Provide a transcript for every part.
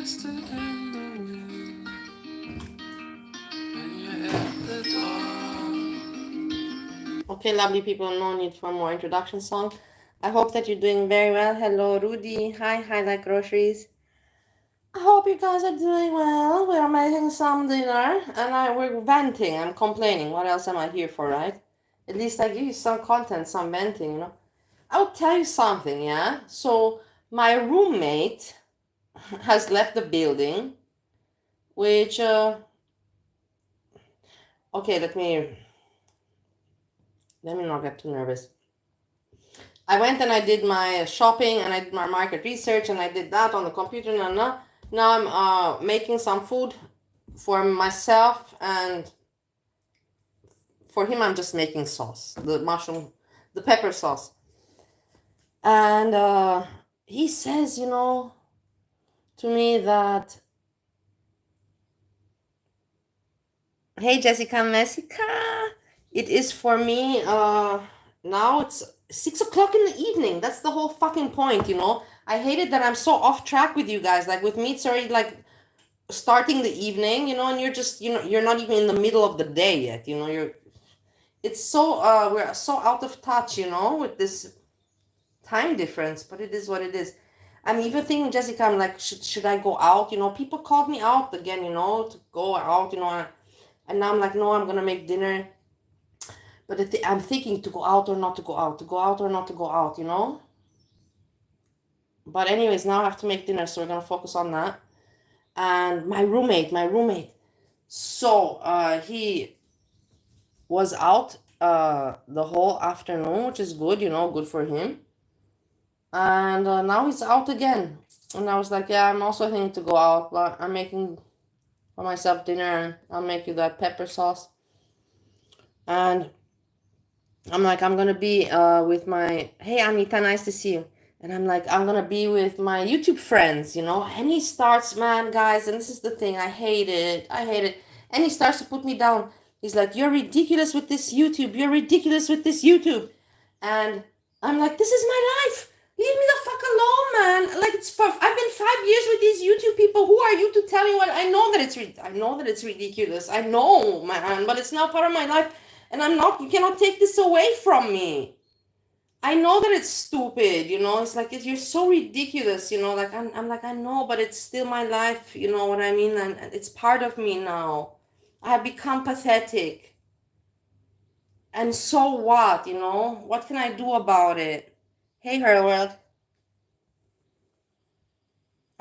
Okay, lovely people, no need for more introduction song. I hope that you're doing very well. Hello, Rudy. Hi, like groceries. I hope you guys are doing well. We're making some dinner and we're venting. I'm complaining. What else am I here for, right? At least I give you some content, some venting, you know. I'll tell you something, yeah? So, my roommate has left the building, which, okay, let me not get too nervous. I went and I did my shopping and I did my market research and I did that on the computer. Now I'm making some food for myself, and for him I'm just making sauce, the pepper sauce. And he says, you know, to me that, hey Jessica Messica, it is for me, now it's 6 o'clock in the evening. That's the whole fucking point, you know. I hate it that I'm so off track with you guys. Like with me, it's already like starting the evening, you know, and you're just, you know, you're not even in the middle of the day yet, you know. It's so, we're so out of touch, you know, with this time difference, but it is what it is. I'm even thinking, Jessica, I'm like, should I go out? You know, people called me out again, you know, to go out, you know, and now I'm like, no, I'm gonna make dinner. But I'm thinking to go out or not to go out, to go out or not to go out, you know? But anyways, now I have to make dinner, so we're gonna focus on that. And my roommate, so he was out the whole afternoon, which is good, you know, good for him. And now he's out again. And I was like, yeah, I'm also thinking to go out, but I'm making for myself dinner, and I'll make you that pepper sauce. And I'm like, I'm gonna be with my, hey Anita, nice to see you. And I'm like, I'm gonna be with my YouTube friends, you know. And he starts, man, guys, and this is the thing, I hate it. And he starts to put me down. He's like, you're ridiculous with this YouTube. You're ridiculous with this YouTube. And I'm like, this is my life. Leave me the fuck alone, man. Like, I've been 5 years with these YouTube people. Who are you to tell me what? I know that it's ridiculous. I know, man, but it's now part of my life. And you cannot take this away from me. I know that it's stupid, you know, it's like, you're so ridiculous, you know, like, I'm like, I know, but it's still my life, you know what I mean, and it's part of me now. I have become pathetic. And so what, you know, what can I do about it? Hey, her world.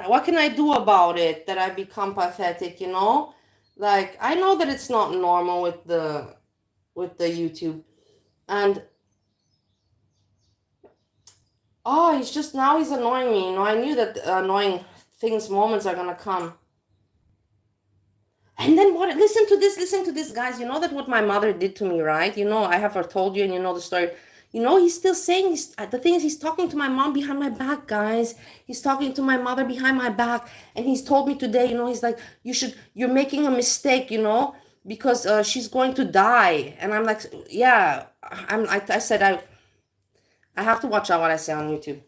What can I do about it that I become pathetic, you know? Like, I know that it's not normal with the YouTube. And oh, he's annoying me. You know, I knew that annoying moments are gonna come. And then what? Listen to this, guys. You know that what my mother did to me, right? You know, I have told you, and you know the story. You know, he's still saying, the thing is, he's talking to my mom behind my back, guys. He's talking to my mother behind my back. And he's told me today, you know, he's like, you're making a mistake, you know, because she's going to die. And I'm like, yeah, I said, I have to watch out what I say on YouTube.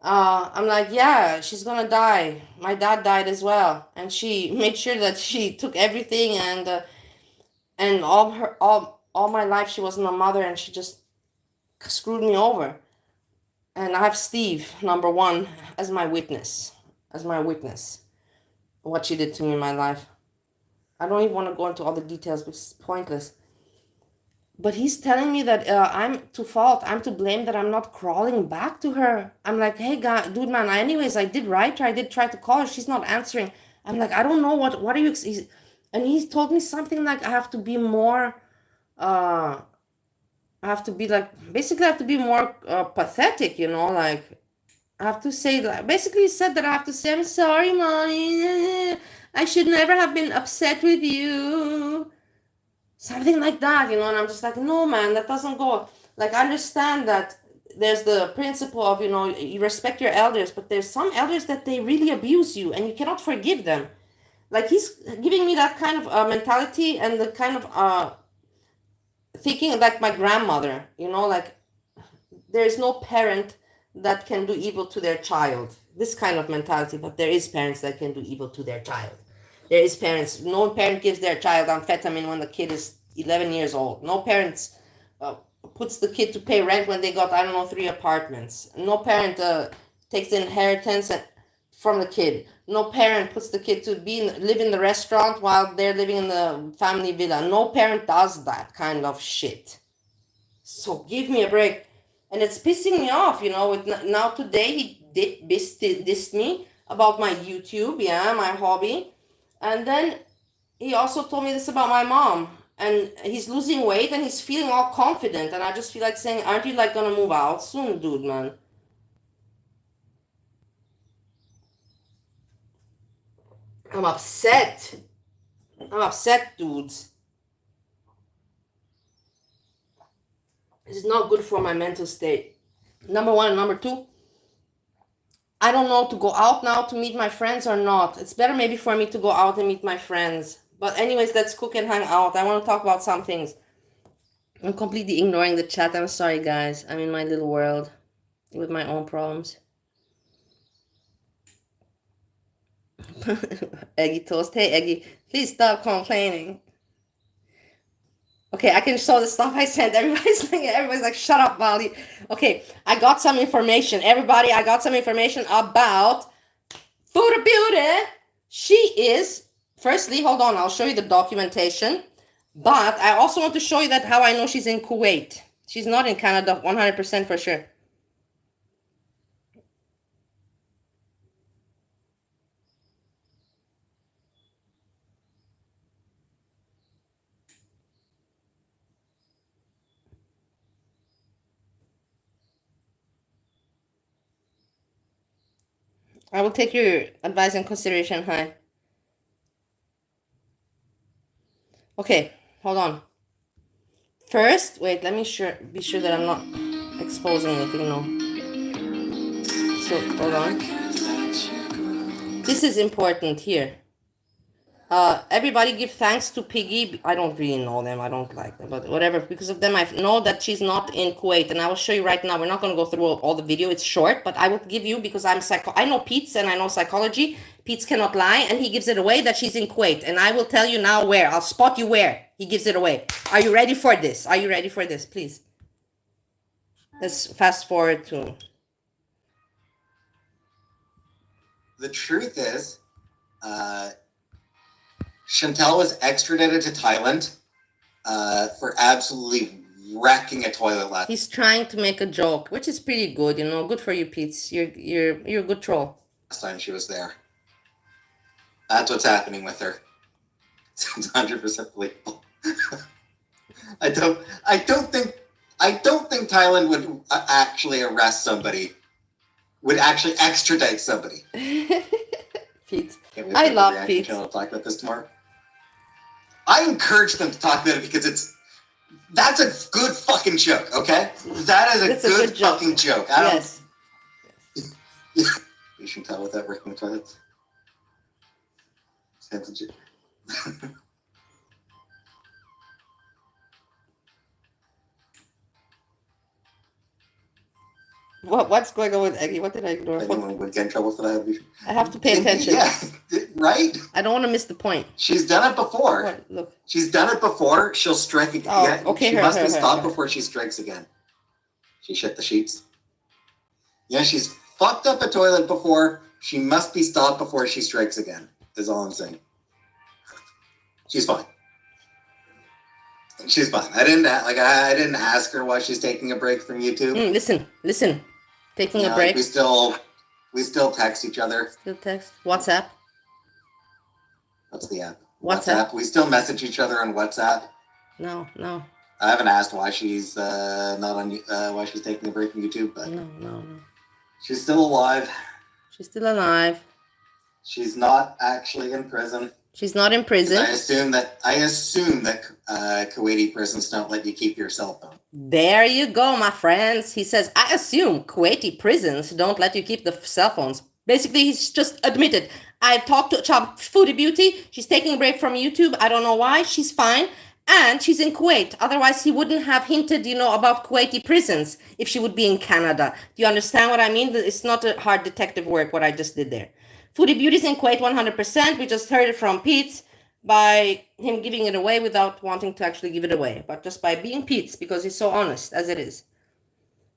I'm like, yeah, she's gonna die. My dad died as well, and she made sure that she took everything, and all my life she wasn't a mother, and she just screwed me over. And I have Steve, number one, as my witness, what she did to me in my life. I don't even want to go into all the details because it's pointless. But he's telling me that I'm to fault. I'm to blame that I'm not crawling back to her. I'm like, hey, guy, dude, man. Anyways, I did write her. I did try to call her. She's not answering. I'm like, I don't know what are you? And he told me something like I have to be more. I have to be like, basically, I have to be more pathetic. You know, like I have to say, like, basically, he said that I have to say, I'm sorry, mommy. I should never have been upset with you. Something like that, you know, and I'm just like, no, man, that doesn't go. Like, I understand that there's the principle of, you know, you respect your elders, but there's some elders that they really abuse you and you cannot forgive them. Like, he's giving me that kind of mentality and the kind of thinking like my grandmother, you know, like, there's no parent that can do evil to their child. this kind of mentality, but there is parents that can do evil to their child. There is parents. No parent gives their child amphetamine when the kid is 11 years old. No parents puts the kid to pay rent when they got, I don't know, 3 apartments. No parent takes the inheritance from the kid. No parent puts the kid to live in the restaurant while they're living in the family villa. No parent does that kind of shit. So give me a break. And it's pissing me off, you know. Now today he dissed me about my YouTube, my hobby. And then he also told me this about my mom. And he's losing weight and he's feeling all confident. And I just feel like saying, aren't you like gonna move out soon, dude, man? I'm upset. I'm upset, dudes. This is not good for my mental state. Number one. Number two, I don't know to go out now to meet my friends or not. It's better maybe for me to go out and meet my friends. But anyways, let's cook and hang out. I want to talk about some things. I'm completely ignoring the chat. I'm sorry, guys. I'm in my little world with my own problems. Eggy toast. Hey, Eggy, please stop complaining. Okay, I can show the stuff I sent. Everybody's like, shut up, Vali. Okay, I got some information. Everybody, I got some information about Foodie Beauty. She is, firstly, hold on, I'll show you the documentation. But I also want to show you that how I know she's in Kuwait. She's not in Canada, 100% for sure. I will take your advice and consideration, hi. Okay, hold on. First, wait, let me be sure that I'm not exposing anything, no. So, hold on. This is important here. Everybody give thanks to Piggy. I don't really know them. I don't like them, but whatever. Because of them, I know that she's not in Kuwait, and I will show you right now. We're not going to go through all the video. It's short, but I will give you, because I know Pete's and I know psychology. Pete's cannot lie, and he gives it away that she's in Kuwait, and I will tell you now where. I'll spot you where he gives it away. Are you ready for this? Are you ready for this? Please. Let's fast forward to. The truth is, Chantal was extradited to Thailand for absolutely wrecking a toilet last. He's trying to make a joke, which is pretty good, you know. Good for you, Pete. You're a good troll. Last time she was there. That's what's happening with her. It's 100% believable. I don't think Thailand would actually arrest somebody. Would actually extradite somebody. Pete. I love Pete. I'll talk about this tomorrow. I encourage them to talk about it because that's a good fucking joke, okay? That is a good fucking joke. Yes. You should tell without breaking the toilets. What's going on with Eggy? What did I ignore? Anyone would get in trouble for that. I have to pay attention. Yeah, right? I don't want to miss the point. She's done it before. What? Look. She's done it before. She'll strike again. Oh, okay, she must be stopped before she strikes again. She shit the sheets. Yeah, she's fucked up a toilet before. She must be stopped before she strikes again, is all I'm saying. She's fine. She's fine. I didn't ask her why she's taking a break from YouTube. Listen. Taking a break. We still text each other. Still text. WhatsApp. What's the app? WhatsApp. We still message each other on WhatsApp. No. I haven't asked why she's not on. Why she's taking a break from YouTube, but no. She's still alive. She's still alive. She's not actually in prison. She's not in prison. I assume that Kuwaiti prisons don't let you keep your cell phone. There you go, my friends. He says, I assume Kuwaiti prisons don't let you keep the cell phones. Basically, he's just admitted. I talked to Foodie Beauty. She's taking a break from YouTube. I don't know why. She's fine. And she's in Kuwait. Otherwise, he wouldn't have hinted, about Kuwaiti prisons if she would be in Canada. Do you understand what I mean? It's not a hard detective work, what I just did there. Foodie Beauty's in Kuwait 100%. We just heard it from Pete's by him giving it away without wanting to actually give it away, but just by being Pete's because he's so honest as it is.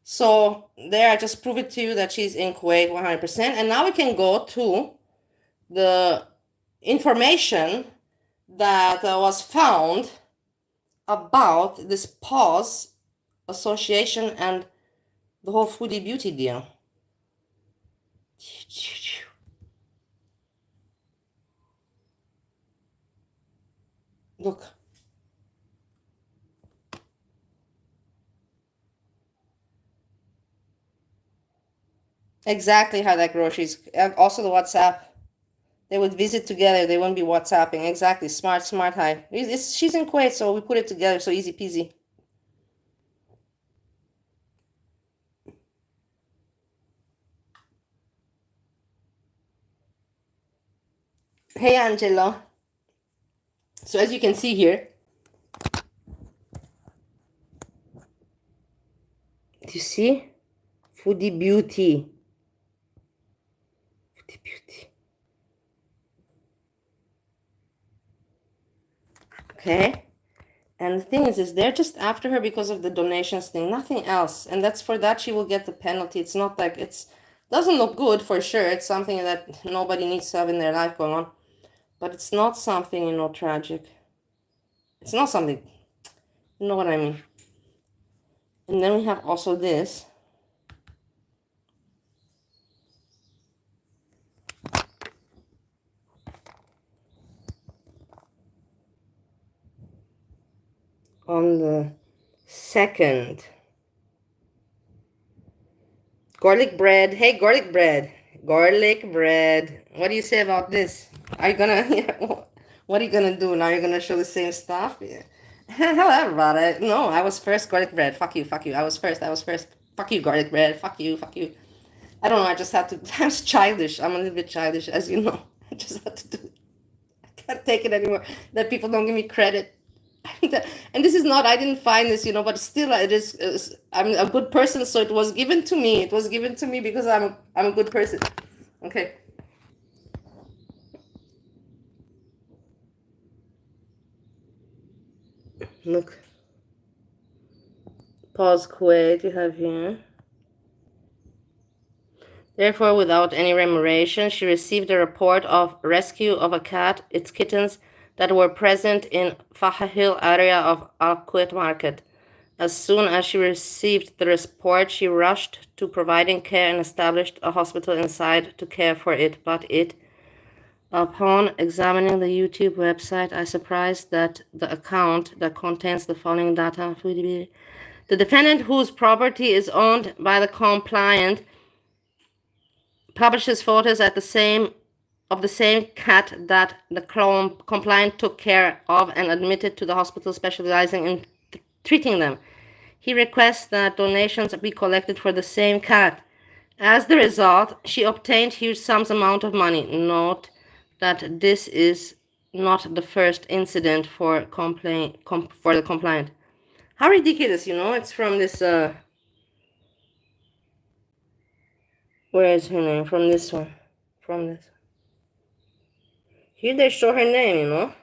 So there, I just prove it to you that she's in Kuwait 100%. And now we can go to the information that was found about this pause association and the whole foodie beauty deal. Look. Exactly how that groceries. Also the WhatsApp. They would visit together. They wouldn't be WhatsApping. Exactly. Smart, hi. She's in Kuwait, so we put it together. So easy peasy. Hey, Angela. So as you can see here, do you see? Foodie beauty. Foodie beauty. Okay. And the thing is they're just after her because of the donations thing, nothing else. And that's for that she will get the penalty. It's not like doesn't look good for sure. It's something that nobody needs to have in their life going on. But it's not something, tragic. It's not something, you know what I mean. And then we have also this. On the 2nd. Garlic bread. Hey, garlic bread. Garlic bread. What do you say about this? Are you gonna, what are you gonna do? Now you're gonna show the same stuff? Yeah. Hello, everybody. No, I was first, garlic bread. Fuck you, fuck you. I was first. Fuck you, garlic bread. Fuck you, fuck you. I don't know, I just had to. I'm childish. I'm a little bit childish, as you know. I just had to do it. I can't take it anymore that people don't give me credit. And this is not, I didn't find this, but still it is, I'm a good person, so it was given to me. It was given to me because I'm a good person. Okay. Look. Pause Kuwait you have here. Therefore, without any remuneration, she received a report of rescue of a cat, its kittens, that were present in Fahahil area of Al Kuwait market. As soon as she received the report, she rushed to providing care and established a hospital inside to care for it. But upon examining the YouTube website, I surprised that the account that contains the following data. The defendant, whose property is owned by the compliant, publishes photos of the same cat that the compliant took care of and admitted to the hospital specializing in treating them. He requests that donations be collected for the same cat. As the result, she obtained huge sums amount of money. Note that this is not the first incident for the compliant. How ridiculous, it's from this, where is her name? From this one. From this. Here they show her name,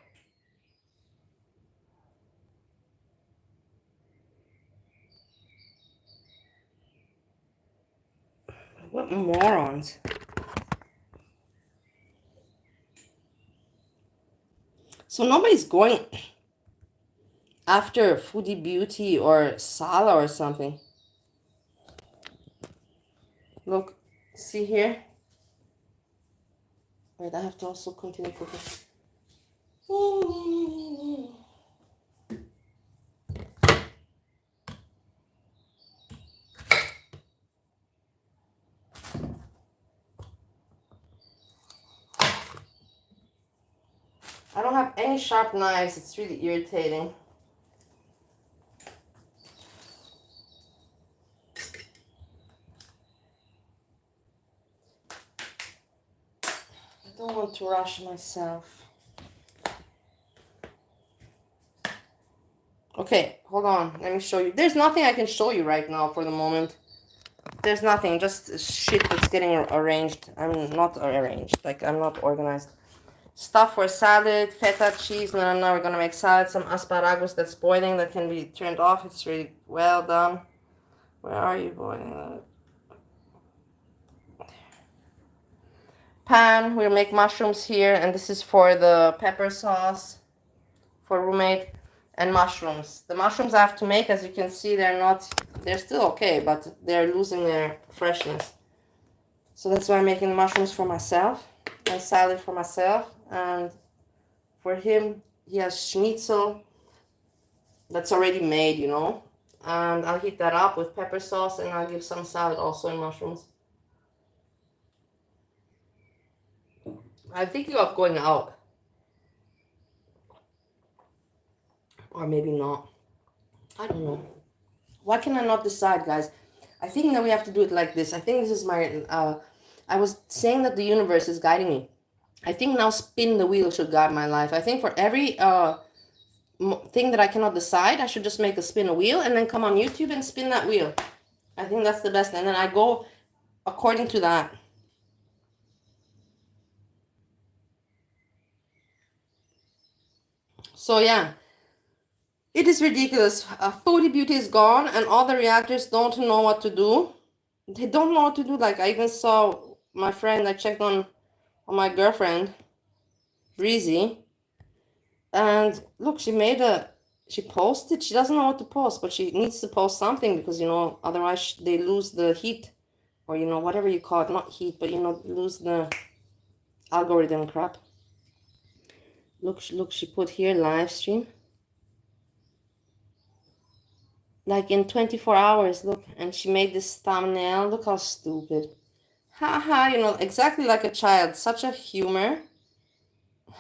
What morons. So nobody's going after Foodie Beauty or Sala or something. Look, see here? Wait, I have to also continue cooking. I don't have any sharp knives. It's really irritating. I don't want to rush myself. Okay, hold on. Let me show you. There's nothing I can show you right now for the moment. There's nothing. Just shit that's getting arranged. I'm not arranged. Like, I'm not organized. Stuff for salad, feta cheese. No, we're gonna make salad. Some asparagus that's boiling that can be turned off. It's really well done. Where are you boiling? Pan. We'll make mushrooms here, and this is for the pepper sauce for roommate, and mushrooms. The mushrooms I have to make, as you can see, they're still okay, but they're losing their freshness. So that's why I'm making the mushrooms for myself, and salad for myself, and for him, he has schnitzel that's already made, you know, and I'll heat that up with pepper sauce, and I'll give some salad also in mushrooms. I'm thinking of going out, or maybe not. I don't know. Why can I not decide, guys? I think that we have to do it like this. I think this is my, I was saying that the universe is guiding me. I think now spin the wheel should guide my life. I think for every thing that I cannot decide, I should just make a spin a wheel and then come on YouTube and spin that wheel. I think that's the best. And then I go according to that. So yeah, it is ridiculous. Foodie beauty is gone and all the reactors don't know what to do. They don't know what to do. Like, I even saw my friend, I checked on my girlfriend, Breezy, and look, she posted. She doesn't know what to post, but she needs to post something because, you know, otherwise they lose the heat, or, you know, whatever you call it, not heat, but, you know, lose the algorithm crap. Look, she put here live stream. Like in 24 hours, look, and she made this thumbnail. Look how stupid. Haha, you know, exactly like a child. Such a humor.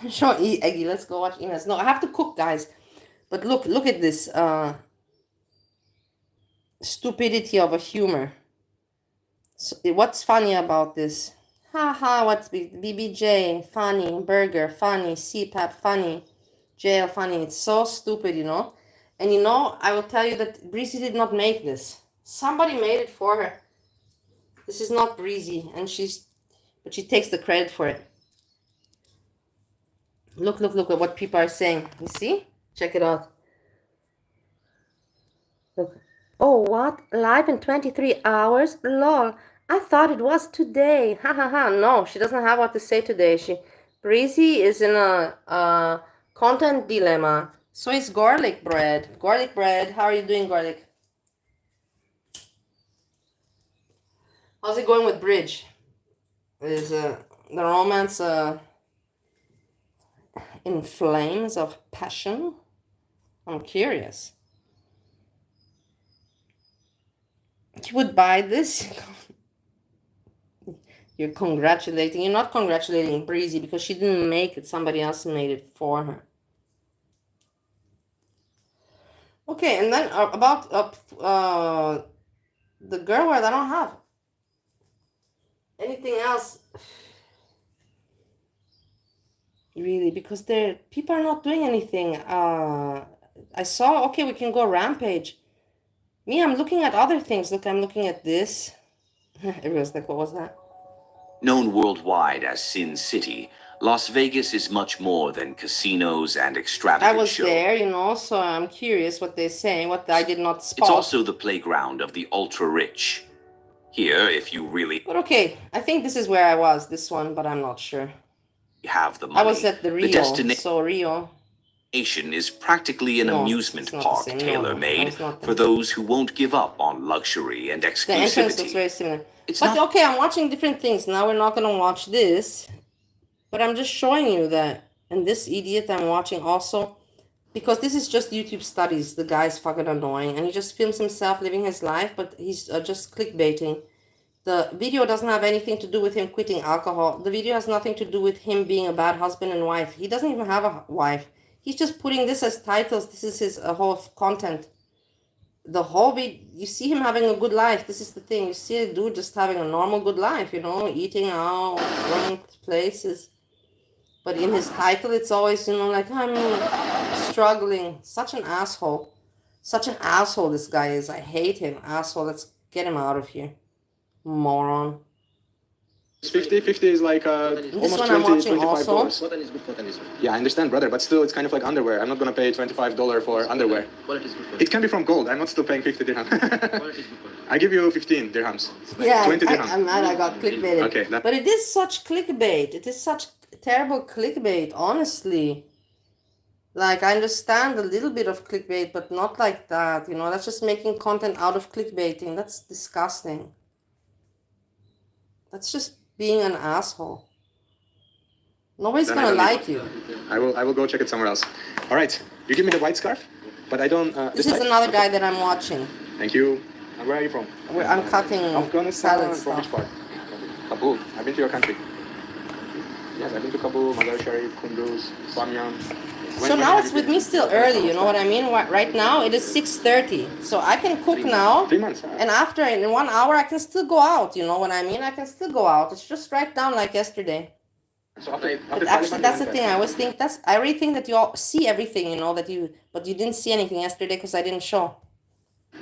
Show Eggy, let's go watch emails. No, I have to cook, guys. But look at this stupidity of a humor. So, what's funny about this? Haha, what's BBJ? Funny. Burger, funny. CPAP, funny. Jail, funny. It's so stupid, you know. And you know, I will tell you that Breezy did not make this. Somebody made it for her. This is not Breezy, and but she takes the credit for it. Look at what people are saying. You see? Check it out. Look. Oh, what? Live in 23 hours? Lol. I thought it was today. Ha ha ha. No, she doesn't have what to say today. Breezy is in a content dilemma. So is garlic bread. Garlic bread. How are you doing, garlic? How's it going with Bridge? Is the romance in flames of passion? I'm curious. You would buy this? You're congratulating. You're not congratulating Breezy because she didn't make it. Somebody else made it for her. Okay, and then about the girl world, I don't have anything else. Really, because people are not doing anything. I saw, okay, we can go rampage. Me, I'm looking at other things. Look, I'm looking at this. Everyone's like, what was that? Known worldwide as Sin City, Las Vegas is much more than casinos and extravagant I was shows. there, you know, so I'm curious what they're saying, what I did not spot. It's also the playground of the ultra-rich. Here, if you really... But okay, I think this is where I was, this one, but I'm not sure. ...have the money. I was at the Rio, so Rio... is practically an amusement park tailor-made for those who won't give up on luxury and exclusivity. The entrance looks very similar. Okay, I'm watching different things. Now we're not going to watch this. But I'm just showing you that. And this idiot I'm watching also. Because this is just YouTube studies. The guy's fucking annoying. And he just films himself living his life. But he's just clickbaiting. The video doesn't have anything to do with him quitting alcohol. The video has nothing to do with him being a bad husband and wife. He doesn't even have a wife. He's just putting this as titles. This is his whole content. The whole video, you see him having a good life. This is the thing. You see a dude just having a normal good life, you know, eating out, going places. But in his title, it's always, you know, like, I'm struggling. Such an asshole. Such an asshole this guy is. I hate him. Asshole. Let's get him out of here. Moron. 50 is like This almost one I'm 20 watching $25. also. Cotton is good, cotton is good. Yeah, I understand, brother, but still, it's kind of like underwear. I'm not gonna pay $25 for underwear. Quality is good. Quality. It can be from gold. I'm not still paying 50 dirham. Quality is good. Quality. I give you 15 dirhams. Yeah, 20 dirham. I'm mad I got clickbaited. Okay, that- But it is such clickbait. It is such terrible clickbait, honestly. Like, I understand a little bit of clickbait, but not like that, you know. That's just making content out of clickbaiting. That's disgusting. That's just being an asshole. Nobody's Then I gonna don't need like you. I will go check it somewhere else. All right, you give me the white scarf, but I don't. This is type. another guy that I'm watching. Thank you. And where are you from? I'm cutting Afghanistan. salad From which stuff. part? Kabul. I've been to your country. Yes, I've been to Kabul, Mazar Sharif, Kunduz, Bamyan. So now it's with me still early, you know what I mean? Right now it is 6:30, so I can cook now. 3 months. And after, in 1 hour, I can still go out, you know what I mean? I can still go out. It's just right down like yesterday. So after But actually, that's the thing. I always think I already think that you all see everything, you know, but you didn't see anything yesterday because I didn't show.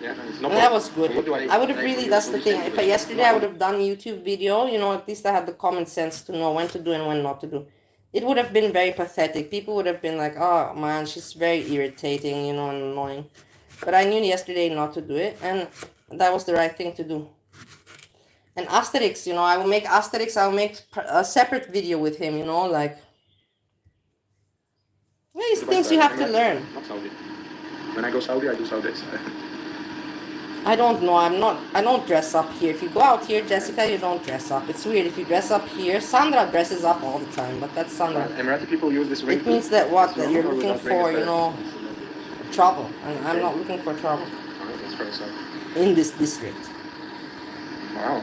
Yeah, it's no And that problem. was good. So what do I would have really, that's the thing. If yesterday I would have done YouTube video, you know, at least I had the common sense to know when to do and when not to do. It would have been very pathetic. People would have been like, oh man, she's very irritating, you know, and annoying. But I knew yesterday not to do it, and that was the right thing to do. And Asterix, you know, I will make Asterix, I will make a separate video with him, you know, like. These things you have to learn. Not Saudi. When I go Saudi, I do Saudis. I don't know, I don't dress up here. If you go out here, Jessica, you don't dress up. It's weird, if you dress up here, Sandra dresses up all the time, but that's Sandra. Emirati people use this ring. It means that what, that you're Or looking without ring for, is you better? know, trouble. And I'm not looking for trouble Alright, that's very sad. in this district. Wow.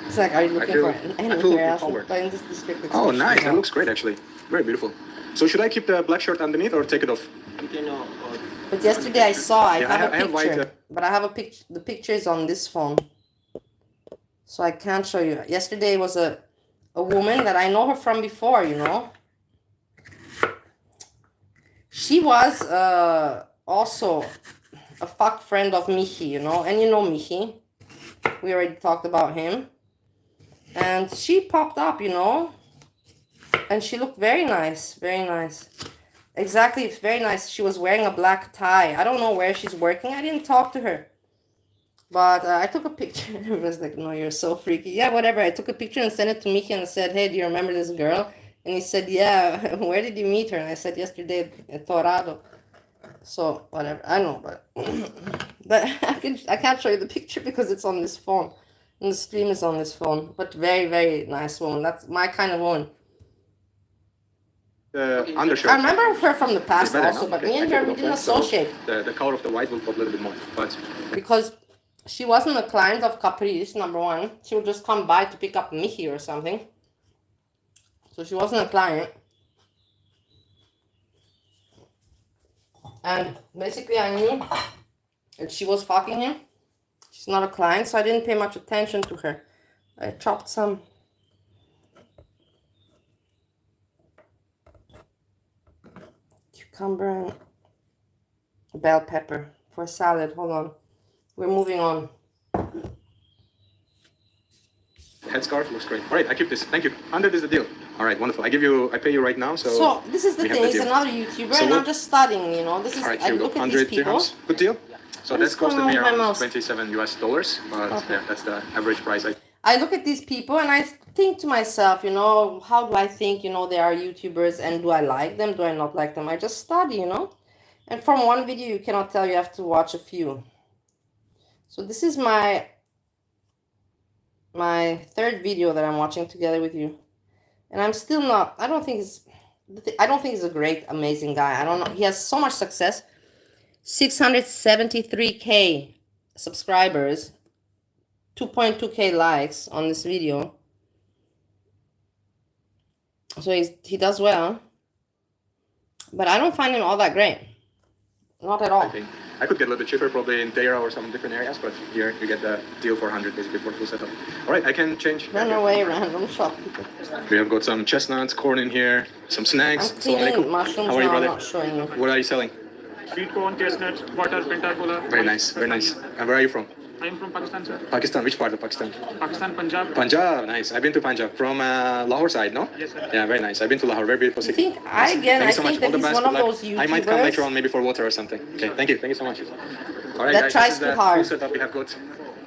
It's like, are you looking feel- for I feel anywhere else? empowered. But in this district, it's Oh, especially nice. That not. looks great, actually. Very beautiful. So should I keep the black shirt underneath or take it off? You can But yesterday I saw, I Yeah, have I a have white, picture, but I have a picture, the picture is on this phone. So I can't show you. Yesterday was a woman that I know her from before, you know. She was also a fuck friend of Michi, you know. And you know Michi. We already talked about him. And she popped up, you know. And she looked very nice, very nice. Exactly, it's very nice. She was wearing a black tie. I don't know where she's working. I didn't talk to her. But I took a picture. It was like, no, you're so freaky. Yeah, whatever. I took a picture and sent it to Mickey and said, hey, do you remember this girl? And he said, yeah. Where did you meet her? And I said, yesterday at Torado. So, whatever. I know, but... but I can't show you the picture because it's on this phone. And the stream is on this phone. But very, very nice woman. That's my kind of woman. Undershirt. I remember her from the past Better, also, no? but Okay, me and I her, take we it didn't off then. So associate. The color of the white will pop a little bit more. But Because she wasn't a client of Caprice, number one. She would just come by to pick up Mickey or something. So she wasn't a client. And basically I knew that she was fucking him. She's not a client, so I didn't pay much attention to her. I chopped some cucumber and bell pepper for salad. Hold on. We're moving on. headscarf looks great. All right, I keep this. Thank you. 100 is the deal. All right, wonderful. I pay you right now. So this is the we have thing. the He's deal. another YouTuber, So and what- I'm just studying. You know, this is. All right, I here we go. look at 100 these people. dirhams. Good deal. So What that's is going costed on me with my around mouse? $27 US, but Okay. yeah, that's the average price. I look at these people and I think to myself, you know, how do I think, you know, they are YouTubers, and do I like them? Do I not like them? I just study, you know. And from one video, you cannot tell. You have to watch a few. So this is my third video that I'm watching together with you, and I'm still not. I don't think he's a great, amazing guy. I don't know. He has so much success. 673K subscribers, 2.2K likes on this video. So he does well, but I don't find him all that great. Not at I all. think I could get a little bit cheaper probably in Tehran or some different areas, but here you get the deal for 100 basically for full setup. All right, I can change. Run away, random shop people. We have got some chestnuts, corn in here, some snacks. I'm Salam alaikum. cleaning mushrooms How are you, now. I'm brother? not showing you. What are you selling? sweet corn, chestnuts, butter, penta cola. Very nice, very nice. And where are you from? I am from Pakistan, sir. Pakistan. Which part of Pakistan? Pakistan, Punjab. Punjab. Nice. I've been to Punjab from Lahore side, no? Yes, sir. Yeah, very nice. I've been to Lahore. Very beautiful I city. think I Thank you so much. think that All the he's best. one Good of luck. those YouTubers I might come later on, maybe for water or something. Okay. Thank you. Thank you so much. All right, that guys. tries This is too the hard. full setup we have got.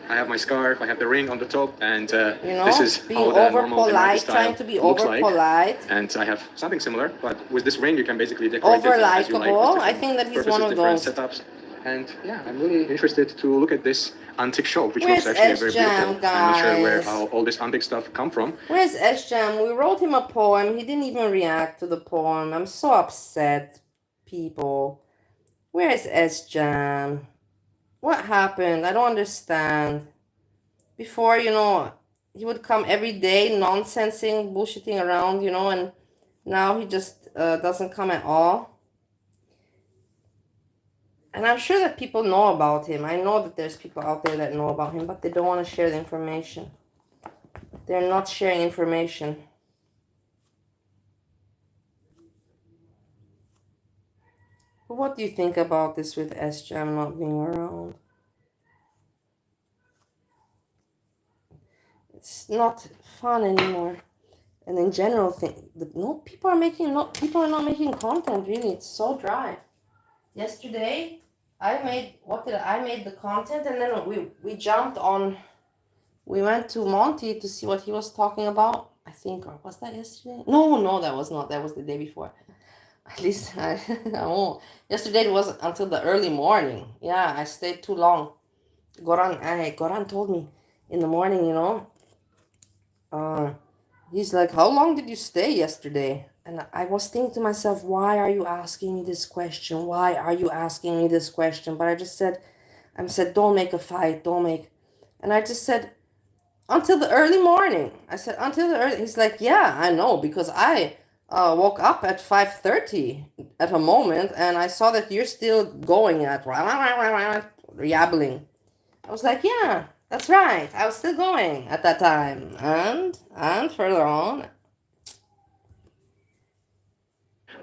I have my scarf. I have the ring on the top, and You know, this is being how the over normal Emirati polite, style trying to be looks over like. polite, And I have something similar, but with this ring, you can basically decorate over it as you like. with likable. different I think that he's purposes, one of different those. setups. And yeah, I'm really interested to look at this antique shop, which Where's looks actually very S-Jam, beautiful. I'm not sure where guys? all this antique stuff come from. Where's S-Jam? We wrote him a poem. He didn't even react to the poem. I'm so upset, people. Where's S-Jam? What happened? I don't understand. Before, you know, he would come every day, nonsensing, bullshitting around, you know, and now he just doesn't come at all. And I'm sure that people know about him. I know that there's people out there that know about him, but they don't want to share the information. They're not sharing information. But what do you think about this with S-Jam not being around? It's not fun anymore. And in general, people are not making content, really. It's so dry. Yesterday, I made the content, and then we jumped on. We went to Monty to see what he was talking about. I think, or was that yesterday? No, that was not. That was the day before. At least I won't. Yesterday it was until the early morning. Yeah, I stayed too long. Goran told me in the morning, you know. He's like, how long did you stay yesterday? And I was thinking to myself, why are you asking me this question? Why are you asking me this question? But I said, don't make a fight, don't make. And I just said, until the early morning. I said, until the early. He's like, yeah, I know, because I woke up at 5:30 at a moment, and I saw that you're still going at yabbling. I was like, yeah, that's right. I was still going at that time. And further on.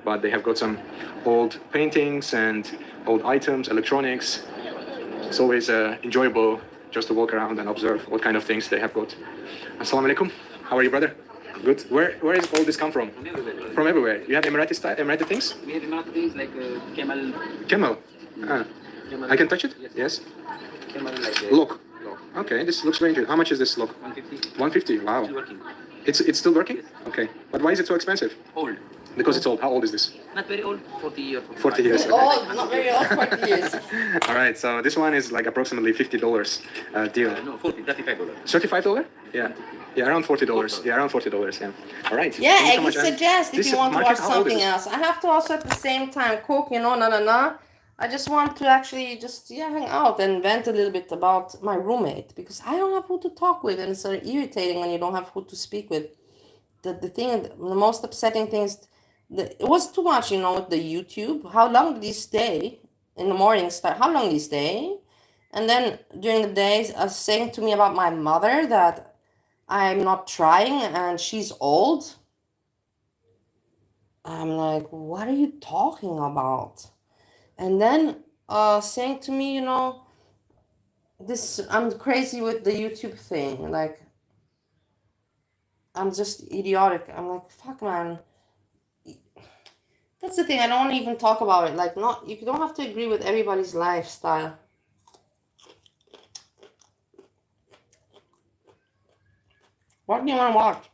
But they have got some old paintings and old items, electronics. It's always enjoyable just to walk around and observe what kind of things they have got. Assalamu alaikum. How are you, brother? Good. Where is all this come from? From everywhere. From everywhere. You have Emirati style, Emirati things? We have Emirati things like camel. Camel. Ah. Camel. I can touch it? Yes. Yes. Camel like Look. Okay, this looks very good. How much is this look? 150. 150. Wow. Still working. It's still working? Yes. Okay. But why is it so expensive? Old. Because it's old. How old is this? Not very old. 40 or 45. 40 years. Oh, not very old, 40 years. All right, so this one is like approximately $50 deal. No, 40, $35. $35? Yeah. Yeah, around $40. Yeah, around $40. Yeah. All right. Yeah, Thank you so I much. And suggest if this you want to market, watch how old is something it? else. I have to also at the same time cook, you know, I just want to actually just hang out and vent a little bit about my roommate, because I don't have who to talk with, and it's sort of irritating when you don't have who to speak with. The most upsetting thing is it was too much, you know, with the YouTube. How long did he stay in the morning? How long did he stay? And then during the days, saying to me about my mother that I'm not trying and she's old. I'm like, what are you talking about? And then saying to me, you know, I'm crazy with the YouTube thing. Like, I'm just idiotic. I'm like, fuck, man. That's the thing. I don't want to even talk about it. Like, you don't have to agree with everybody's lifestyle. What do you want to watch?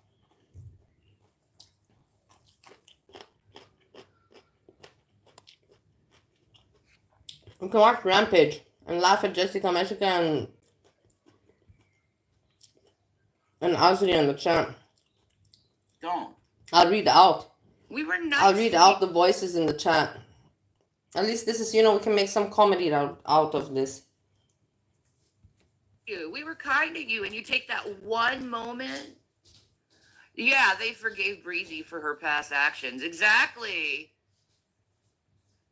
You can watch Rampage and laugh at Jessica Mexica and Azri in the chat. Don't. I'll read out. We were nice. I'll read out the voices in the chat. At least this is, you know, we can make some comedy out of this. We were kind to you, and you take that one moment. Yeah, they forgave Breezy for her past actions. Exactly.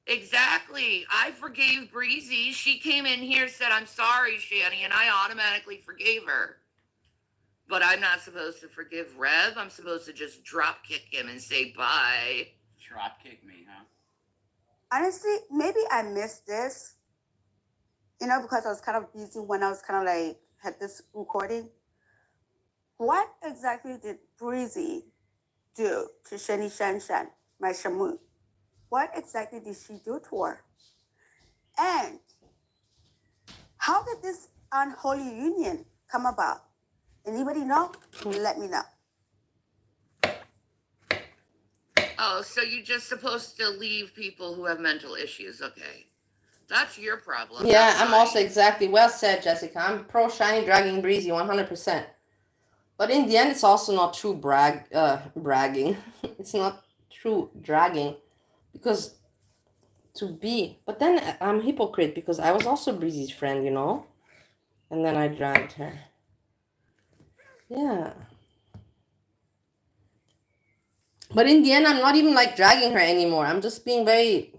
I forgave Breezy. She came in here, said, I'm sorry, Shani, and I automatically forgave her. But I'm not supposed to forgive Rev. I'm supposed to just drop kick him and say bye. Drop kick me, huh? honestly, maybe I missed this, because I was kind of busy when I was kind of like had this recording. What exactly did Breezy do to Shani Shanshan, my Shamu? What exactly did she do to her? And how did this unholy union come about? Anybody know? Let me know. Oh, so you're just supposed to leave people who have mental issues. Okay. That's your problem. Yeah, not I'm mine. also exactly well said, Jessica. I'm pro Shiny dragging Breezy 100%. But in the end, it's also not true bragging. It's not true dragging because but then I'm a hypocrite because I was also Breezy's friend, and then I dragged her. Yeah. But in the end, I'm not even like dragging her anymore. I'm just being a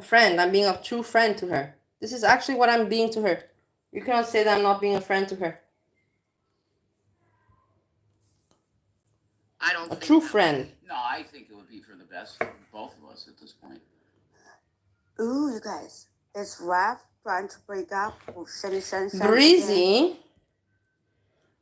friend. I'm being a true friend to her. This is actually what I'm being to her. You cannot say that I'm not being a friend to her. I don't A think true that friend. way. No, I think it would be for the best for both of us at this point. Ooh, you guys. Is Raph trying to break up with Shani Shanshan again?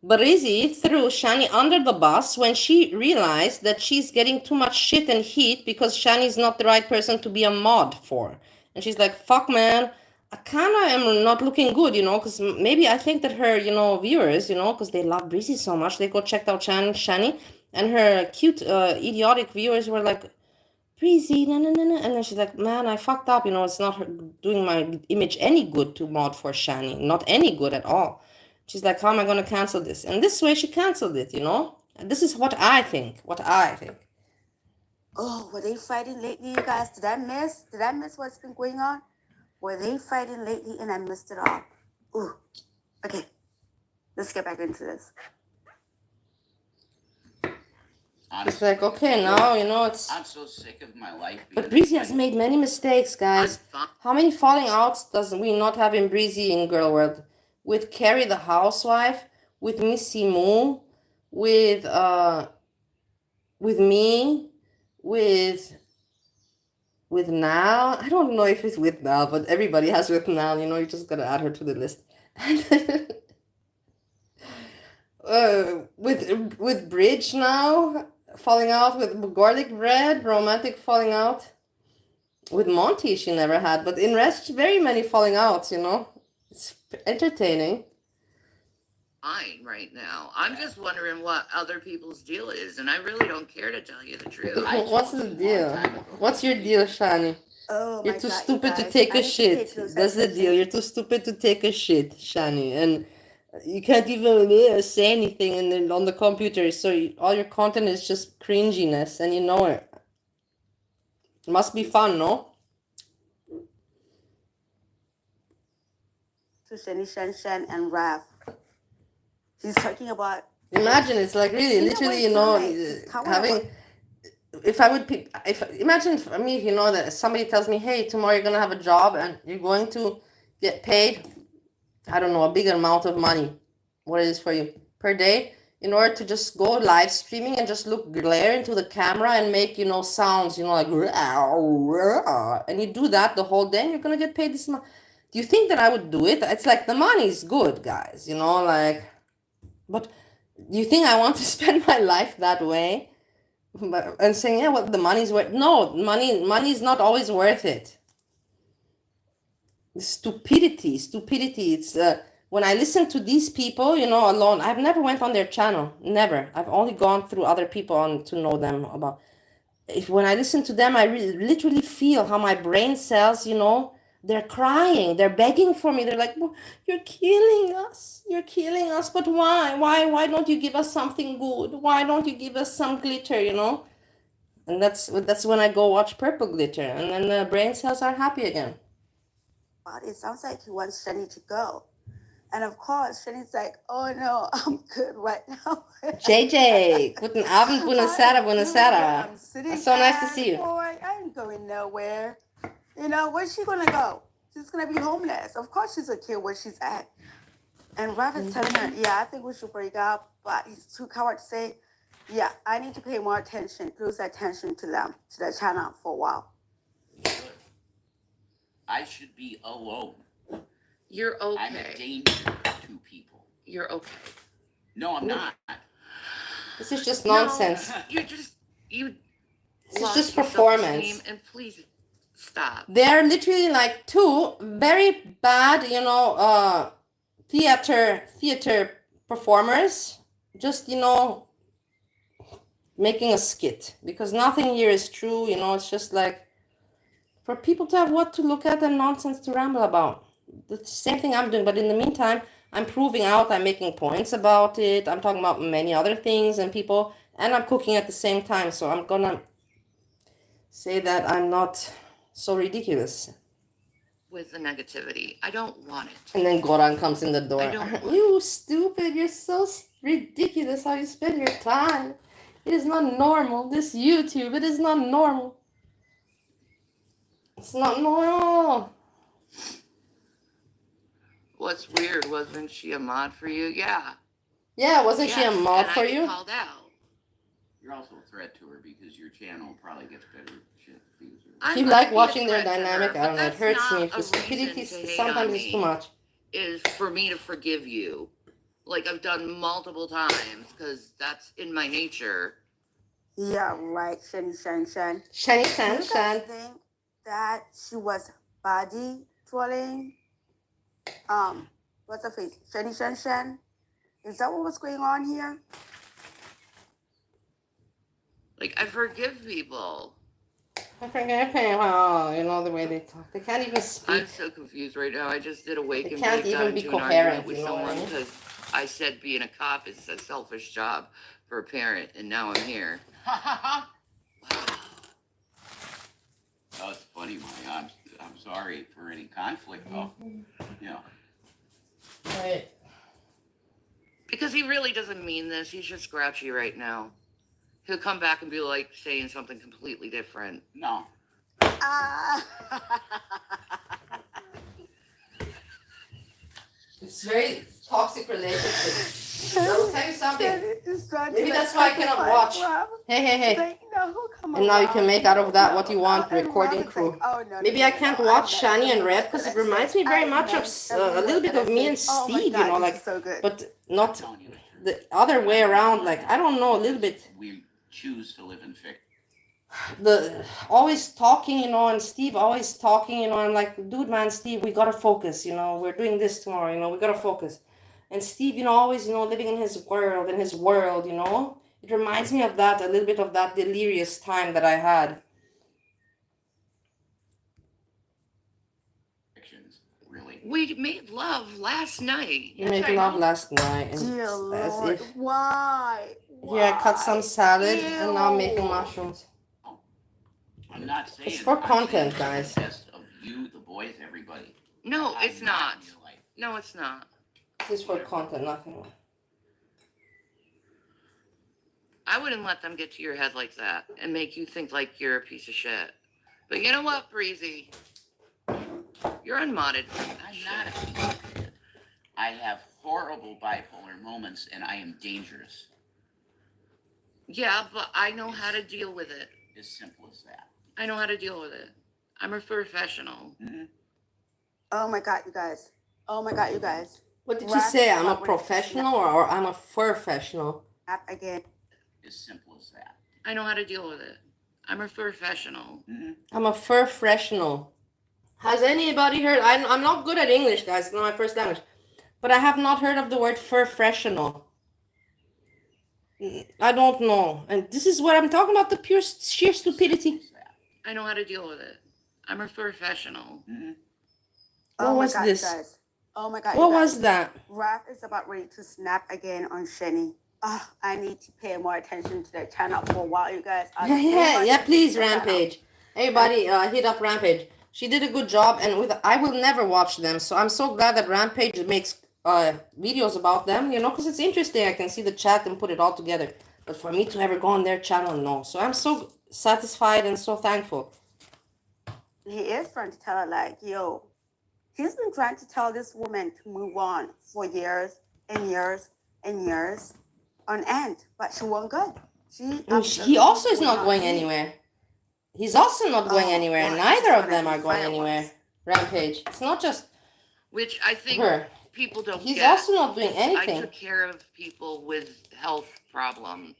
Breezy threw Shani under the bus when she realized that she's getting too much shit and heat because Shani's not the right person to be a mod for. And she's like, fuck man, I kind of am not looking good, because maybe I think that her, viewers, because they love Breezy so much, they go check out Shani, and her cute, idiotic viewers were like, Breezy, no, no, no, no. And then she's like, man, I fucked up, it's not doing my image any good to mod for Shani, not any good at all. She's like, how am I going to cancel this? And this way she canceled it, And this is what I think. Oh, were they fighting lately, you guys? Did I miss what's been going on? Were they fighting lately and I missed it all? Ooh, okay. Let's get back into this. It's like, okay, now, it's... I'm so sick of my life. But Breezy has made many mistakes, guys. How many falling outs does we not have in Breezy in Girl World? With Carrie the housewife, with Missy Moo, with me, with Nal. I don't know if it's with Nal, but everybody has with Nal. You just gotta add her to the list. With Bridge now, falling out with garlic bread, romantic falling out. With Monty, she never had, but in rest, very many falling outs. It's entertaining. Fine right now. I'm just wondering what other people's deal is, and I really don't care to tell you the truth. What's the deal? What's your deal, Shani? Oh, You're too stupid to take a shit. That's the deal. You're too stupid to take a shit, Shani, and you can't even say anything on the computer. So all your content is just cringiness, and you know it. It must be fun, no? To Shani Shanshan and Raph. He's talking about... Imagine it's like really, literally, having... Imagine for me, that somebody tells me, hey, tomorrow you're gonna have a job and you're going to get paid, I don't know, a big amount of money, what it is for you, per day, in order to just go live streaming and just glare into the camera and make, sounds, like, and you do that the whole day and you're gonna get paid this much. Do you think that I would do it? It's like the money's good, guys, but do you think I want to spend my life that way? And saying, yeah, well, the money's worth... No, money is not always worth it. Stupidity. It's when I listen to these people, alone. I've never went on their channel, never. I've only gone through other people to know them about. When I listen to them, I literally feel how my brain cells, they're crying, they're begging for me. They're like, well, you're killing us, but why don't you give us something good? Why don't you give us some glitter, And that's when I go watch Purple Glitter, and then the brain cells are happy again. It sounds like he wants Shani to go. And of course, Shani's like, oh no, I'm good right now. JJ, guten Abend, buonasera. I'm sitting So nice to see you. Boy, I ain't going nowhere. Where's she gonna go? She's gonna be homeless. Of course she's okay where she's at. And Raph is telling her, yeah, I think we should break up, but he's too coward to say, yeah, I need to pay more attention, close attention to them, to their channel for a while. I should be alone. You're I'm a okay. danger to people. You're okay. No, I'm not. This is just nonsense. No, you This is lost just your performance. self-esteem, and please stop. They're literally like two very bad, theater performers. Just, making a skit, because nothing here is true. It's just like for people to have what to look at and nonsense to ramble about. The same thing I'm doing, but in the meantime, I'm proving out, I'm making points about it, I'm talking about many other things and people, and I'm cooking at the same time. So I'm gonna say that I'm not so ridiculous. With the negativity, I don't want it. And then Goran comes in the door. I don't want You stupid, you're so ridiculous how you spend your time. It is not normal. This YouTube, it is not normal. It's not normal. What's weird, wasn't she a mod for you? Yeah. Yeah, wasn't she a Yes, mod and for I get you? called out. You're also a threat to her because your channel probably gets better shit. Because I'm You gonna like be a watching their threat to her, dynamic? but I don't know. It that's hurts me. not The a stupidity reason to hate sometimes on is too me. much. Is for me to forgive you, like I've done multiple times, because that's in my nature. Yeah, right, Shen. Shiny Do Shan you guys Shan. think that she was body trolling? What's her face? Shen? Is that what was going on here? Like, I forgive people. I forget, the way they talk. They can't even speak. I'm so confused right now. I just did a wake They and can't bake even down be to an coherent, argument with you know what I someone mean? because I said being a cop is a selfish job for a parent, and now I'm here. Wow. Oh, it's funny, Maya. I'm sorry for any conflict, though. Yeah. Right. Because he really doesn't mean this. He's just grouchy right now. He'll come back and be like saying something completely different. No. It's very toxic relationship. I will tell you something. Maybe that's why I cannot watch. Hey. And now you can make out of that what you want, recording crew. Maybe I can't watch Shani and Red because it reminds me very much of a little bit of me and Steve, but not the other way around. Like, I don't know, a little bit. We choose to live in fiction. The always talking, and Steve always talking, I'm like, dude, man, Steve, we gotta focus, we're doing this tomorrow, we gotta focus. And Steve, always, living in his world, it reminds me of that, a little bit of that delirious time that I had. Really. We made love last night. We made love last night, and Dear as Lord, if why? here I cut some salad, and now I'm making mushrooms. I'm not saying It's for I'm content, saying guys. the best of you, the boys, everybody. No, it's I'm not. in your life. No, it's not. This is for content, nothing more. I wouldn't let them get to your head like that and make you think like you're a piece of shit. But you know what, Breezy? You're unmodded. I'm not a piece of shit. I have horrible bipolar moments, and I am dangerous. Yeah, but I know how to deal with it. As simple as that. I know how to deal with it. I'm a professional. Mm-hmm. Oh my God, you guys. What did you say? I'm a professional or I'm a professional? Again. As simple as that. I know how to deal with it. I'm a professional. Mm-hmm. I'm a professional. Has anybody heard? I'm not good at English, guys. It's not my first language. But I have not heard of the word professional. I don't know. And this is what I'm talking about, the sheer stupidity. I know how to deal with it. I'm a professional. Mm-hmm. What was God, this? you guys. Oh my God. What was that? Raph is about ready to snap again on Shani. Oh, I need to pay more attention to that channel for a while, you guys. Yeah, please, Rampage. Everybody, hit up Rampage. She did a good job, and I will never watch them. So I'm so glad that Rampage makes videos about them, because it's interesting. I can see the chat and put it all together. But for me to ever go on their channel, no. So I'm so satisfied and so thankful. He is trying to tell her, like, yo, he's been trying to tell this woman to move on for years and years and years on end, but she won't go. He also is not going anywhere. He's also not going anywhere. Neither of them are going anywhere. Rampage. It's not just Which I think her. people don't He's get. also not doing I anything. took care of people with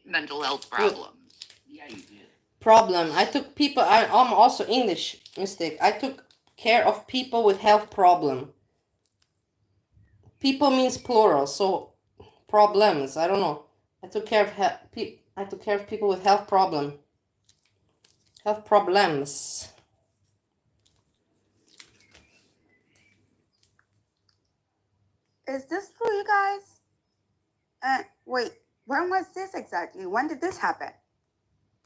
mental health problems. Yeah, you did. I took people. I'm also English mistake. I took care of people with health problem. People means plural, so problems. I don't know. I took care of people with health problems. Is this true, you guys? Wait, when was this exactly? When did this happen?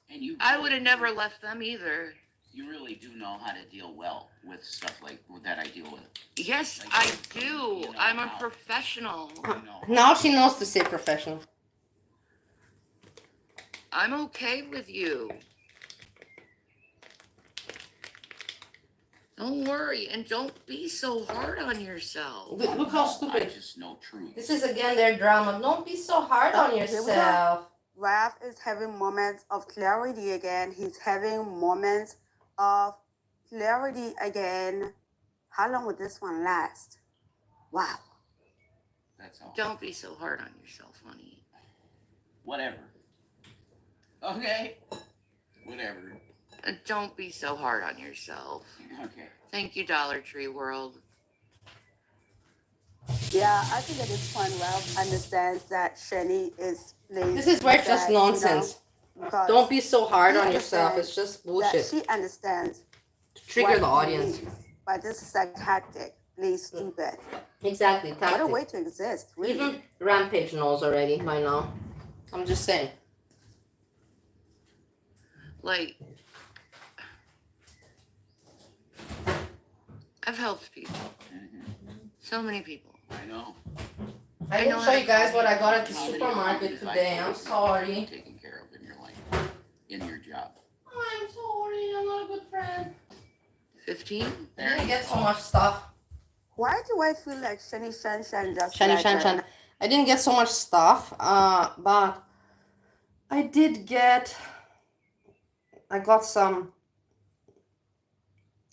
And you. I would have never left them either. You really do know how to deal well with stuff like that I deal with. Yes, Like, I do. you know I'm a how- professional. You know. Now she knows to say professional. I'm okay with you. Don't worry, and don't be so hard on yourself. Look how I stupid. just know truth. This is again their drama. Don't be so hard on Here we go. yourself. Raph is having moments of clarity again. He's having moments of clarity again. How long would this one last? Wow. That's all. Don't be so hard on yourself, honey. Whatever. Okay. Whatever. And don't be so hard on yourself. Okay. Thank you, Dollar Tree World. Yeah, I think at this point, Ralph understands that Shani is playing. This is where it's just nonsense. Because Don't be so hard he on yourself. understands It's just that bullshit. she understands To trigger what the he audience. means, but this is a tactic. Play stupid. Exactly. What a Tactic. way to exist, really. Even Rampage knows already by now. I'm just saying. Like, I've helped people. So many people. I know. I didn't show you guys what I got at the supermarket today. I'm sorry. Taken care of in your life, in your job. I'm sorry. I'm not a good friend. 15? I didn't get so much stuff. Why do I feel like Shani Shan Shan just Shani like Shan her? Shan. I didn't get so much stuff, but I did get. I got some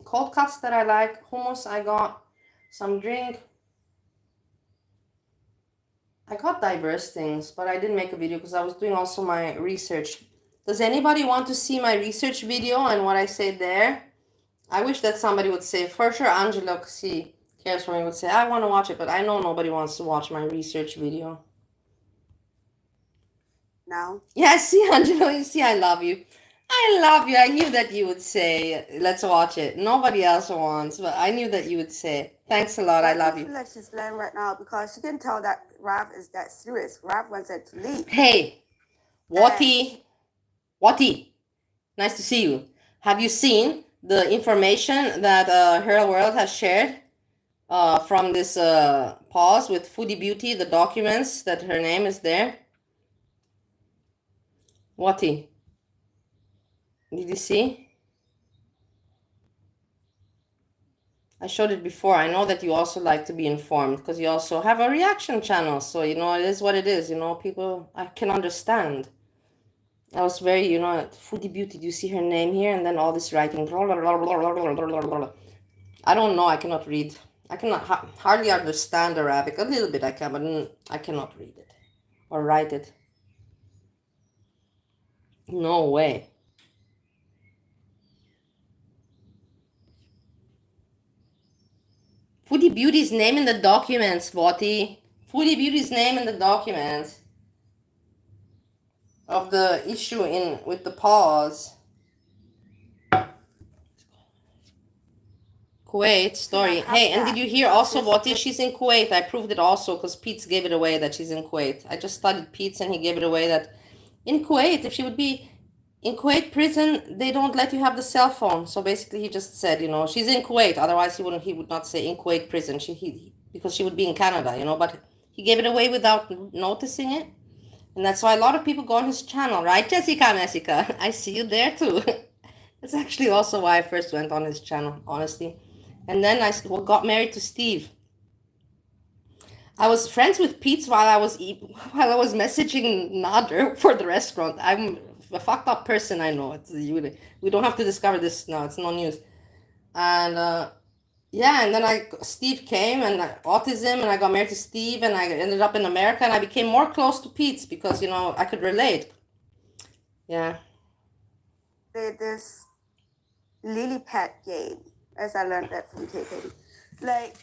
cold cuts that I like, hummus. I got some drink. I got diverse things, but I didn't make a video because I was doing also my research. Does anybody want to see my research video and what I say there? I wish that somebody would say, for sure Angelo, because he cares for me, would say, I want to watch it, but I know nobody wants to watch my research video. No. Yeah, see, Angelo, you see, I love you. I love you. I knew that you would say, let's watch it. Nobody else wants, but I knew that you would say, thanks a lot, I love I you. feel like she's lying right now because she can tell that Raph is that serious. Raph wants her to leave. Hey, Wati, nice to see you. Have you seen the information that Her World has shared from this pause with Foodie Beauty, the documents that her name is there? Wati, did you see? I showed it before. I know that you also like to be informed because you also have a reaction channel. So, you know, it is what it is. You know, people, I can understand. I was very, you know, Foodie Beauty. Do you see her name here? And then all this writing. I don't know. I cannot read. I cannot hardly understand Arabic. A little bit I can, but I cannot read it or write it. No way. Foodie Beauty's name in the documents, Wati. Foodie Beauty's name in the documents of the issue in with the pause. Kuwait story. Hey, and did you hear also Wati? She's in Kuwait. I proved it also because Pete's gave it away that she's in Kuwait. I just studied Pete's and he gave it away that in Kuwait, if she would be in Kuwait prison, they don't let you have the cell phone. So basically, he just said, you know, she's in Kuwait. Otherwise, he would not say in Kuwait prison. Because she would be in Canada, you know. But he gave it away without noticing it, and that's why a lot of people go on his channel, right, Jessica? I see you there too. That's actually also why I first went on his channel, honestly. And then I got married to Steve. I was friends with Pete while I was messaging Nader for the restaurant. I'm a fucked up person, I know. We don't have to discover this now. It's no news. And Yeah, and then Steve came and autism, and I got married to Steve, and I ended up in America, and I became more close to Pete because I could relate. Yeah. This lily pad game, as I learned that from KK. Like,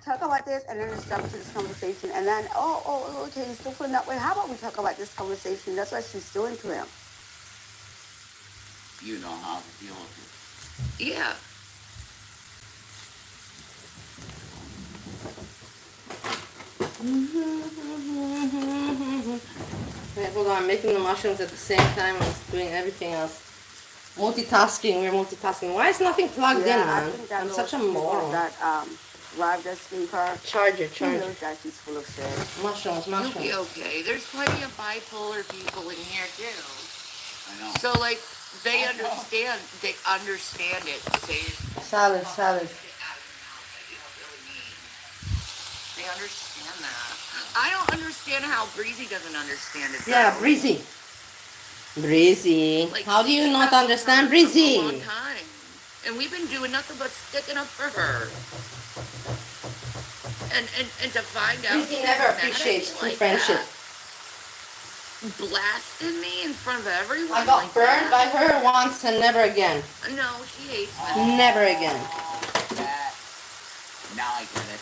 talk about this, and then let's jump to this conversation, and then okay, he's still feeling that way. How about we talk about this conversation? That's what she's doing to him. You know how to deal with it. Yeah. Wait, hold on, I'm making the mushrooms at the same time as doing everything else. Multitasking, we're multitasking. Why is nothing plugged in, man? I'm such a moron. That Rob just gave her. Charger. She knows that she's full of shit. Mushrooms. You'll be okay. There's plenty of bipolar people in here too. I know. So like they understand it. Salad. They understand that. I don't understand how Breezy doesn't understand it. Yeah, though. Breezy. Like, How do you she's not been understand around for Breezy? a long time. And we've been doing nothing but sticking up for her. And to find out Breezy she's never mad at appreciates me true like friendship. that, blasting me in front of everyone. I got like burned that. by her once and never again. No, she hates me. Never again. Now I get it.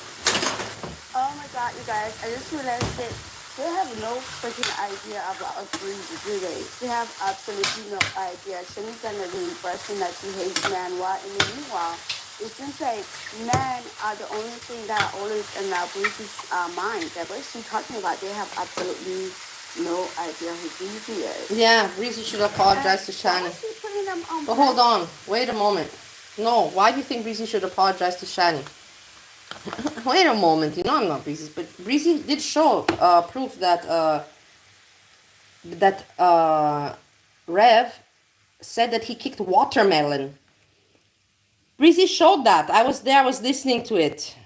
Oh my god, you guys, I just realized that they have no freaking idea about Breezy, do they? They have absolutely no idea. Shani's under the impression that she hates men, while in the meanwhile, it seems like men are the only thing that are always in Breezy's mind. That what she's talking about, they have absolutely no idea who Breezy is. Yeah, Breezy should apologize to Shani. Why is she putting them on But hold on, wait a moment. No, why do you think Breezy should apologize to Shani? Wait a moment, I'm not Breezy, but Breezy did show proof that Rev said that he kicked watermelon. Breezy showed that. I was there, I was listening to it.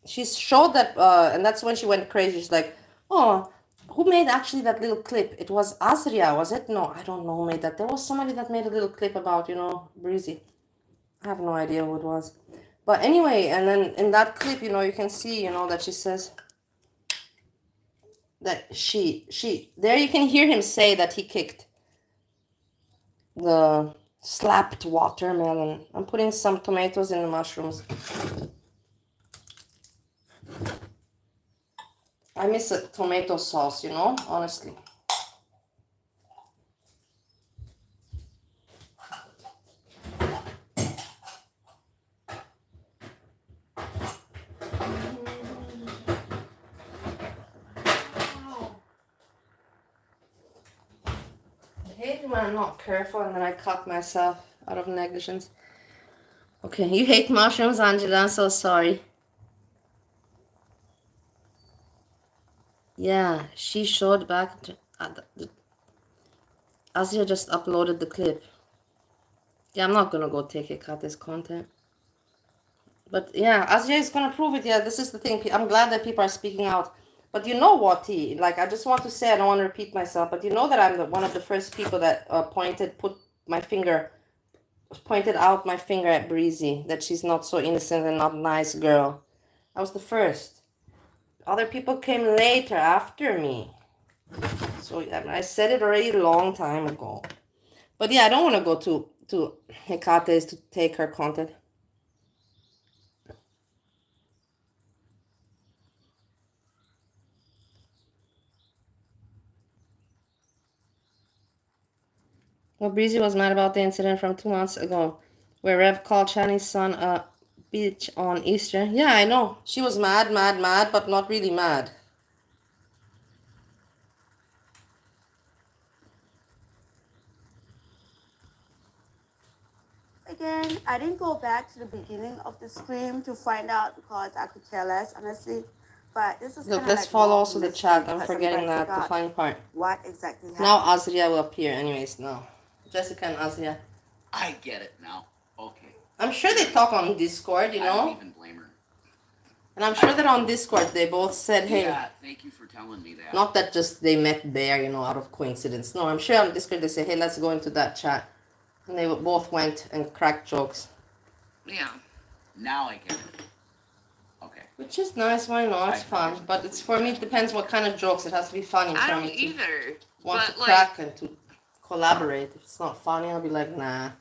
She showed that, and that's when she went crazy. She's like, oh, who made actually that little clip? It was Azria, was it? No, I don't know who made that. There was somebody that made a little clip about, Breezy. I have no idea who it was. But anyway, and then in that clip, you can see, that she says that there you can hear him say that he kicked the slapped watermelon. I'm putting some tomatoes in the mushrooms. I miss a tomato sauce, honestly. I hate when I'm not careful and then I cut myself out of negligence. Okay, you hate mushrooms, Angela. I'm so sorry. Yeah, she showed back. Azia just uploaded the clip. Yeah, I'm not gonna go take it, cut this content. But yeah, Azia is gonna prove it. Yeah, this is the thing. I'm glad that people are speaking out. But you know what, T? Like, I just want to say, I don't want to repeat myself, but you know that I'm one of the first people that pointed out my finger at Breezy, that she's not so innocent and not nice girl. I was the first. Other people came later after me. So I said it already a long time ago. But yeah, I don't want to go to Hekate's to take her content. Well, Breezy was mad about the incident from 2 months ago, where Rev called Shani's son a bitch on Easter. Yeah, I know. She was mad, but not really mad. Again, I didn't go back to the beginning of the stream to find out because I could care less, honestly. But this is Look, kinda let's like follow more also the mystery chat. I'm because forgetting trying to that, figure the out funny part. what exactly happened. Now Azria will appear anyways now. Jessica and Azria. I get it now. Okay. I'm sure they talk on Discord, I don't even blame her. And I'm sure that on Discord they both said, hey. Yeah, thank you for telling me that. Not that just they met there, out of coincidence. No, I'm sure on Discord they say, hey, let's go into that chat. And they both went and cracked jokes. Yeah. Now I get it. Which is nice, why not? It's fun. But it's for me, it depends what kind of jokes. It has to be funny I for don't me to either. want But to like, crack and to collaborate. If it's not funny, I'll be like, nah,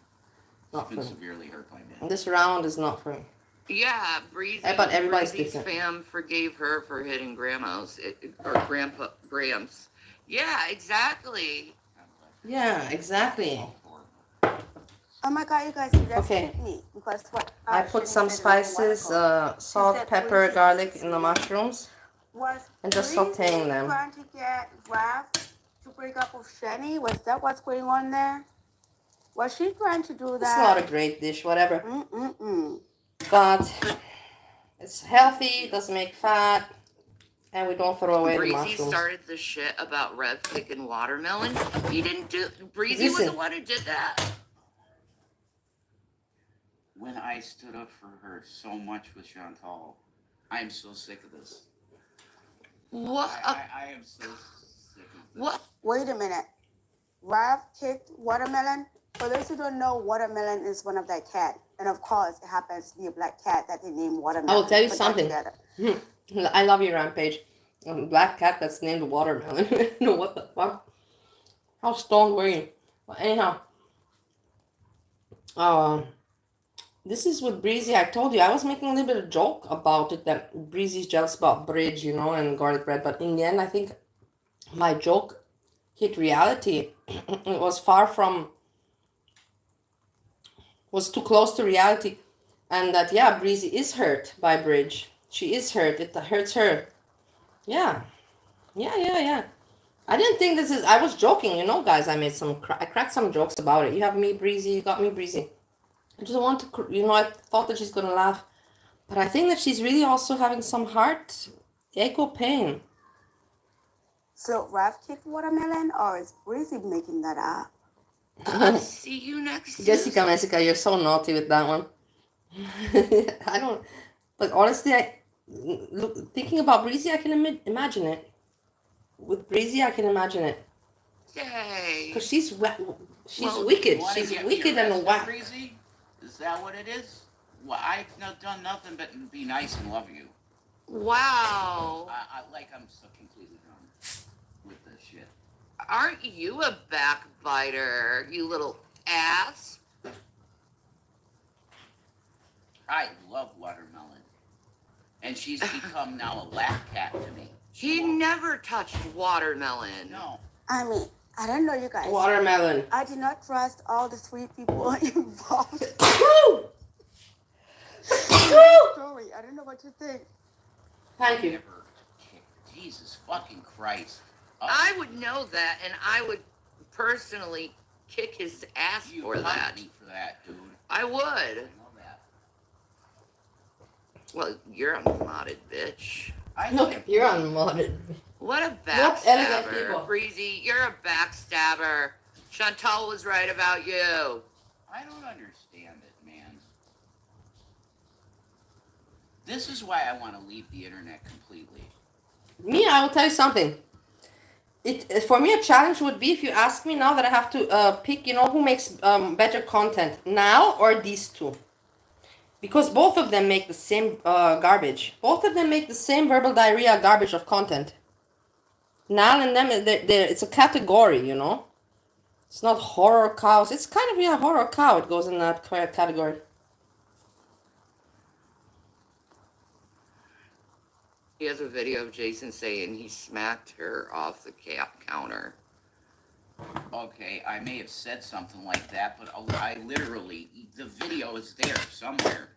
not for Been me. severely hurt by men. This round is not for me. yeah, Breezy. But everybody's Breezy's different. fam forgave her for hitting grandma's or grandpa Grams. Yeah, exactly. Yeah, exactly. Oh my God, you guys, you just Okay. hit me because what I put some spices, salt, said pepper, Breezy garlic in the mushrooms. was and just Breezy sauteing them. trying to get Raph to break up with Shani? Was that what's going on there? Was she trying to do It's that? not a great dish, whatever. Mm-mm-mm. But it's healthy, doesn't make fat, and we don't throw away the Breezy mushrooms. started the shit about Rev picking watermelon. He didn't do. Breezy was Listen. the one who did that. When I stood up for her so much with Chantal, I am so sick of this. What? I am so sick of this. What? Wait a minute. Raph kicked watermelon. For those who don't know, watermelon is one of that cat. And of course, it happens to be a black cat that they named watermelon. I will tell you Put that something. together. I love you, Rampage. A black cat that's named Watermelon. No, what the fuck? How stoned were you? Well, anyhow, this is with Breezy. I told you I was making a little bit of joke about it that Breezy's jealous about bridge, you know, and garlic bread. But in the end, I think my joke hit reality. It was was too close to reality, and that yeah, Breezy is hurt by bridge. She is hurt. It hurts her. Yeah. I didn't think this is. I was joking, you know, guys. I made I cracked some jokes about it. You have me, Breezy. You got me, Breezy. I just want to, you know, I thought that she's gonna laugh, but I think that she's really also having some heart echo pain. So Raph kicked watermelon, or is Breezy making that up? I'll see you next Jessica Messica, you're so naughty with that one. I don't. But honestly, thinking about Breezy, I can imagine it. With Breezy, I can imagine it. Tuesday. Because she's Well, wicked. You wanna She's get me wicked and arrested, whack. Breezy? Is that what it is? Well, I've not done nothing but be nice and love you. Wow. Like I'm so completely done with this shit. Aren't you a backbiter, you little ass? I love watermelon. And she's become now a lap cat to me. He never touched watermelon. No. I mean, I don't know, you guys. Watermelon. I did not trust all the 3 people involved. Sorry, I don't know what to think. Thank you. Never kicked. Jesus fucking Christ. I would know that, and I would personally kick his ass You for punked that. me for that, dude. I would. I know that. Well, you're a modded bitch. Look, you're unmodded. What a What elegant backstabber. people. Breezy, you're a backstabber. Chantal was right about you. I don't understand it, man. This is why I want to leave the internet completely. Me, I will tell you something. For me, a challenge would be if you ask me now that I have to pick, you know, who makes better content, Nal or these two. Because both of them make the same garbage. Both of them make the same verbal diarrhea garbage of content. Nal and them, it's a category, you know. It's not horror cows. It's kind of, yeah, horror cow. It goes in that category. He has a video of Jason saying he smacked her off the counter. Okay, I may have said something like that, but I literally, the video is there somewhere.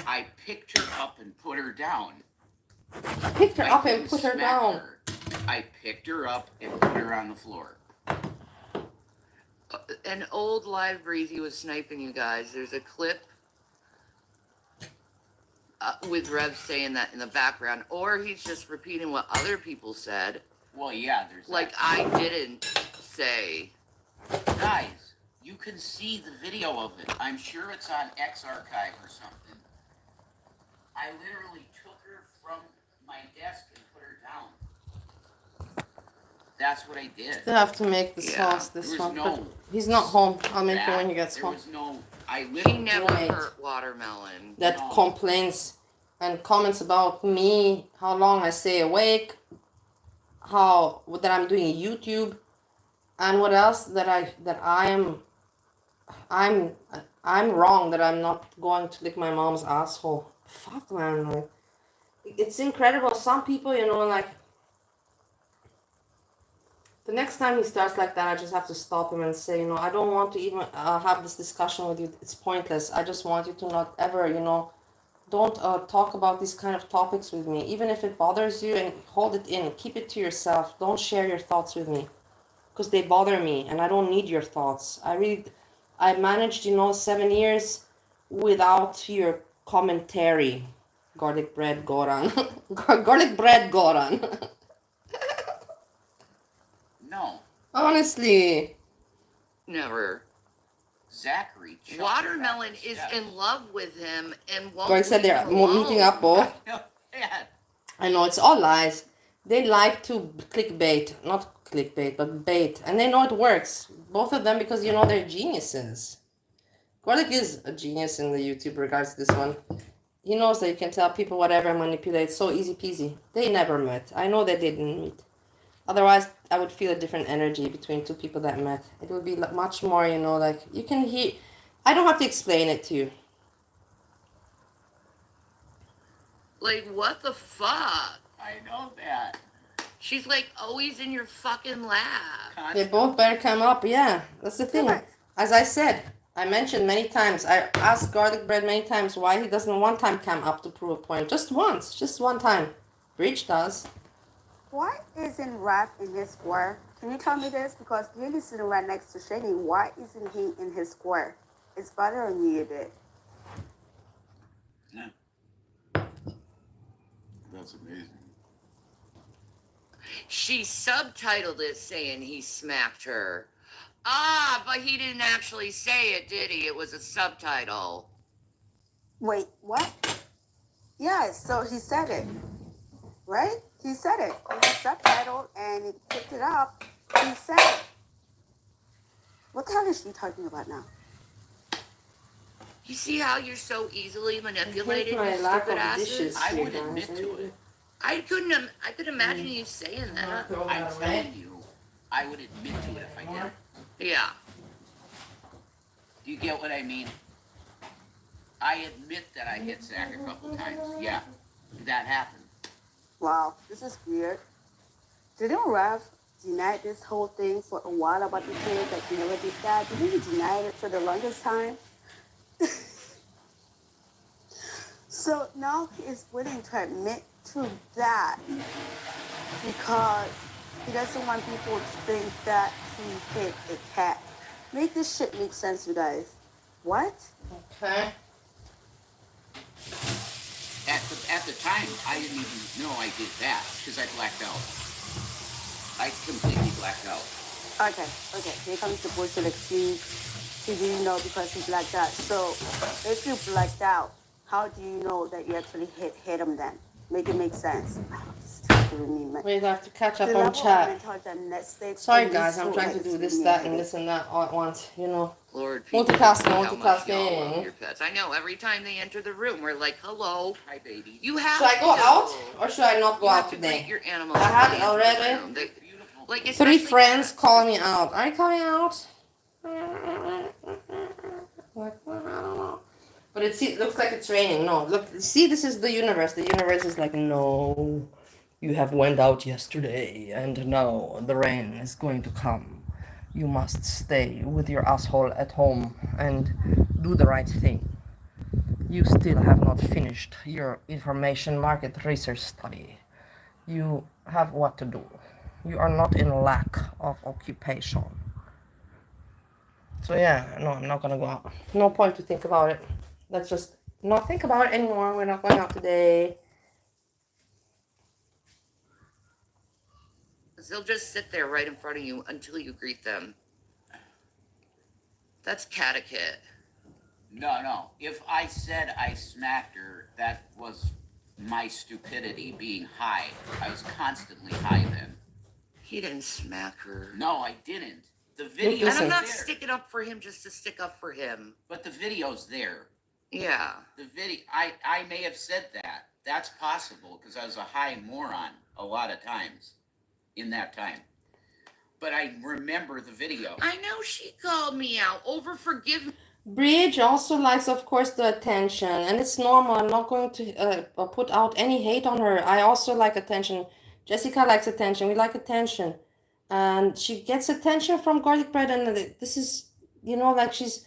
I picked her up and put her down. Picked her I up and didn't put her smack down. her. I picked her up and put her on the floor. An old live Breezy was sniping you guys. There's a clip with Rev saying that in the background, or he's just repeating what other people said. Well, yeah, there's Like that. I didn't say. Guys, you can see the video of it. I'm sure it's on X Archive or something. I literally took her from my desk and put her down. That's what I did. Still have to make the Yeah, sauce this there one. was But no he's not home. I'll make it That, when he gets there home. was no, I He literally, never Roommate. hurt watermelon. That No. complains and comments about me, how long I stay awake, that I'm doing YouTube, and what else that I'm wrong, that I'm not going to lick my mom's asshole. Fuck, man, like, it's incredible. Some people, like, the next time he starts like that, I just have to stop him and say, I don't want to even have this discussion with you. It's pointless. I just want you to not ever, don't talk about these kind of topics with me. Even if it bothers you, and hold it in. Keep it to yourself. Don't share your thoughts with me, because they bother me, and I don't need your thoughts. I managed, 7 years without your commentary. Garlic bread, Goran. Garlic bread, Goran. No, Honestly. Never. Zachary. chucked her Watermelon back the is steps. in love with him and won't Greg said leave they're him alone. meeting up both. No, yeah. I know, it's all lies. They like to clickbait. Not clickbait, but bait. And they know it works. Both of them, because, they're geniuses. Garlic is a genius in the YouTube regards to this one. He knows that you can tell people whatever and manipulate so easy peasy. They never met. I know that they didn't meet. Otherwise, I would feel a different energy between two people that met. It would be much more, like, you can hear. I don't have to explain it to you. Like, what the fuck? I know that. She's like always in your fucking lap. They both better come up, yeah. That's the thing. As I said, I mentioned many times, I asked Garlic Bread many times why he doesn't one time come up to prove a point. Just once. Just one time. Breach does. Why isn't Raph in his square? Can you tell me this? Because Lily's sitting right next to Shani. Why isn't he in his square? It's bothering me a bit. That's amazing. She subtitled it saying he smacked her. Ah, but he didn't actually say it, did he? It was a subtitle. Wait, what? Yeah, so he said it, right? He said it. It was subtitled and he picked it up. He said it. What the hell is she talking about now? You see how you're so easily manipulated, my you lack stupid of asses? dishes. I would admit to it. I could imagine you saying that. I'm telling you, I would admit to it if I did. Yeah. Do you get what I mean? I admit that I hit Zach a couple times. Yeah, that happened. Wow, this is weird. Didn't Raph deny this whole thing for a while about the kids, like he never did that? Didn't he deny it for the longest time? So now he is willing to admit to that because he doesn't want people to think that he hit a cat. Make this shit make sense, you guys. What? Okay. At the time, I didn't even know I did that because I blacked out. I completely blacked out. Okay. Here comes the bullshit excuse. He didn't know because he blacked out. So if you blacked out, how do you know that you actually hit him then? Make it make sense. Wait, I have to catch up on chat. Sorry guys, I'm trying to do this, that, and this and that all at once, Lord, people don't Multitasking, know how much y'all love multitasking. your pets. I know every time they enter the room, we're like, hello. Hi, baby. You have Should I go to. out or should I not go You have out to today? greet your animals. I had when they enter the already room. Like, 3 especially friends cats. calling me out. Are you calling out? Like, I don't know. But it looks like it's raining. No, look, see, this is the universe. The universe is like, no, you have went out yesterday, and now the rain is going to come. You must stay with your asshole at home and do the right thing. You still have not finished your information market research study. You have what to do. You are not in lack of occupation. So yeah, no, I'm not gonna go out. No point to think about it. Let's just not think about it anymore. We're not going out today. They'll just sit there right in front of you until you greet them. That's catechit. No. If I said I smacked her, that was my stupidity being high. I was constantly high then. He didn't smack her. No, I didn't. The video's And I'm Listen. not there. sticking up for him just to stick up for him. But the video's there. Yeah. The video, I may have said that. That's possible because I was a high moron a lot of times in that time. But I remember the video. I know she called me out over forgiveness. Bridge also likes, of course, the attention, and it's normal. I'm not going to put out any hate on her. I also like attention. Jessica likes attention. We like attention. And she gets attention from garlic bread, and this is, you know, like she's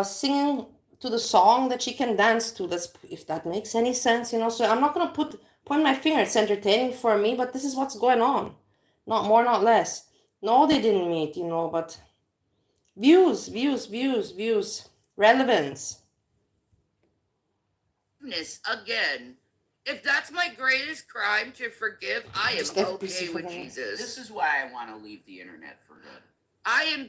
singing to the song that she can dance to. That's, if that makes any sense, you know. So I'm not going to point my finger. It's entertaining for me, but this is what's going on. Not more, not less. No, they didn't meet, you know, but views, relevance. Again, if that's my greatest crime to forgive, I Just am let okay Breezy with forget. Jesus. This is why I want to leave the internet for good. I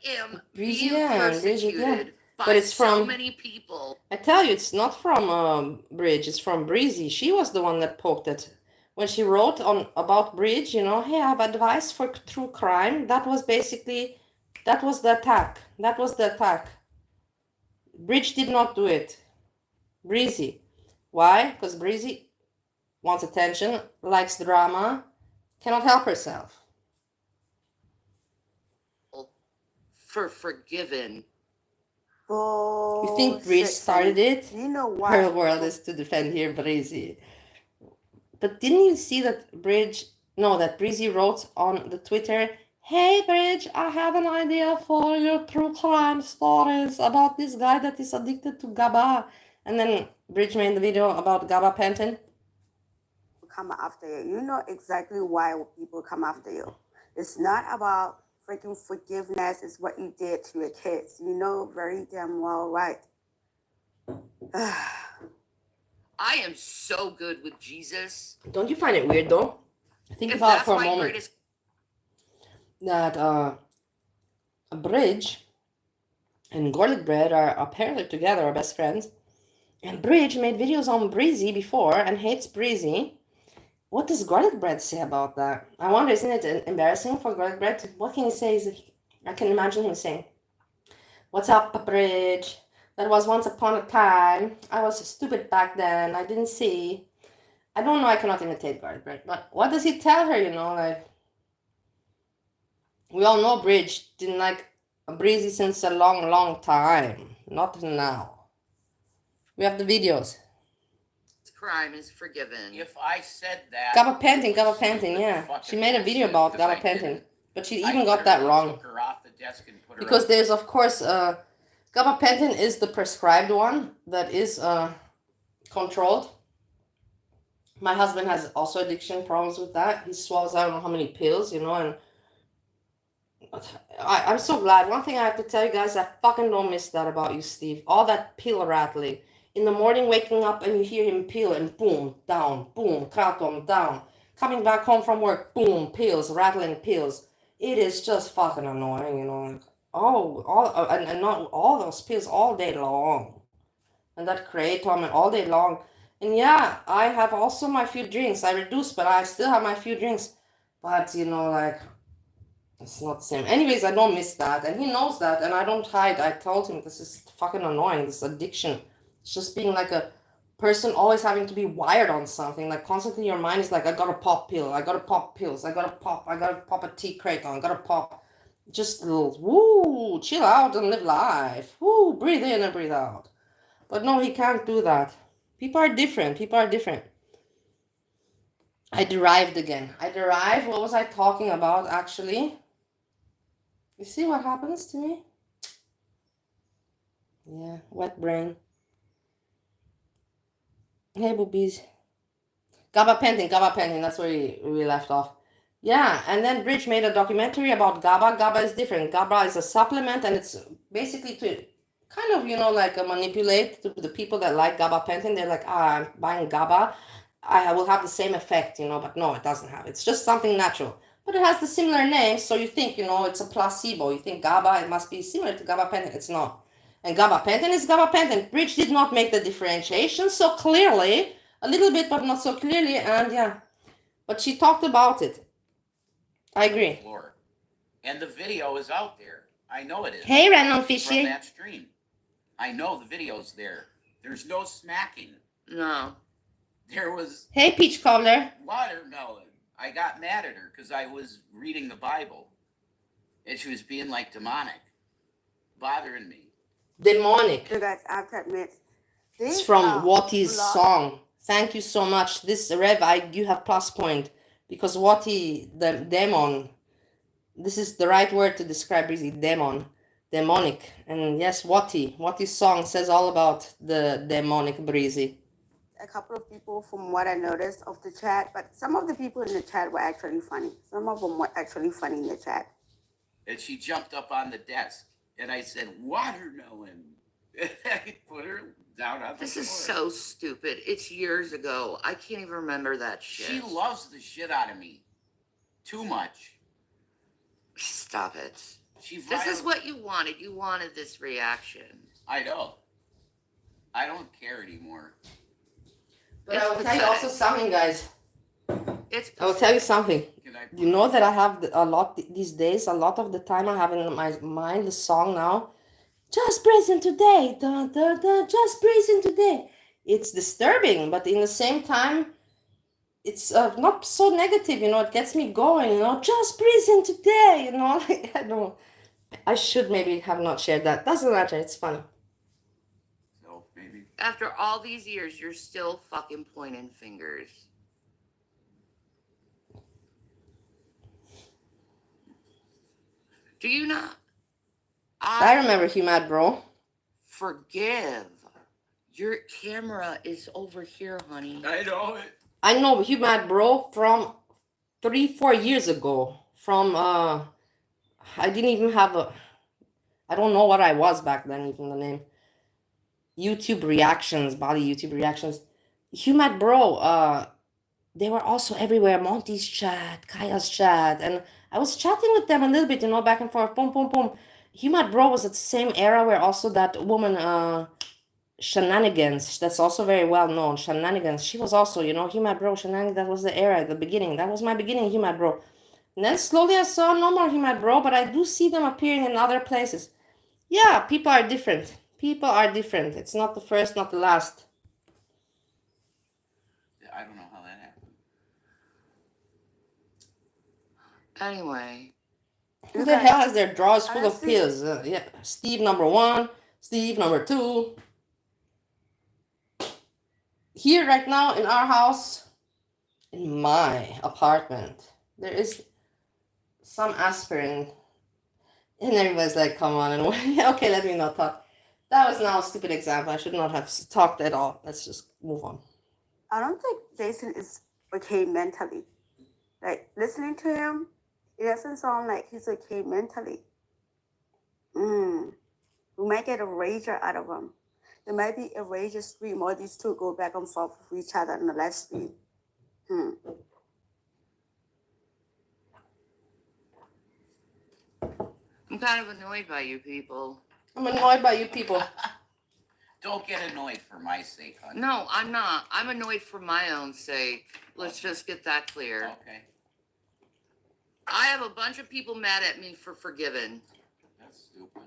am Breezy, being yeah, persecuted Breezy, yeah. by But it's so from- many people. I tell you, it's not from Bridge. It's from Breezy. She was the one that poked it. When she wrote on about Bridge, you know, hey, I have advice for true crime. That was basically, that was the attack. That was the attack. Bridge did not do it. Breezy. Why? Because Breezy wants attention, likes drama, cannot help herself. For forgiven. You think Bridge started it? You know why? Her world is to defend here, Breezy. But didn't you see that that Breezy wrote on the Twitter, hey Bridge, I have an idea for your true crime stories about this guy that is addicted to GABA. And then Bridge made the video about gabapentin. Come after you. You know exactly why people come after you. It's not about freaking forgiveness. It's what you did to your kids. You know very damn well, right? I am so good with Jesus. Don't you find it weird though? Think If about it that's for a my moment. greatest That a Bridge and garlic bread are apparently together, are best friends. And Bridge made videos on Breezy before and hates Breezy. What does garlic bread say about that? I wonder, isn't it embarrassing for garlic bread? What can he say? I can imagine him saying, what's up, Bridge? That was once upon a time. I was stupid back then. I didn't see. I don't know. I cannot imitate garlic bread. But what does he tell her, you know? Like, we all know Bridge didn't like Breezy since a long, long time. Not now. We have the videos. crime is forgiven. If I said that. Gabapentin, yeah. She made a video about gabapentin. But she even got that wrong. Took her off the desk and put her Because out. there's, of course, gabapentin is the prescribed one that is controlled. My husband has also addiction problems with that. He swallows I don't know how many pills, you know, and I'm so glad. One thing I have to tell you guys, I fucking don't miss that about you, Steve. All that pill rattling. In the morning, waking up and you hear him peel and boom, down, boom, kratom, down. Coming back home from work, boom, pills, rattling pills. It is just fucking annoying, you know. And not all those pills all day long. And that kratom and all day long. And yeah, I have also my few drinks. I reduced, but I still have my few drinks. But, you know, like, it's not the same. Anyways, I don't miss that. And he knows that. And I don't hide. I told him this is fucking annoying, this addiction. It's just being like a person always having to be wired on something. Like constantly your mind is like, I gotta pop pill. I gotta pop pills. I gotta pop a tea kratom. I gotta pop. Just woo, chill out and live life. Woo, breathe in and breathe out. But no, he can't do that. People are different. I derived again. What was I talking about actually? You see what happens to me? Yeah, wet brain. Hey, boobies. Gabapentin, that's where we left off. Yeah, and then Bridge made a documentary about GABA. GABA is different. GABA is a supplement, and it's basically to kind of, you know, like manipulate to the people that like gabapentin. They're like, I'm buying GABA. I will have the same effect, you know, but no, it doesn't have. It's just something natural. But it has the similar name, so you think, you know, it's a placebo. You think GABA, it must be similar to gabapentin. It's not. And gabapentin is gabapentin. Bridge did not make the differentiation so clearly. A little bit, but not so clearly. And yeah, but she talked about it. I agree. And the video is out there. I know it is. Hey, Random Fishy. From that stream. I know the video's there. There's no smacking. No. there was Hey, Peach Cobbler. watermelon. I got mad at her because I was reading the Bible, and she was being like demonic, bothering me. Demonic. You guys, I have to admit, It's this from Watty's vlog, song. Thank you so much. This Rev, you have plus point because Watty, the demon. This is the right word to describe Breezy. Demon, demonic, and yes, Watty's song says all about the demonic Breezy. a couple of people from what I noticed of the chat, but some of the people in the chat were actually funny. Some of them were actually funny in the chat. And she jumped up on the desk, and I said, watermelon. I put her down on the This floor. is so stupid. It's years ago. I can't even remember that shit. She loves the shit out of me. Too much. Stop it. She This is what you wanted. You wanted this reaction. I know. I don't care anymore. But I will tell you also something, guys. It's I will tell you something. You know that I have a lot these days. A lot of the time I have in my mind the song now. Just breathing today, da, da, da, just breathing today. It's disturbing, but in the same time, it's not so negative, you know. It gets me going, you know. Just breathing today, you know. I don't. I should maybe have not shared that. Doesn't matter. It's funny. So maybe. After all these years, you're still fucking pointing fingers. Do you not? I remember you, mad bro. Forgive. Your camera is over here, honey. I know it. I know you, mad bro, from 3-4 years ago. From I didn't even have a. I don't know what I was back then, even the name. YouTube reactions, body YouTube reactions. You, mad bro. They were also everywhere. Monty's chat, Kaya's chat, and I was chatting with them a little bit, you know, back and forth. Boom, boom, boom. Humad Bro was at the same era where also that woman, Shenanigans, that's also very well known. Shenanigans, she was also, you know, Humad Bro, Shenanigans, that was the era, the beginning. That was my beginning, Humad Bro. And then slowly I saw no more Humad Bro, but I do see them appearing in other places. Yeah, people are different. People are different. It's not the first, not the last. I don't know how that happened. Anyway. Who the hell has their drawers full of Honestly- pills? Yeah, Steve number 1, Steve number 2. Here right now in our house, in my apartment, there is some aspirin. And everybody's like, come on. And okay, let me not talk. That was now a stupid example. I should not have talked at all. Let's just move on. I don't think Jason is okay mentally. Like, listening to him, it doesn't sound like he's okay mentally. We might get a rager out of him. There might be a rager stream, or these two go back and forth with each other in the live stream. I'm kind of annoyed by you people. I'm annoyed by you people. Don't get annoyed for my sake, honey. No, I'm not. I'm annoyed for my own sake. Let's just get that clear. Okay. I have a bunch of people mad at me for forgiving. That's stupid.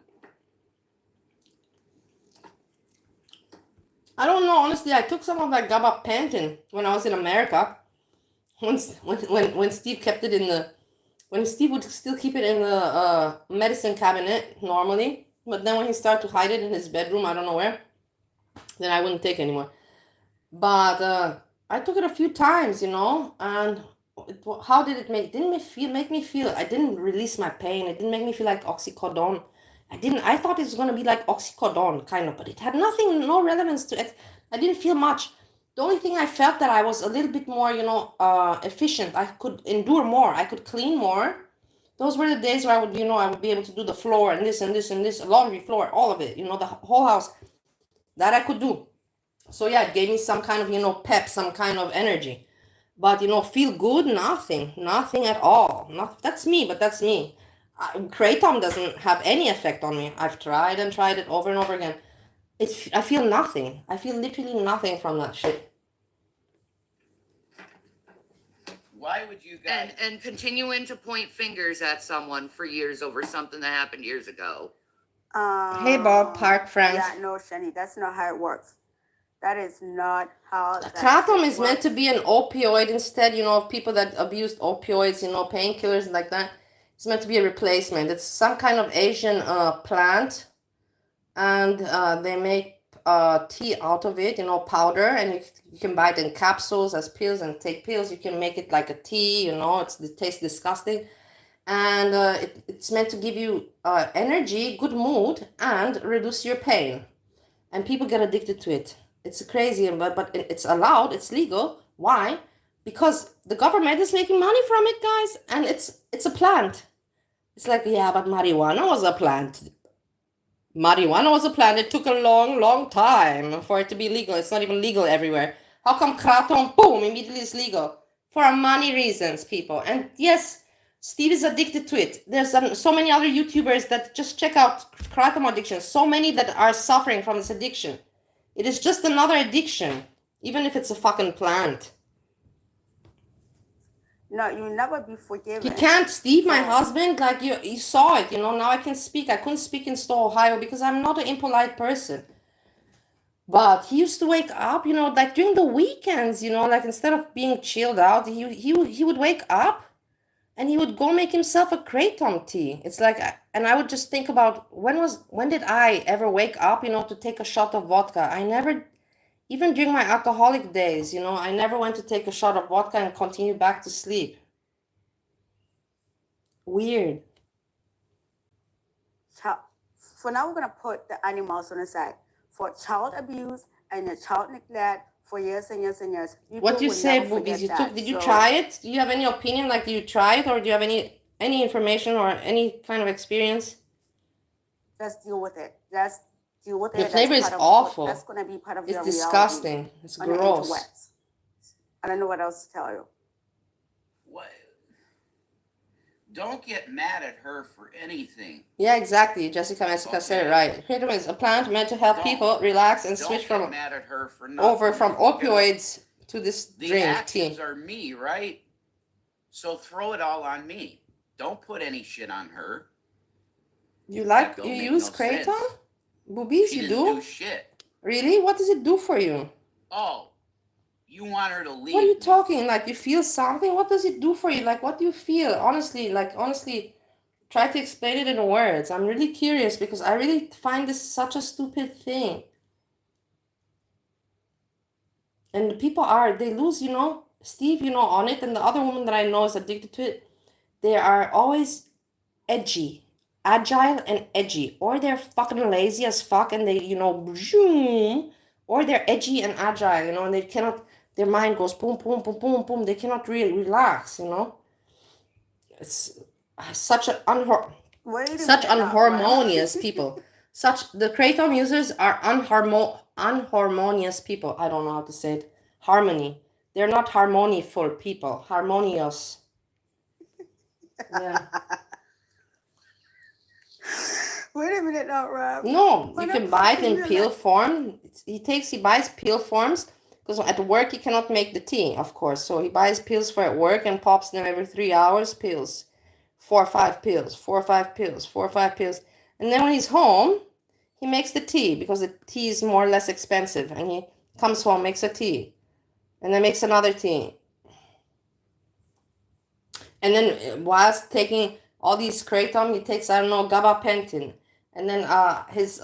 I don't know, honestly. I took some of that gabapentin when I was in America. When Steve kept it in the... When Steve would still keep it in the medicine cabinet, normally. But then when he started to hide it in his bedroom, I don't know where, then I wouldn't take it anymore. But I took it a few times, you know, and how did it make me feel? I didn't release my pain. It didn't make me feel like oxycodone. I thought it was going to be like oxycodone, kind of, but it had nothing, no relevance to it. I didn't feel much. The only thing I felt that I was a little bit more, you know, efficient. I could endure more. I could clean more. Those were the days where I would, you know, I would be able to do the floor and this and this and this, laundry floor, all of it, you know, the whole house. That I could do. So yeah, it gave me some kind of, you know, pep, some kind of energy. But, you know, feel good, nothing at all. That's me, but that's me. Kratom doesn't have any effect on me. I've tried and tried it over and over again. I feel nothing. I feel literally nothing from that shit. Why would you guys... And continuing to point fingers at someone for years over something that happened years ago. Hey, Bob, Park friends. Yeah, no, Shani, that's not how it works. That is not how that Kratom shit is meant works. to be an opioid instead, of people that abused opioids, painkillers and like that. It's meant to be a replacement. It's some kind of Asian plant, and they make tea out of it, powder, and you can buy it in capsules as pills and take pills. You can make it like a tea, it tastes disgusting. And it's meant to give you energy, good mood, and reduce your pain. And people get addicted to it. It's crazy, but it's allowed, it's legal. Why? Because the government is making money from it, guys, and it's a plant. It's like, yeah, but marijuana was a plant. Marijuana was a plant. It took a long, long time for it to be legal. It's not even legal everywhere. How come kratom, boom, immediately is legal? For money reasons, people. And yes, Steve is addicted to it. There's so many other YouTubers that just check out kratom addiction. So many that are suffering from this addiction. It is just another addiction, even if it's a fucking plant. No, you'll never be forgiven. You can't, Steve, my husband, like you saw it, now I can speak. I couldn't speak in Stowe, Ohio, because I'm not an impolite person. But he used to wake up, like during the weekends, like instead of being chilled out, he would wake up and he would go make himself a kratom tea. It's like, and I would just think about when did I ever wake up, to take a shot of vodka? I never, even during my alcoholic days, I never went to take a shot of vodka and continue back to sleep. Weird. For now, we're going to put the animals on the side. For child abuse and child neglect for years and years and years. What do you say, Boobies? Did you try it? Do you have any opinion? Like, do you try it, or do you have any information or any kind of experience? Just deal with it. Just deal with it. The flavor is awful. That's going to be part of your reality. It's disgusting. It's gross. I don't know what else to tell you. What? Don't get mad at her for anything. Yeah, exactly. Jessica Messica said it right. Kratom is a plant meant to help people relax and switch from mad at her for from opioids to this drink The actions tea. are me, right? So throw it all on me. Don't put any shit on her. You That use don't make no kratom? sense. Boobies, She you didn't do? do shit. Really? What does it do for you? Oh, you want her to leave? What are you talking? Like, you feel something? What does it do for you? Like, what do you feel? Honestly, try to explain it in words. I'm really curious because I really find this such a stupid thing. And people they lose, Steve, on it, and the other woman that I know is addicted to it. They are always edgy, agile and edgy, or they're fucking lazy as fuck and they, zoom, or they're edgy and agile, and they cannot, their mind goes boom, boom, boom, boom, boom. They cannot really relax, It's such an unharmonious people. The kratom users are unharmonious people. I don't know how to say it. Harmony. They're not harmonyful people. Harmonious. Yeah. Wait a minute now, Rob. No, you can buy it in pill form. He buys pill forms because at work he cannot make the tea, of course. So he buys pills for at work and pops them every 3 hours. Pills, 4 or 5 pills, 4 or 5 pills, 4 or 5 pills, and then when he's home, he makes the tea because the tea is more or less expensive. And he comes home, makes a tea, and then makes another tea. And then whilst taking all these kratom, he takes, I don't know, gabapentin. And then his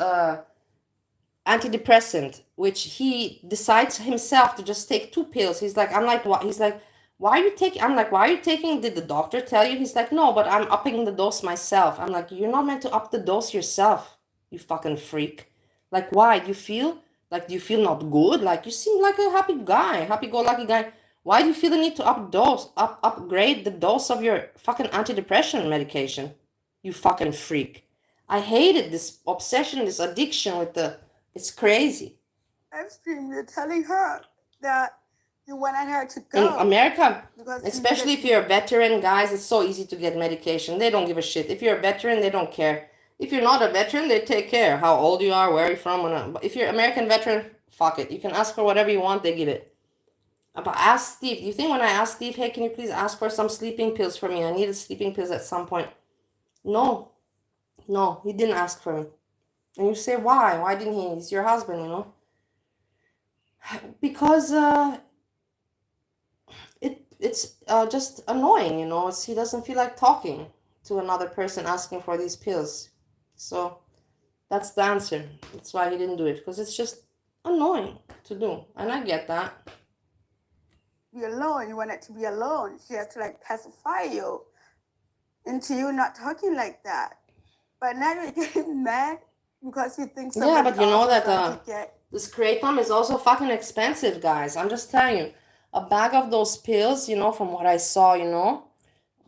antidepressant, which he decides himself to just take 2 pills. He's like, I'm like, what? He's like, why are you taking? I'm like, why are you taking? Did the doctor tell you? He's like, no, but I'm upping the dose myself. I'm like, you're not meant to up the dose yourself, you fucking freak. Like, why? Do you feel not good? Like, you seem like a happy-go-lucky guy. Why do you feel the need to upgrade the dose of your fucking antidepressant medication? You fucking freak. I hated this obsession, this addiction with it's crazy. Epstein, you're telling her that you wanted her to go. In America, especially if you're a veteran, guys, it's so easy to get medication. They don't give a shit. If you're a veteran, they don't care. If you're not a veteran, they take care. How old you are, where you're from. But if you're an American veteran, fuck it. You can ask for whatever you want, they give it. But ask Steve. You think when I asked Steve, hey, can you please ask for some sleeping pills for me? I needed sleeping pills at some point. No, he didn't ask for me. And you say, why? Why didn't he? He's your husband, Because it's just annoying, you know. He doesn't feel like talking to another person asking for these pills. So that's the answer. That's why he didn't do it, because it's just annoying to do, and I get that. Be alone. You want it to be alone. She has to like pacify you into you not talking like that. But now you're getting mad because you think somebody Yeah, but you know else is that going to get. this kratom is also fucking expensive, guys. I'm just telling you. A bag of those pills, you know, from what I saw, you know,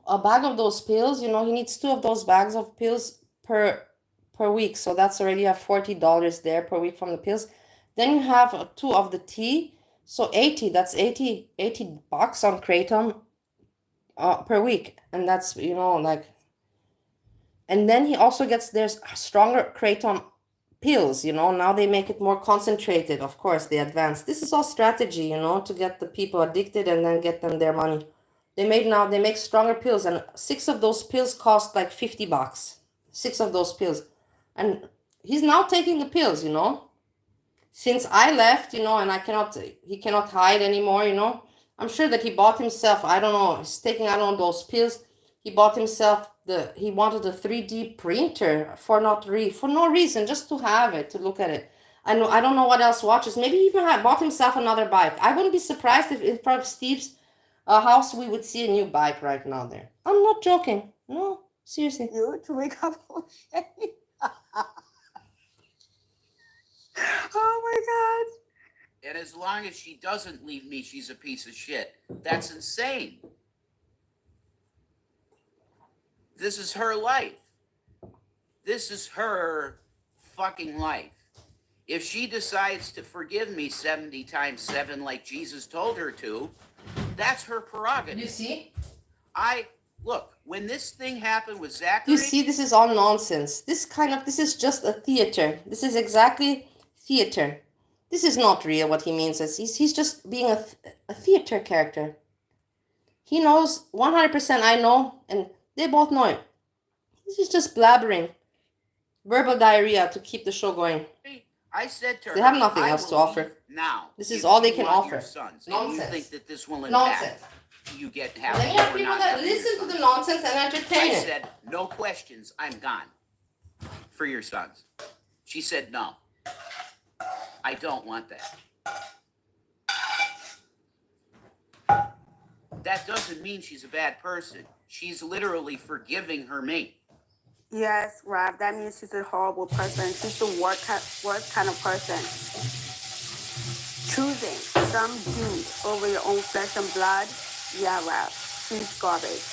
a bag of those pills, you know, he needs 2 of those bags of pills per week. So that's already a $40 there per week from the pills. Then you have 2 of the tea. So 80, that's 80 bucks on kratom per week. And that's, you know, like, and then he also gets, there's stronger kratom pills, you know. Now they make it more concentrated. Of course, they advance. This is all strategy, you know, to get the people addicted and then get them their money. They make stronger pills, and 6 of those pills cost like 50 bucks. 6 of those pills. And he's now taking the pills, you know. Since I left, you know, and he cannot hide anymore, you know. I'm sure that he bought himself, I don't know, he's taking, I don't know, those pills. He bought himself he wanted a 3D printer for no reason, just to have it, to look at it. I don't know what else watches. Maybe he even bought himself another bike. I wouldn't be surprised if in front of Steve's house we would see a new bike right now there. I'm not joking. No, seriously. You to wake up. Oh my God. And as long as she doesn't leave me, she's a piece of shit. That's insane. This is her life. This is her fucking life. If she decides to forgive me 70 times 7 like Jesus told her to, that's her prerogative. You see? Look, when this thing happened with Zachary... You see, this is all nonsense. This is just a theater. This is exactly theater. This is not real what he means. He's just being a theater character. He knows 100%, I know, and they both know it. He's just blabbering. Verbal diarrhea to keep the show going. I said to her, They have nothing else to offer. Now, this is all they can offer. Sons, nonsense. And you think that this will impact nonsense. You get And happy. then you have people that listen to the nonsense and entertain I it. said, no questions, I'm gone for your sons. She said, no, I don't want that. That doesn't mean she's a bad person. She's literally forgiving her mate. Yes, Rob, that means she's a horrible person. She's the worst kind of person. Choosing some dude over your own flesh and blood, yeah, Rob, she's garbage.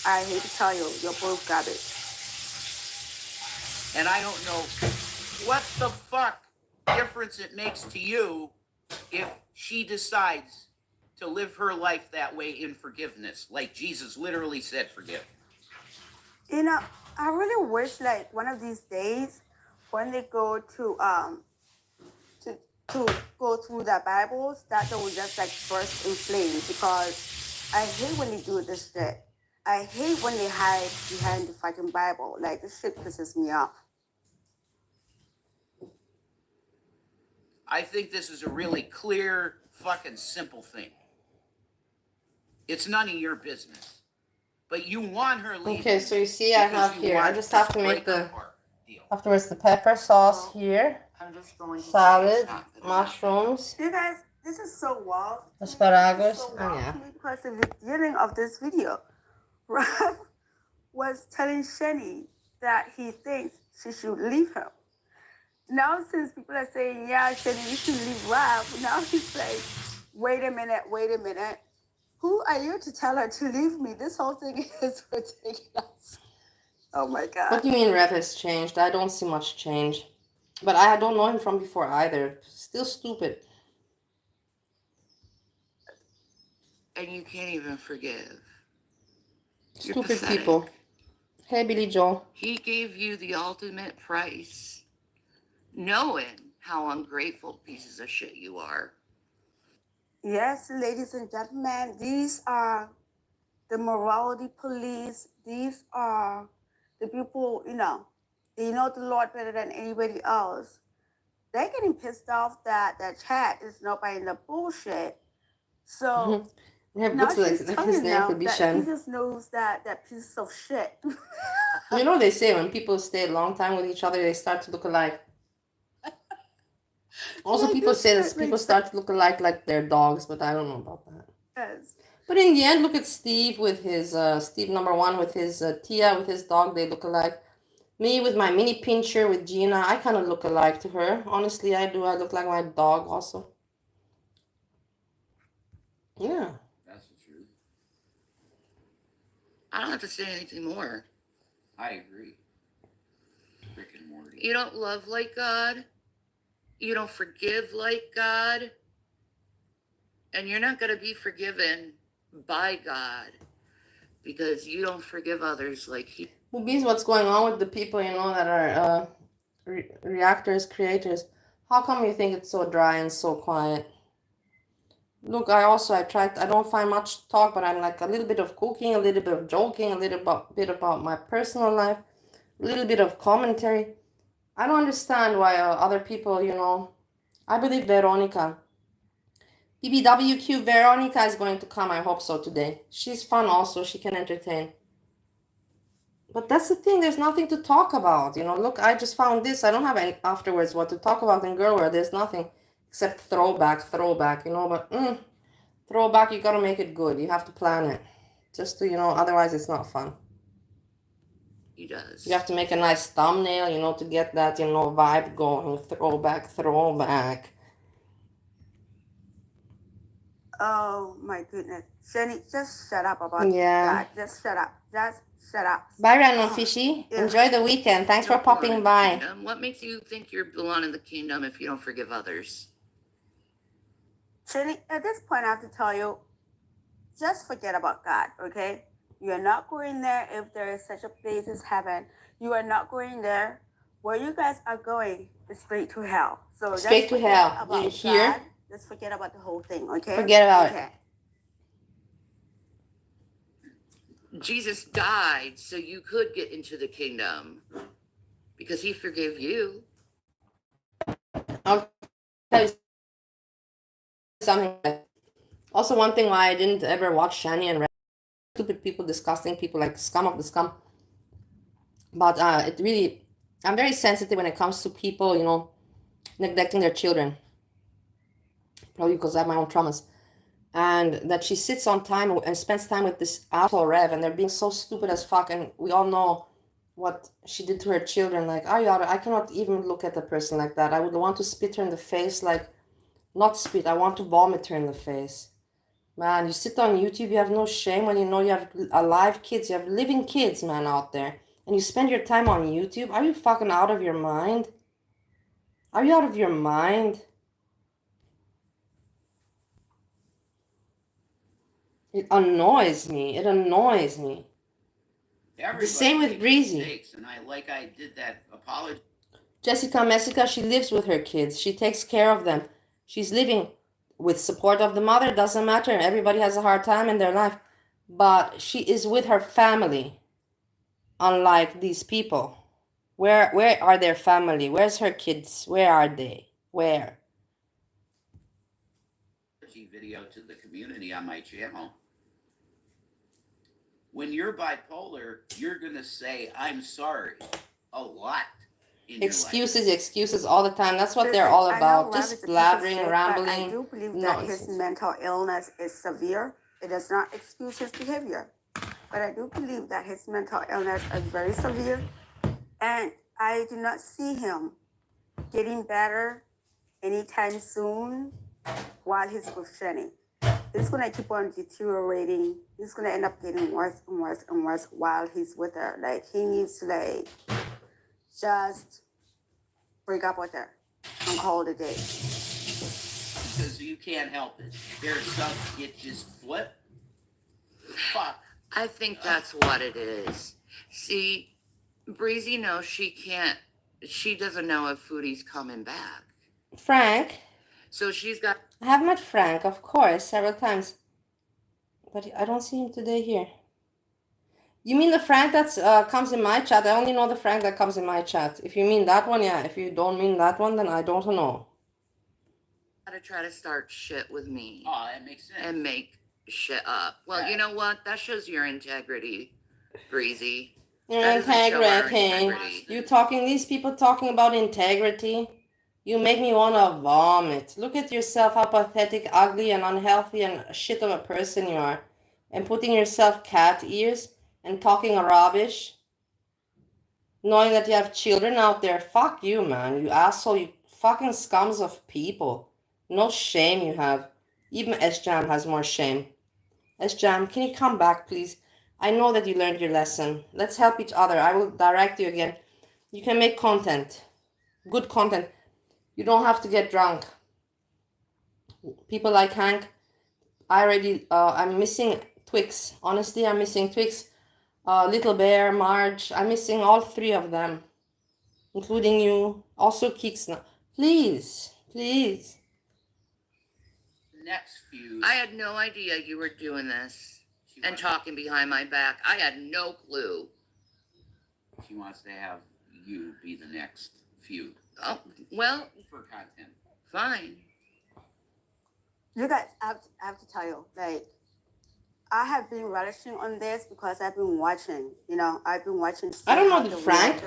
I hate to tell you, you're both garbage. And I don't know what the fuck difference it makes to you if she decides to live her life that way in forgiveness, like Jesus literally said forgive. You know, I really wish, like, one of these days, when they go to go through the Bibles, that they will just like burst in flames, because I hate when they do this shit. I hate when they hide behind the fucking Bible. Like, this shit pisses me off. I think this is a really clear, fucking simple thing. It's none of your business. But you want her leaving. Okay, so you see I have here, I just have to make afterwards the pepper sauce here, I'm just going to salad, mushrooms, You guys, this is so wild. asparagus, So and wild yeah. to me, because in the beginning of this video, Rob was telling Shani that he thinks she should leave him. Now, since people are saying, yeah, Shani, you should leave Rob, now he's like, wait a minute. Who are you to tell her to leave me? This whole thing is ridiculous. Oh my God. What do you mean Rev has changed? I don't see much change. But I don't know him from before either. Still stupid. And you can't even forgive. You're Stupid pathetic. people. Hey, Billy Joel. He gave you the ultimate price, knowing how ungrateful pieces of shit you are. Yes, ladies and gentlemen, these are the morality police. These are the people, they know the Lord better than anybody else. they're getting pissed off that the chat is not buying the bullshit. So Yeah, now looks like she's his telling name them could be that Shen. he just knows that piece of shit. You know, they say when people stay a long time with each other, they start to look alike. Also, Like, people this say shit that people makes start to look alike like their dogs, but I don't know about that. sense. But in the end, look at Steve with his Steve number one with his Tia with his dog. They look alike. Me with my mini pincher with Gina, I kind of look alike to her. Honestly, I do. I look like my dog also. Yeah. That's the truth. I don't have to say anything more. I agree. Rick and Morty. You don't love like God. You don't forgive like God. And you're not going to be forgiven by God because you don't forgive others like He. Movies, what's going on with the people, you know, that are reactors, creators? How come you think it's so dry and so quiet? Look, I don't find much to talk, but I'm like a little bit of cooking, a little bit of joking, a little bit about my personal life, a little bit of commentary. I don't understand why other people, you know, I believe Veronica. BBWQ Veronica is going to come, I hope so, today. She's fun also, she can entertain. But that's the thing, there's nothing to talk about, you know. Look, I just found this, I don't have any afterwards what to talk about in girl world. There's nothing except throwback, you know, but throwback, you gotta make it good. You have to plan it. Just to, you know, otherwise it's not fun. He does. You have to make a nice thumbnail, you know, to get that, you know, vibe going. Throwback. Oh my goodness. Jenny, just shut up about Yeah. that. Just shut up. Just shut up. Bye, Random Fishy. Yeah. Enjoy the weekend. Thanks You for don't belong popping in the by. kingdom. What makes you think you belong in the kingdom if you don't forgive others? Jenny, at this point, I have to tell you, just forget about God, okay? You are not going there if there is such a place as heaven. You are not going there. Where you guys are going is straight to hell. So Straight just to forget hell. about Do you hear? God. Just forget about the whole thing, okay? Forget about it. Jesus died so you could get into the kingdom because He forgave you. I'll tell you something. Also, one thing why I didn't ever watch Shani and Red, stupid people, disgusting people, like scum of the scum. But it really, I'm very sensitive when it comes to people, you know, neglecting their children. Probably because I have my own traumas. And that she sits on time and spends time with this asshole Rev, and they're being so stupid as fuck. And we all know what she did to her children. Like, I cannot even look at a person like that. I would want to spit her in the face, like, not spit, I want to vomit her in the face. Man, you sit on YouTube, you have no shame when you know you have alive kids, you have living kids, man, out there. And you spend your time on YouTube? Are you fucking out of your mind? Are you out of your mind? It annoys me. It annoys me. Everybody The same with makes Breezy. mistakes, and I did that apology. Jessica, she lives with her kids. She takes care of them. She's living with support of the mother. Doesn't matter. Everybody has a hard time in their life. But she is with her family. Unlike these people. Where are their family? Where's her kids? Where are they? Where? Video to the community on my channel. When you're bipolar, you're gonna say "I'm sorry" a lot. Excuses all the time. That's what they're all about. Just blabbering, rambling. I do believe that his mental illness is severe. It does not excuse his behavior. But I do believe that his mental illness is very severe. And I do not see him getting better anytime soon while he's with Jenny. He's going to keep on deteriorating. He's going to end up getting worse and worse and worse while he's with her. Like, he needs to, like, just break up with her and call it a day. Because you can't help it. There's some, it just flip. Fuck. I think that's what it is. See, Breezy knows she doesn't know if Foodie's coming back. Frank? So she's got... I have met Frank, of course, several times. But I don't see him today here. You mean the Frank that's comes in my chat? I only know the Frank that comes in my chat. If you mean that one, yeah. If you don't mean that one, then I don't know. To try to start shit with me. Oh, that makes sense. And make shit up. Well, you know what? That shows your integrity, Breezy. That doesn't show our integrity. You talking, these people talking about integrity? You make me want to vomit. Look at yourself, how pathetic, ugly, and unhealthy and a shit of a person you are. And putting yourself cat ears and talking rubbish. Knowing that you have children out there. Fuck you, man. You asshole. You fucking scums of people. No shame you have. Even S-Jam has more shame. S-Jam, can you come back, please? I know that you learned your lesson. Let's help each other. I will direct you again. You can make content. Good content. You don't have to get drunk. People like Hank, I'm missing Twix. Honestly, I'm missing Twix. Little Bear, Marge. I'm missing all three of them. Including you. Also Keeks. Please. Please. Next feud. I had no idea you were doing this and talking behind my back. I had no clue. She wants to have you be the next feud. Oh, well, For content. fine. You guys, I have to tell you, like, I have been relishing on this because I've been watching. You know, I've been watching. I don't know the Frank.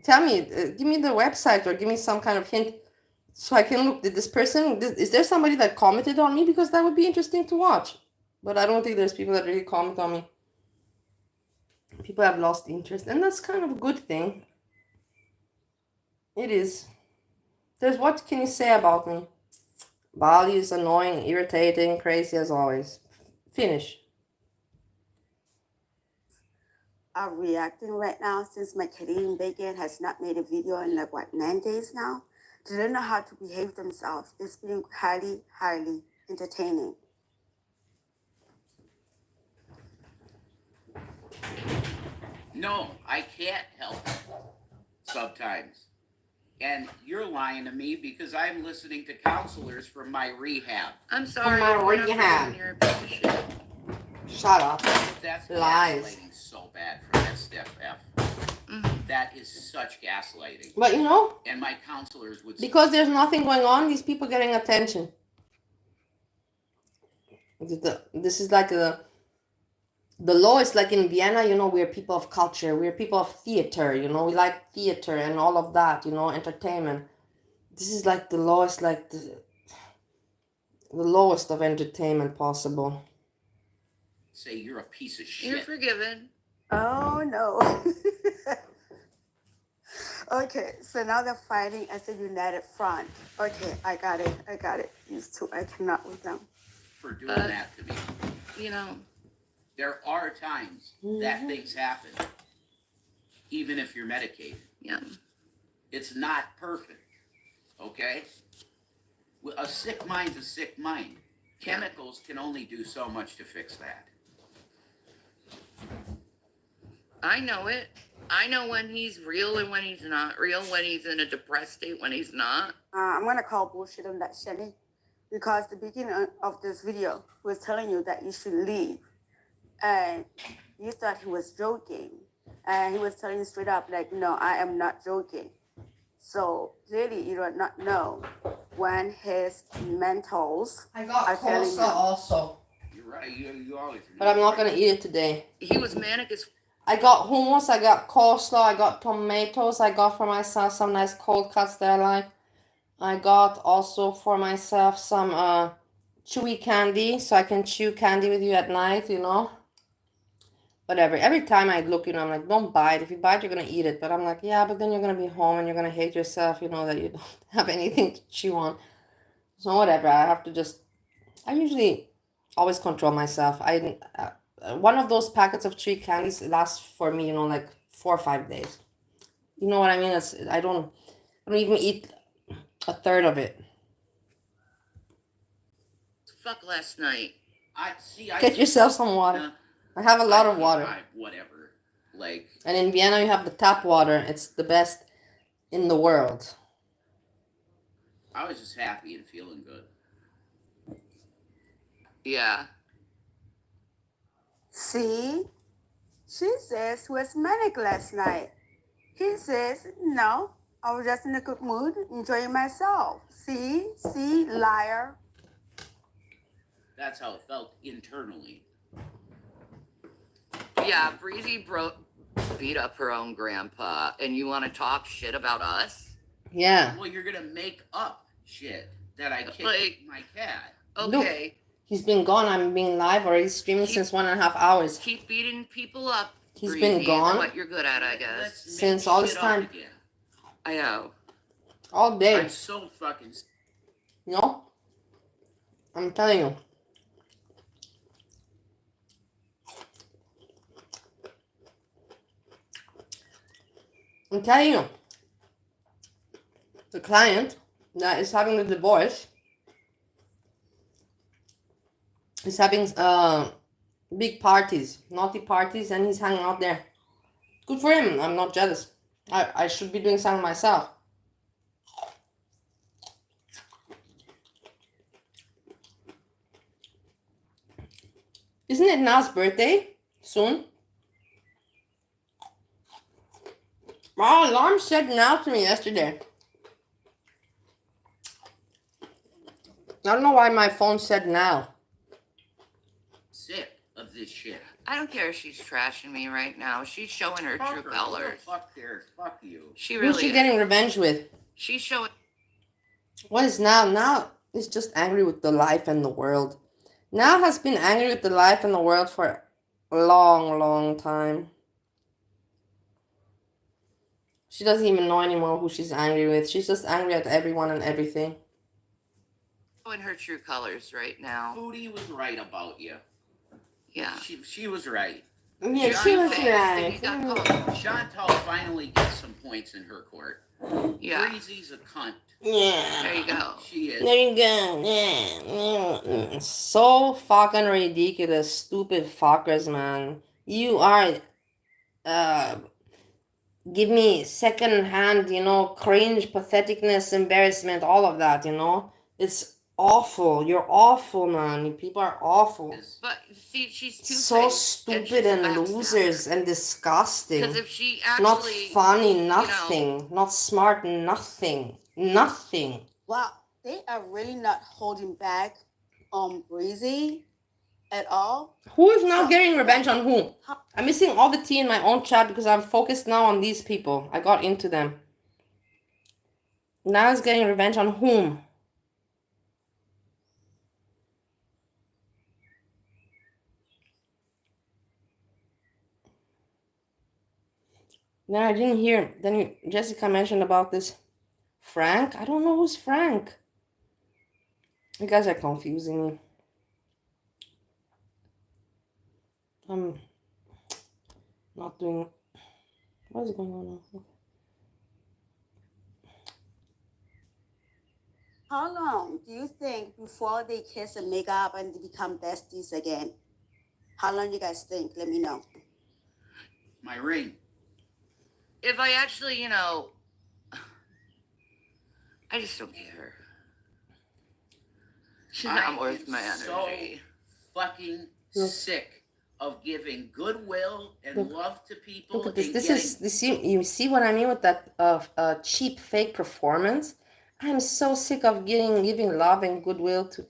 Tell me, give me the website or give me some kind of hint so I can look. Did this person, is there somebody that commented on me? Because that would be interesting to watch. But I don't think there's people that really comment on me. People have lost interest, and that's kind of a good thing. It is. There's, what can you say about me? Bali is annoying, irritating, crazy as always. Finish. Are reacting right now since my Canadian bacon has not made a video in like what 9 days now. They don't know how to behave themselves. It's been highly, highly entertaining. No, I can't help it sometimes. And you're lying to me because I'm listening to counselors from my rehab. I'm sorry. my we're not rehab. forgiving your piece of shit. Shut up. That's Lies. gaslighting so bad from that Steph F. That is such gaslighting. But you know, And my counselors would because there's nothing going on, these people getting attention. This is like the law is like in Vienna, you know, we're people of culture, we're people of theater, you know, we like theater and all of that, you know, entertainment. This is like the law is like the lowest of entertainment possible. say you're a piece of shit. You're forgiven. Oh no. Okay, so now they're fighting as a united front. Okay, I got it. These two, I cannot with them. For doing that to me. You know. There are times that things happen, even if you're medicated. Yeah. It's not perfect, okay? A sick mind's a sick mind. Chemicals can only do so much to fix that. I know it. I know when he's real and when he's not real, when he's in a depressed state, when he's not. I'm gonna call bullshit on that, Shelly, because the beginning of this video was telling you that you should leave, and you thought he was joking, and he was telling you straight up like, no, I am not joking. So clearly you do not know when his mentals I got are failing coleslaw him. also, You're right, you always remember. but I'm not gonna eat it today. He was manic as I got hummus, I got coleslaw, I got tomatoes, I got for myself some nice cold cuts that I like. I got also for myself some chewy candy, so I can chew candy with you at night, you know. Whatever. Every time I look, you know, I'm like, don't bite. If you bite, you're gonna eat it. But I'm like, yeah, but then you're gonna be home and you're gonna hate yourself, you know, that you don't have anything to chew on. So whatever. I have to just. I usually always control myself. One of those packets of chewy candies lasts for me, you know, like 4 or 5 days. You know what I mean? I don't even eat a third of it. fuck last night. Get yourself some water. I have a lot of water. Whatever. Like. And in Vienna, you have the tap water. It's the best in the world. I was just happy and feeling good. Yeah. See? She says he was manic last night. He says, no, I was just in a good mood, enjoying myself. See, liar. That's how it felt internally. Yeah, Breezy beat up her own grandpa, and you want to talk shit about us? Yeah. Well, you're gonna make up shit that I kicked my cat. Okay. Look, he's been gone. I'm being live already streaming since 1.5 hours. Keep beating people up. He's Breezy. been gone. It's what you're good at, I guess. Since all this time. I know. All day. I'm so fucking. No? I'm telling you. I'm telling you. The client that is having the divorce is having big parties, naughty parties, and he's hanging out there. Good for him. I'm not jealous. I should be doing something myself. Isn't it Na's birthday soon? My alarm said now to me yesterday. I don't know why my phone said now. Sick of this shit. I don't care if she's trashing me right now. She's showing her true colors. Fuck cares. Fuck you. She really Who's she getting revenge with? She's showing. What is now? Now is just angry with the life and the world. Now has been angry with the life and the world for a long, long time. She doesn't even know anymore who she's angry with. She's just angry at everyone and everything. Showing her true colors right now. Foodie was right about you. Yeah. She was right. Yeah, she was right. Chantal finally gets some points in her court. Yeah. Breezy's a cunt. Yeah. There you go. She is. There you go. Yeah. So fucking ridiculous, stupid fuckers, man. You are, give me second-hand, cringe, patheticness, embarrassment, all of that, It's awful. You're awful, man. You people are awful. But see, she's too So stupid and losers and disgusting. Because if she actually, not funny, nothing. Not smart, nothing. Nothing. Wow, they are really not holding back on Breezy at all. Who is now getting revenge on who? I'm missing all the tea in my own chat because I'm focused now on these people. I got into them. Now it's getting revenge on whom? Then I didn't hear. Then Jessica mentioned about this Frank. I don't know who's Frank. You guys are confusing me. I'm not doing. What is going on now? How long do you think before they kiss and make up and they become besties again? How long do you guys think? Let me know. My ring. if I actually, I just don't care. She's not worth my energy. So fucking sick of giving goodwill and love to people. Look at this. You see what I mean with that cheap fake performance? I'm so sick of giving love and goodwill to.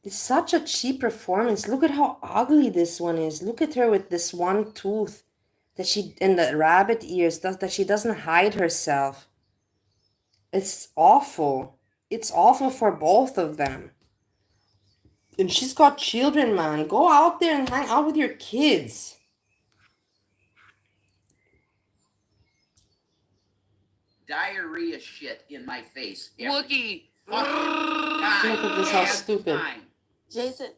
It's such a cheap performance. Look at how ugly this one is. Look at her with this one tooth and the rabbit ears that she doesn't hide herself. It's awful. It's awful for both of them. And she's got children, man. Go out there and hang out with your kids. Diarrhea shit in my face. Wookie. Look at this, how stupid. Jason,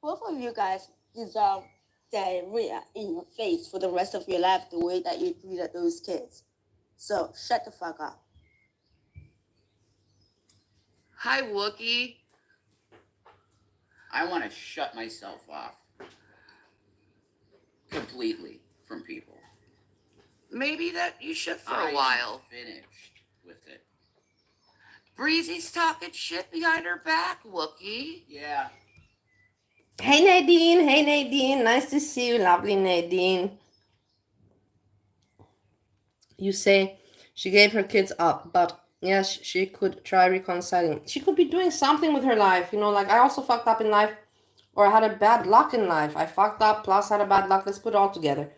both of you guys deserve diarrhea in your face for the rest of your life the way that you treated those kids. So shut the fuck up. Hi, Wookie. I want to shut myself off completely from people. Maybe that you should for a while. Finished with it. Breezy's talking shit behind her back, Wookie. Yeah. Hey Nadine, nice to see you, lovely Nadine. You say she gave her kids up, but yes, she could try reconciling. She could be doing something with her life, you know, like I also fucked up in life, or I had a bad luck in life. I fucked up plus had a bad luck. Let's put it all together.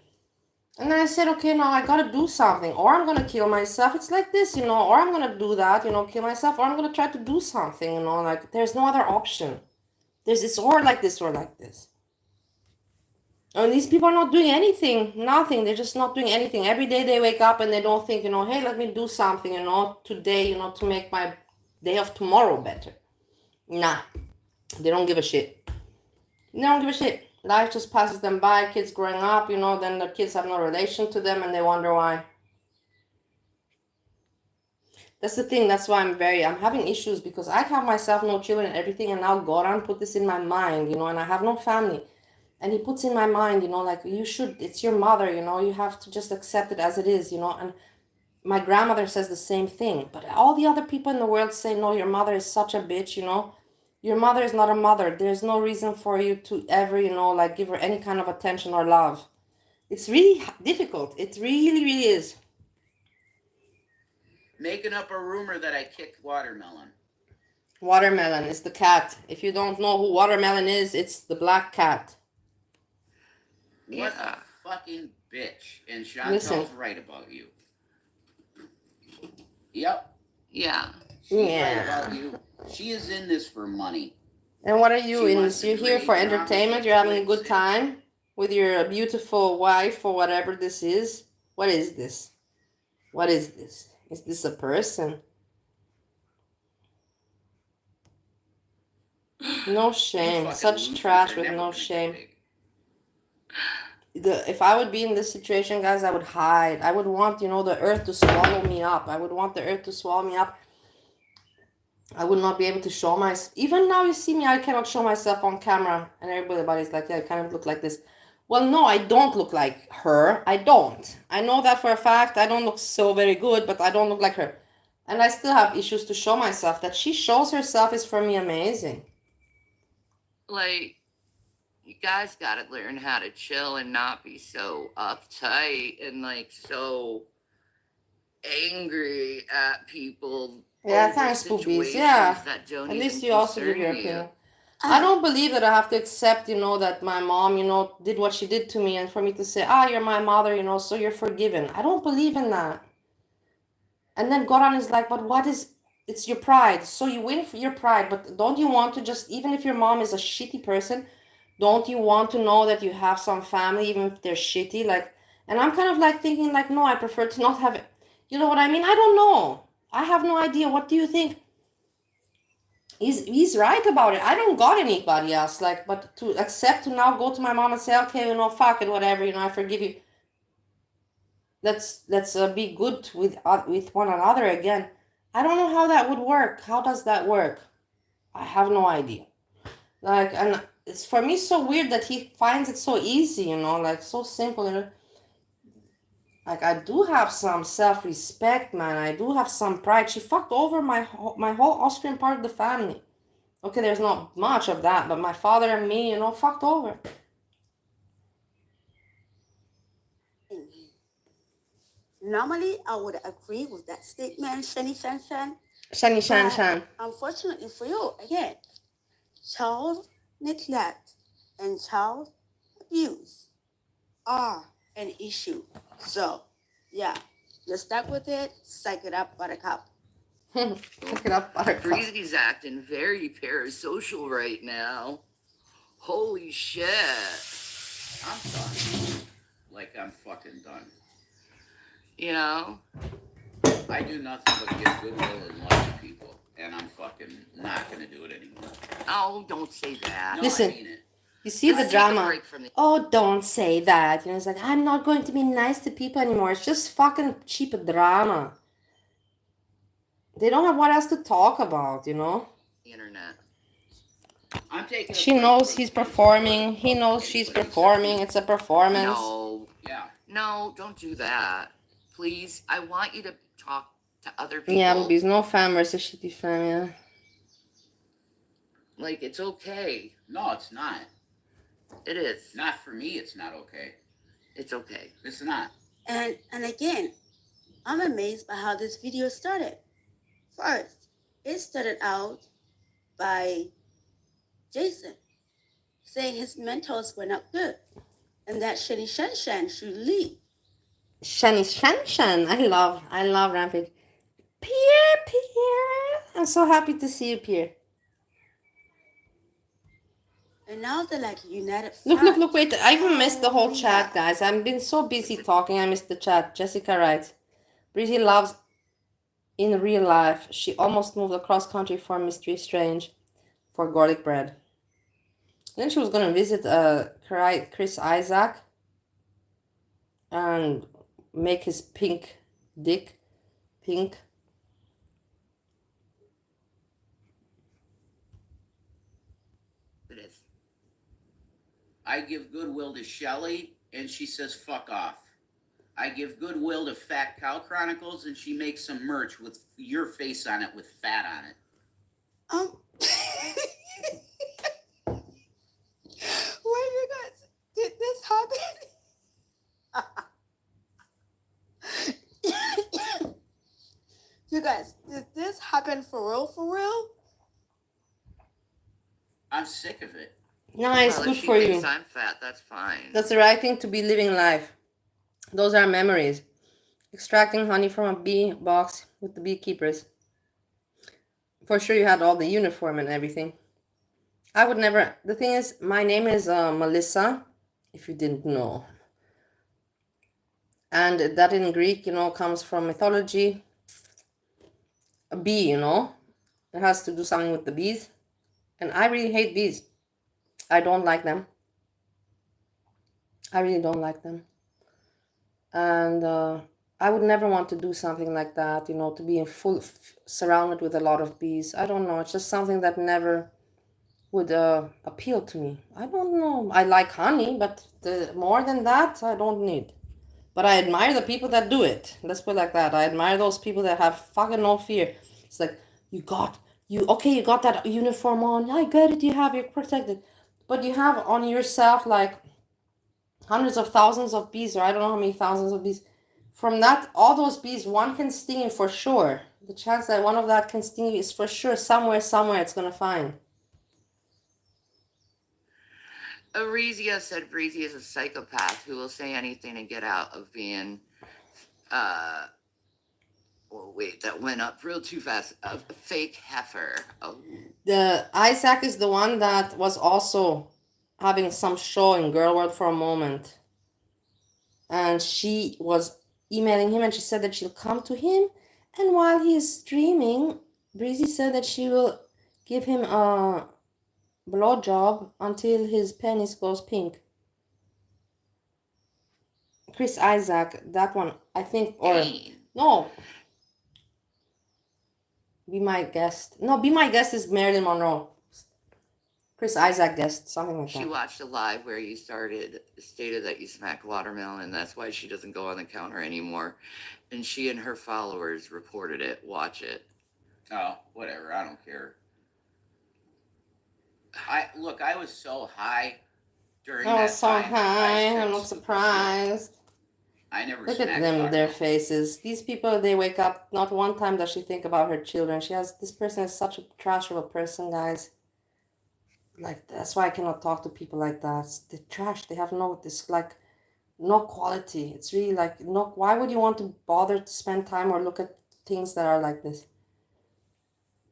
And then I said, okay, now I gotta do something, or I'm gonna kill myself. It's like this, you know, or I'm gonna do that, you know, kill myself, or I'm gonna try to do something, you know, like there's no other option. There's this or like this or like this. And these people are not doing anything, nothing. They're just not doing anything. Every day they wake up and they don't think, you know, hey, let me do something, you know, today, you know, to make my day of tomorrow better. Nah, they don't give a shit. They don't give a shit. Life just passes them by. Kids growing up, you know, then the kids have no relation to them and they wonder why. That's the thing. That's why I'm having issues, because I have myself no children and everything, and now God put this in my mind, you know, and I have no family. And he puts in my mind, you know, like it's your mother, you know, you have to just accept it as it is, you know. And my grandmother says the same thing, but all the other people in the world say, no, your mother is such a bitch, you know. Your mother is not a mother. There's no reason for you to ever, you know, like give her any kind of attention or love. It's really difficult. It really, really is. Making up a rumor that I kicked Watermelon. Watermelon is the cat. If you don't know who Watermelon is, it's the black cat. What a fucking bitch. And Listen. Chantal's right about you. Yep. Yeah. She's right Yeah. about you. She is in this for money. And what are you She in wants this? to You're here create for drama entertainment. like You're having a Twix. good time with your beautiful wife or whatever this is. What is this? What is this? Is this a person? No You shame. fucking Such losers trash are with never no gonna get shame. big. If I would be in this situation, guys, I would hide. I would want, you know, the earth to swallow me up. I would want the earth to swallow me up. I would not be able to show myself. Even now, you see me, I cannot show myself on camera. And everybody's like, yeah, I kind of look like this. Well, no, I don't look like her. I don't. I know that for a fact. I don't look so very good, but I don't look like her. And I still have issues to show myself. That she shows herself is for me amazing. Like, you guys gotta learn how to chill and not be so uptight and like so angry at people. Yeah, over thanks, boobies. situations Yeah. that don't At even least you also give concern your you. opinion. I don't believe that I have to accept, you know, that my mom, you know, did what she did to me, and for me to say, you're my mother, you know, so you're forgiven. I don't believe in that. And then Goran is like, but it's your pride. So you win for your pride, but don't you want to just, even if your mom is a shitty person, don't you want to know that you have some family, even if they're shitty? Like, and I'm kind of like thinking like, no, I prefer to not have it. You know what I mean? I don't know. I have no idea. What do you think? He's right about it. I don't got anybody else. Like, but to accept to now go to my mom and say, okay, you know, fuck it, whatever, you know, I forgive you. Let's be good with one another again. I don't know how that would work. How does that work? I have no idea. Like, and it's for me so weird that he finds it so easy, you know, like so simple. You know? Like, I do have some self-respect, man. I do have some pride. She fucked over my whole Austrian part of the family. Okay, there's not much of that, but my father and me, you know, fucked over. Normally, I would agree with that statement, Shani Shan Shan. Shani Shan But Shan. unfortunately for you, again, child neglect and child abuse are an issue. So, yeah, you're stuck with it. Psych it up, buttercup. Pick it up, buttercup. Breezy's acting very parasocial right now. Holy shit. I'm done. Like I'm fucking done. You know? I do nothing but give goodwill and love to people. And I'm fucking not gonna do it anymore. Oh, don't say that. No, Listen. I mean it. You see Just the take a drama. break from the- Oh, don't say that. You know, it's like, I'm not going to be nice to people anymore. It's just fucking cheap drama. They don't have what else to talk about, you know? internet. I'm taking. She knows he's performing. He knows she's performing. It's a performance. No. Yeah. No, don't do that. Please. I want you to talk to other people. Yeah, boobies. No fan versus shitty fan, yeah. Like, it's okay. No, it's not. It is. Not for me. It's not okay. It's okay. It's not. And again, I'm amazed by how this video started. First, it started out by Jason saying his mentors were not good and that Shani Shan Shan should leave. Shani Shan Shan. I love Rampage. Pierre. I'm so happy to see you, Pierre. And now they're like united. Look, wait. I even missed the whole chat, guys. I've been so busy talking. I missed the chat. Jessica writes, Breezy loves in real life. She almost moved across country for Mystery Strange for garlic bread. Then she was going to visit Chris Isaac and make his pink dick pink. It is. I give goodwill to Shelly, and she says fuck off. I give goodwill to Fat Cow Chronicles, and she makes some merch with your face on it with fat on it. Wait, you guys, did this happen? You guys, did this happen for real? I'm sick of it. Nice, Well, good if she for thinks you. I'm fat, that's fine. That's the right thing to be living life. Those are memories. Extracting honey from a bee box with the beekeepers. For sure you had all the uniform and everything. I would never... The thing is, my name is Melissa, if you didn't know. And that in Greek, comes from mythology. A bee, it has to do something with the bees. And I really hate bees. I don't like them. I really don't like them. And I would never want to do something like that, to be surrounded with a lot of bees. I don't know. It's just something that never would appeal to me. I don't know. I like honey, but more than that, I don't need. But I admire the people that do it. Let's put it like that. I admire those people that have fucking no fear. It's like, you got that uniform on. I get it. You're protected. But you have on yourself like hundreds of thousands of bees, or I don't know how many thousands of bees. From that, all those bees, one can sting you for sure. The chance that one of that can sting you is for sure somewhere it's going to find. Aresia said Breezy is a psychopath who will say anything to get out of being, that went up real too fast. A fake heifer. Oh. The Isaac is the one that was also having some show in Girl World for a moment. And she was emailing him and she said that she'll come to him. And while he is streaming, Breezy said that she will give him a blowjob until his penis goes pink. Chris Isaac, that one, I think, or no. Be My Guest. No, Be My Guest is Marilyn Monroe. Chris Isaac guest, something like that. She watched a live where you stated that you smacked watermelon, and that's why she doesn't go on the counter anymore. And she and her followers reported it. Watch it. Oh, whatever. I don't care. I was so high during that time. I was so high. I'm not surprised. I never Look at them, their faces. These people, they wake up. Not one time does she think about her children. This person is such a trash of a person, guys. Like, that's why I cannot talk to people like that. They're trash. They have no quality. It's really like, why would you want to bother to spend time or look at things that are like this?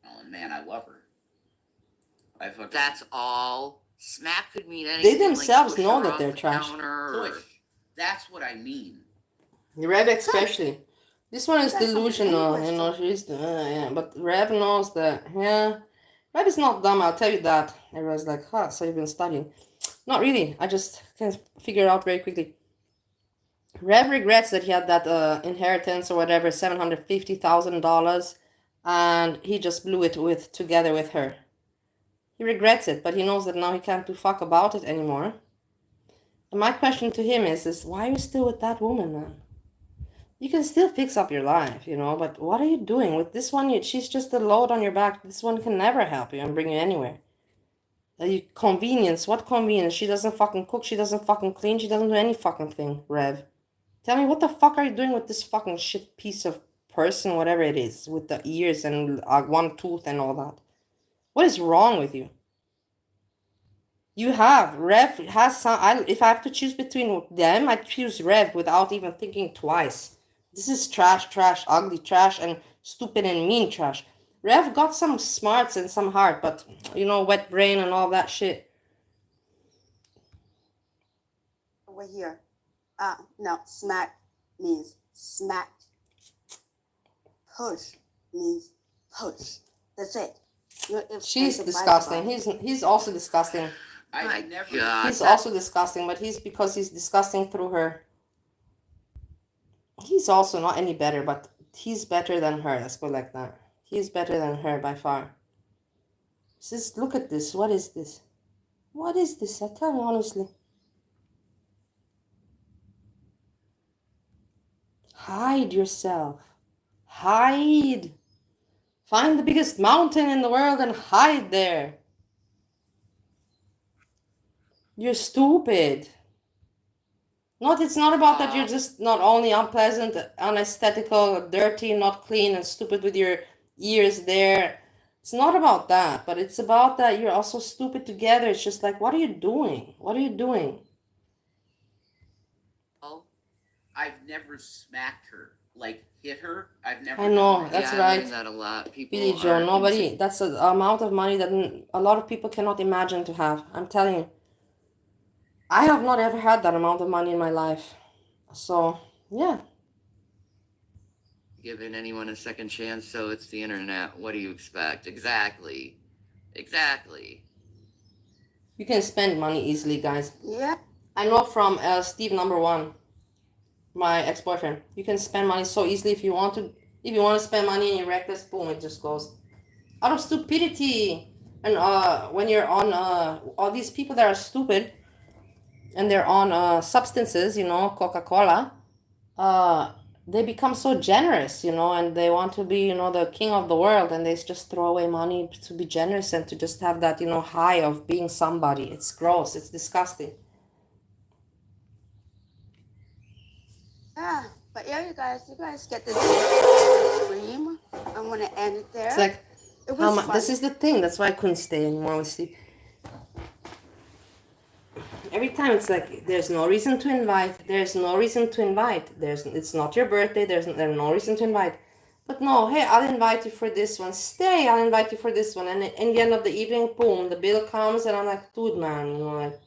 Oh, man, I love her. That's all. Smack could mean anything. They themselves know that they're trash. Push. That's what I mean. Rev especially. This one is delusional, but Rev knows that, Rev is not dumb, I'll tell you that. Everyone's like, so you've been studying. Not really, I just can figure it out very quickly. Rev regrets that he had that inheritance or whatever, $750,000, and he just blew it together with her. He regrets it, but he knows that now he can't do fuck about it anymore. And my question to him is why are you still with that woman, man? You can still fix up your life, but what are you doing? With this one, she's just a load on your back. This one can never help you and bring you anywhere. Convenience, what convenience? She doesn't fucking cook, she doesn't fucking clean, she doesn't do any fucking thing, Rev. Tell me, what the fuck are you doing with this fucking shit piece of person, whatever it is, with the ears and one tooth and all that? What is wrong with you? You have Rev has some. If I have to choose between them, I choose Rev without even thinking twice. This is trash, trash, ugly trash, and stupid and mean trash. Rev got some smarts and some heart, but you know, wet brain and all that shit. Over here. No, smack means smack. Push means push. That's it. She's disgusting. He's also disgusting. I never. God. He's also disgusting, but because he's disgusting through her. He's also not any better, but he's better than her. Let's put it like that. He's better than her by far. Just look at this. What is this? What is this? I tell you honestly. Hide yourself. Hide. Find the biggest mountain in the world and hide there. You're stupid. It's not about that you're just not only unpleasant, unaesthetical, dirty, not clean, and stupid with your ears there. It's not about that, but it's about that you're also stupid together. It's just like, what are you doing? What are you doing? I've never smacked her, like hit her. I've never. I know, done that. that's I right. learned that a lot. People Billy Joe, are nobody, that's an amount of money that a lot of people cannot imagine to have. I'm telling you. I have not ever had that amount of money in my life. So, yeah. giving anyone a second chance, so it's the internet. What do you expect? Exactly. You can spend money easily, guys. Yeah. I know from Steve number one, my ex-boyfriend. You can spend money so easily if you want to. If you want to spend money and you're reckless, boom, it just goes. Out of stupidity. And when you're on all these people that are stupid and they're on substances, Coca-Cola, they become so generous, and they want to be, the king of the world, and they just throw away money to be generous and to just have that, high of being somebody. It's gross. It's disgusting. Yeah. But yeah, you guys get the stream. I'm gonna end it there. It's like, It was fun. this is the thing. That's why I couldn't stay anymore with Steve. Every time it's like, there's no reason to invite. It's not your birthday. There's no reason to invite. But no, hey, I'll invite you for this one. Stay, I'll invite you for this one. And in the end of the evening, boom, the bill comes, and I'm like, dude, man, like,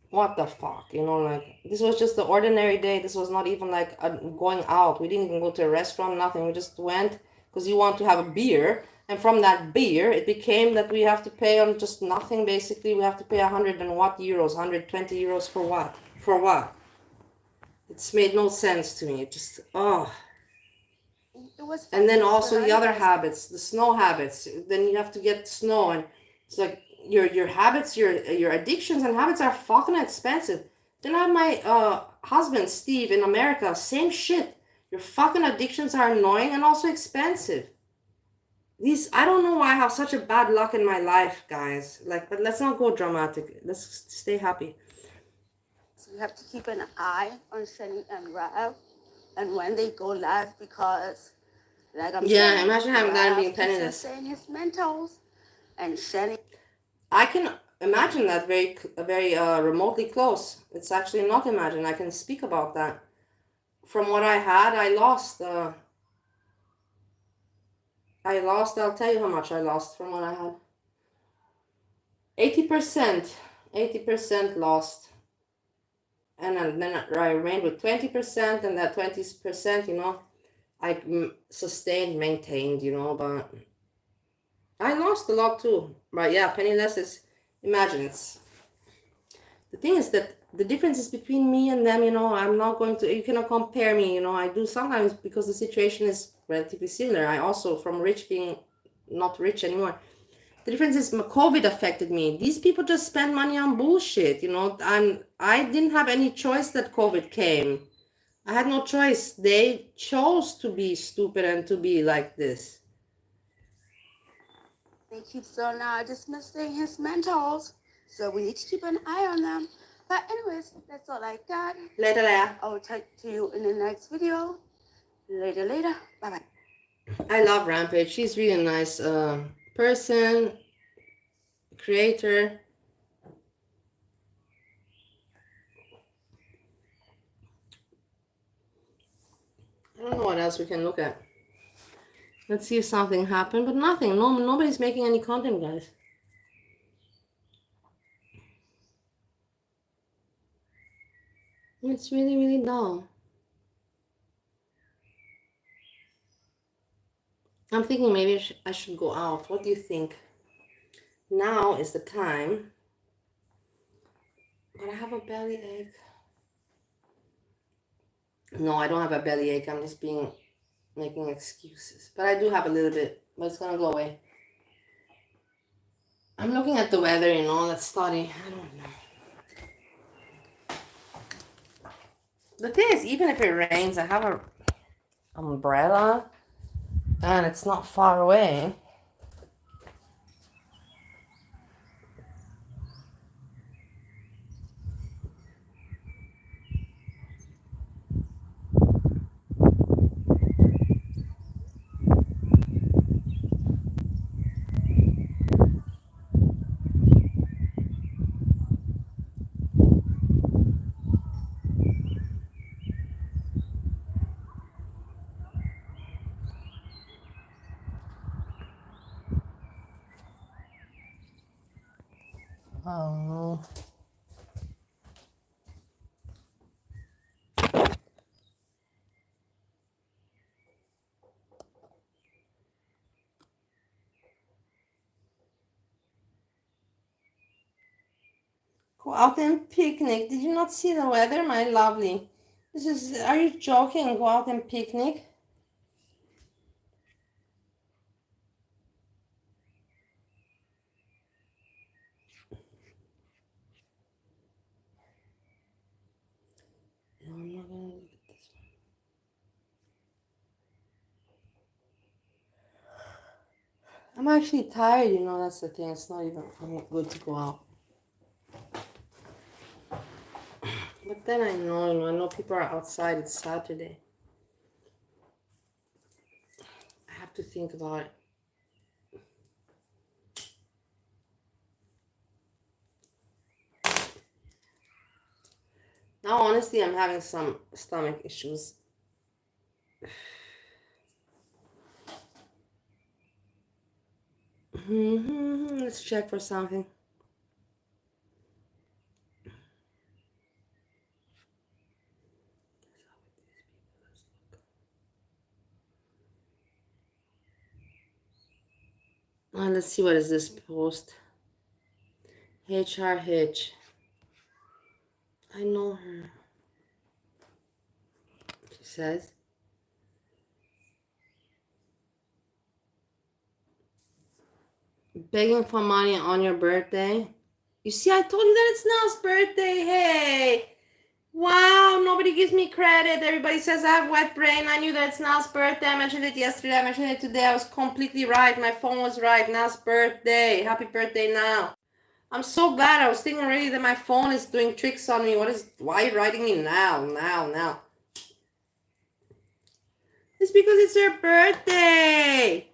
what the fuck, like, this was just the ordinary day. This was not even like going out. We didn't even go to a restaurant, nothing. We just went because you want to have a beer. And from that beer, it became that we have to pay on just nothing, basically. We have to pay 100 and what euros, 120 euros for what? For what? It's made no sense to me. It just, oh. It was fun. And then also the other habits, the snow habits. Then you have to get snow, and it's like your habits, your addictions and habits are fucking expensive. Then I have my husband Steve in America, same shit. Your fucking addictions are annoying and also expensive. I don't know why I have such a bad luck in my life, guys. Like, but let's not go dramatic. Let's stay happy. So you have to keep an eye on Shani and Rav, and when they go live, because like I'm saying, imagine having that and being Rav penniless. keeps saying his mentals, and Shani. I can imagine that very remotely close. It's actually not imagined. I can speak about that. From what I had, I lost. I'll tell you how much I lost from what I had. 80% lost. And then I remained with 20%, and that 20%, I sustained, maintained, but I lost a lot too. But yeah, penniless is, imagine, the thing is that the differences between me and them, I'm not going to, you cannot compare me, I do sometimes, because the situation is relatively similar. I also, from rich being not rich anymore. The difference is COVID affected me. These people just spend money on bullshit, I didn't have any choice that COVID came. I had no choice. They chose to be stupid and to be like this. They keep on dismissing his mentals, so we need to keep an eye on them. But anyways, that's all I got. Later, Leia. I'll talk to you in the next video. Later. Bye-bye. I love Rampage. She's really a nice person, creator. I don't know what else we can look at. Let's see if something happened, but nothing. Nobody's making any content, guys. It's really, really dull. I'm thinking maybe I should go out. What do you think? Now is the time. But I have a belly ache. No, I don't have a belly ache. I'm just making excuses. But I do have a little bit. But it's gonna go away. I'm looking at the weather, let's study. I don't know. The thing is, even if it rains, I have an umbrella. And it's not far away. Oh. Go out and picnic. Did you not see the weather, my lovely? Are you joking? Go out and picnic? No, I'm not gonna look at this one. I'm actually tired, that's the thing. It's not even good to go out. But then I know people are outside. It's Saturday. I have to think about it. Now, honestly, I'm having some stomach issues. Let's check for something. Let's see, what is this post? HR Hitch. I know her. She says, begging for money on your birthday. You see, I told you that it's Nell's birthday. Hey. Wow, nobody gives me credit. Everybody says I have wet brain. I knew that it's Nell's birthday. I mentioned it yesterday. I mentioned it today. I was completely right. My phone was right. Nell's birthday. Happy birthday, now. I'm so glad. I was thinking already that my phone is doing tricks on me. Why are you writing me now? It's because it's her birthday.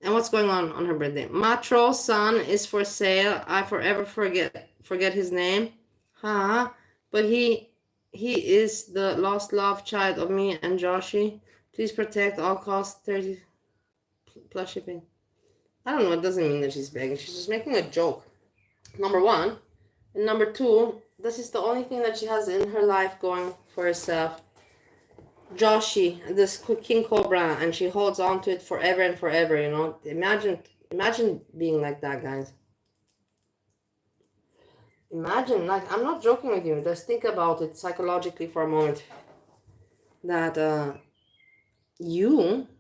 And what's going on her birthday? Matro's son is for sale. I forever forget his name. Huh? But he is the lost love child of me and Joshi. Please protect all costs 30 plus shipping. I don't know. It doesn't mean that she's begging. She's just making a joke. Number one. And number two, this is the only thing that she has in her life going for herself. Joshi, this king cobra, and she holds on to it forever and forever, Imagine being like that, guys. Imagine, I'm not joking with you. Just think about it psychologically for a moment. That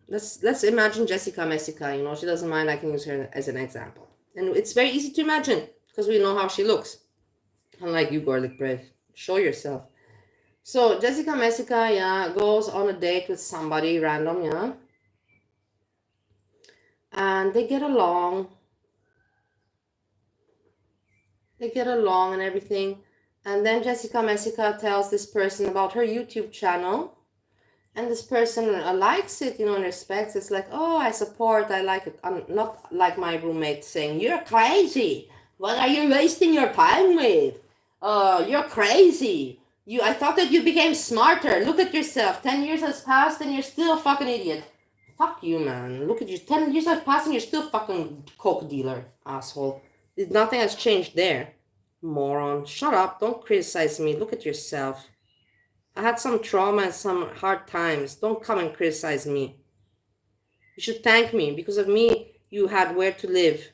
let's imagine Jessica Messica, she doesn't mind. I can use her as an example. And it's very easy to imagine because we know how she looks. Unlike you, garlic bread. Show yourself. So Jessica Messica, goes on a date with somebody random, and they get along. And everything. And then Jessica Messica tells this person about her YouTube channel. And this person likes it, you know, and respects. It's like, oh, I support, I like it. I'm not like my roommate saying, you're crazy. What are you wasting your time with? You're crazy. I thought that you became smarter. Look at yourself. 10 years has passed and you're still a fucking idiot. Fuck you, man. Look at you. 10 years have passed and you're still a fucking coke dealer, asshole. Nothing has changed there. Moron. Shut up. Don't criticize me. Look at yourself. I had some trauma and some hard times. Don't come and criticize me. You should thank me. Because of me, you had where to live.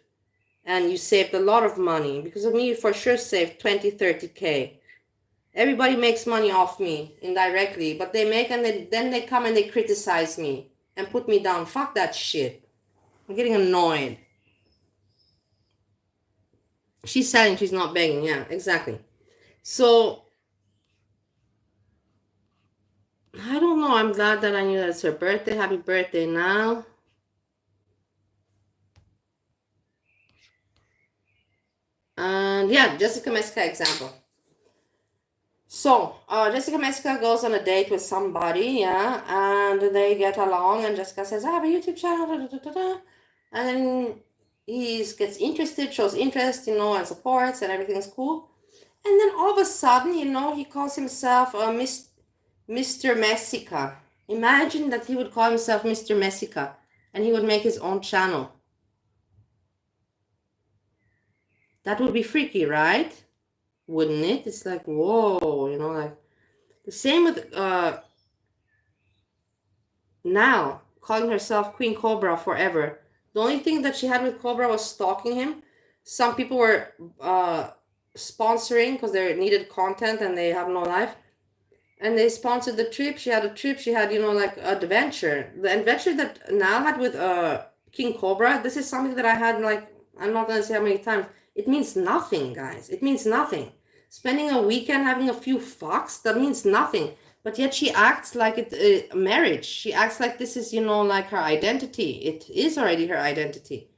And you saved a lot of money. Because of me, you for sure saved 20, 30K. Everybody makes money off me indirectly. But they make and then they come and they criticize me. And put me down. Fuck that shit. I'm getting annoyed. She's selling, she's not begging. Yeah, exactly. So, I don't know. I'm glad that I knew that it's her birthday. Happy birthday now. And yeah, Jessica Messica example. So, Jessica Messica goes on a date with somebody, yeah, and they get along, and Jessica says, I have a YouTube channel, da, da, da, da. And then he gets interested, shows interest, you know, and supports, and everything's cool. And then all of a sudden, you know, he calls himself Mr. Messica. Imagine that he would call himself Mr. Messica, and he would make his own channel. That would be freaky, right? Wouldn't it? It's like, whoa, you know, like the same with now calling herself Queen Cobra forever. The only thing that she had with Cobra was stalking him. Some people were sponsoring because they needed content and they have no life, and they sponsored the trip. She had a trip. She had, you know, like adventure. The adventure that now had with King Cobra. This is something that I had, like, I'm not gonna say how many times. It means nothing, guys. It means nothing. Spending a weekend having a few fucks, that means nothing. But yet she acts like it's marriage. She acts like this is, you know, like her identity. It is already her identity.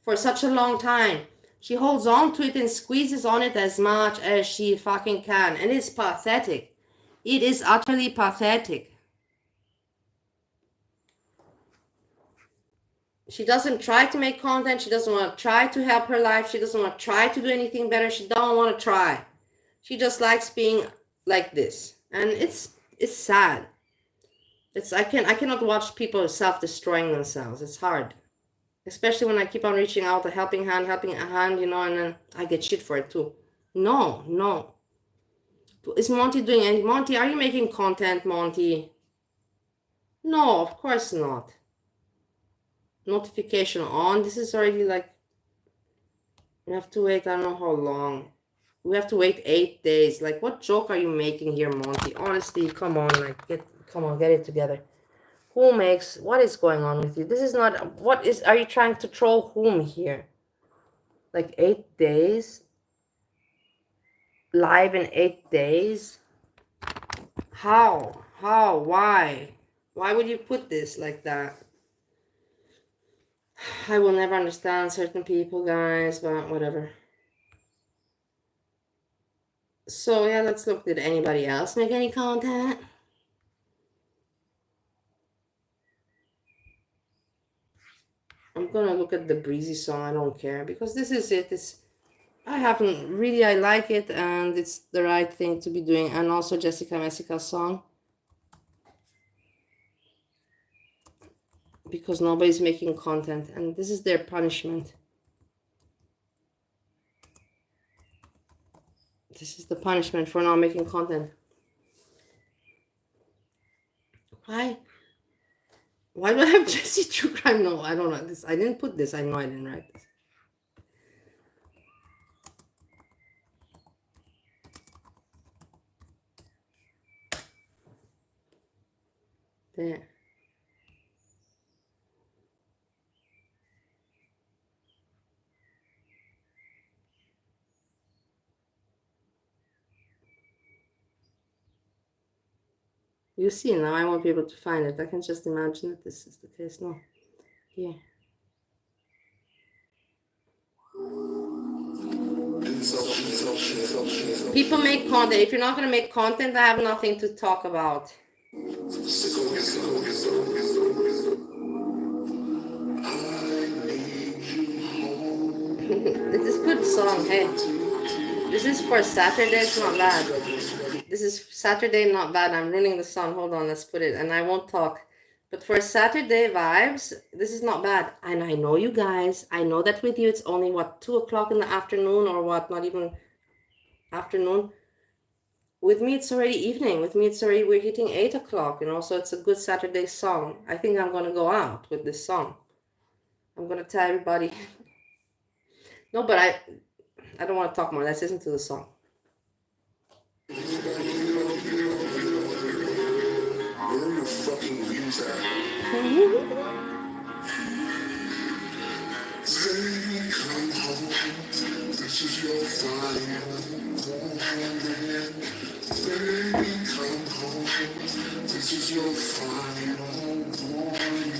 For such a long time. She holds on to it and squeezes on it as much as she fucking can. And it's pathetic. It is utterly pathetic. She doesn't try to make content. She doesn't want to try to help her life. She doesn't want to try to do anything better. She don't want to try. She just likes being like this. And it's sad. I cannot watch people self-destroying themselves. It's hard. Especially when I keep on reaching out a helping hand, you know, and then I get shit for it too. No. Is Monty doing anything? Monty, are you making content, Monty? No, of course not. Notification on. This is already like, we have to wait, I don't know how long. We have to wait 8 days. Like, what joke are you making here, Monty? Honestly, come on, like, get it together. What is going on with you? This is not, are you trying to troll whom here? Like 8 days? Live in 8 days? How? Why? Why would you put this like that? I will never understand certain people, guys, but whatever. So yeah, let's look. Did anybody else make any content? I'm gonna look at the Breezy song. I don't care because this is it. I like it and it's the right thing to be doing. And also Jessica Messica's song. Because nobody's making content and this is their punishment. This is the punishment for not making content. Why do I have Jesse True Crime? No, I don't know this. I didn't put this. I know I didn't write this. There. You see, now I won't be able to find it. I can just imagine that this is the case. No. Here. People make content. If you're not gonna make content, I have nothing to talk about. This is a good song, hey. This is for Saturday, it's not bad. This is Saturday, not bad. I'm ruining the song. Hold on, let's put it. And I won't talk. But for Saturday vibes, this is not bad. And I know you guys. I know that with you it's only, what, 2 o'clock in the afternoon or what? Not even afternoon. With me, it's already evening. With me, it's already, we're hitting 8 o'clock, you know, so it's a good Saturday song. I think I'm going to go out with this song. I'm going to tell everybody. No, but I don't want to talk more. Let's listen to the song. Where are your fucking views at? Baby, come home. This is your final moment. Baby, come home. This is your final moment.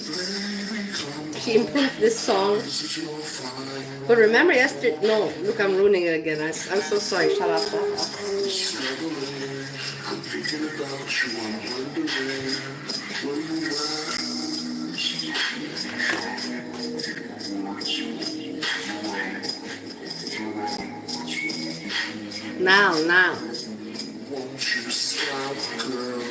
Baby, come home. She improved this song. This is your final. But remember yesterday, no, look, I'm ruining it again. I'm so sorry. Shut up. I'm thinking about you. I'm wondering where you at. Now. Won't you stop, girl?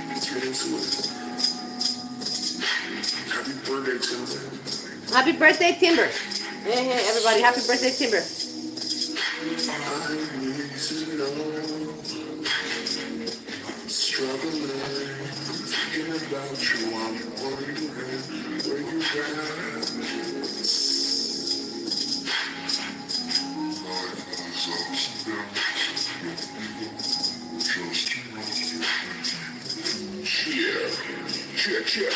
Let's get into it. Happy birthday, Timber. Happy birthday, Timber. Hey, everybody. Happy birthday, Timber. I need to know. I'm struggling. I'm thinking about you. I'm wondering where you at. Check.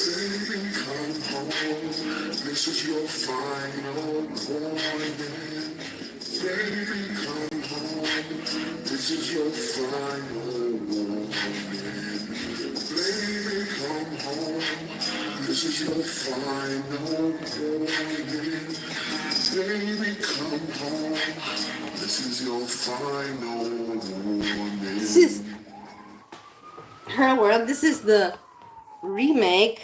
Baby, come home. This is your final warning. Baby, come home. This is your final warning. Baby, come home. This is your final warning. Baby, come home. This is your final warning. This is her world. This is the remake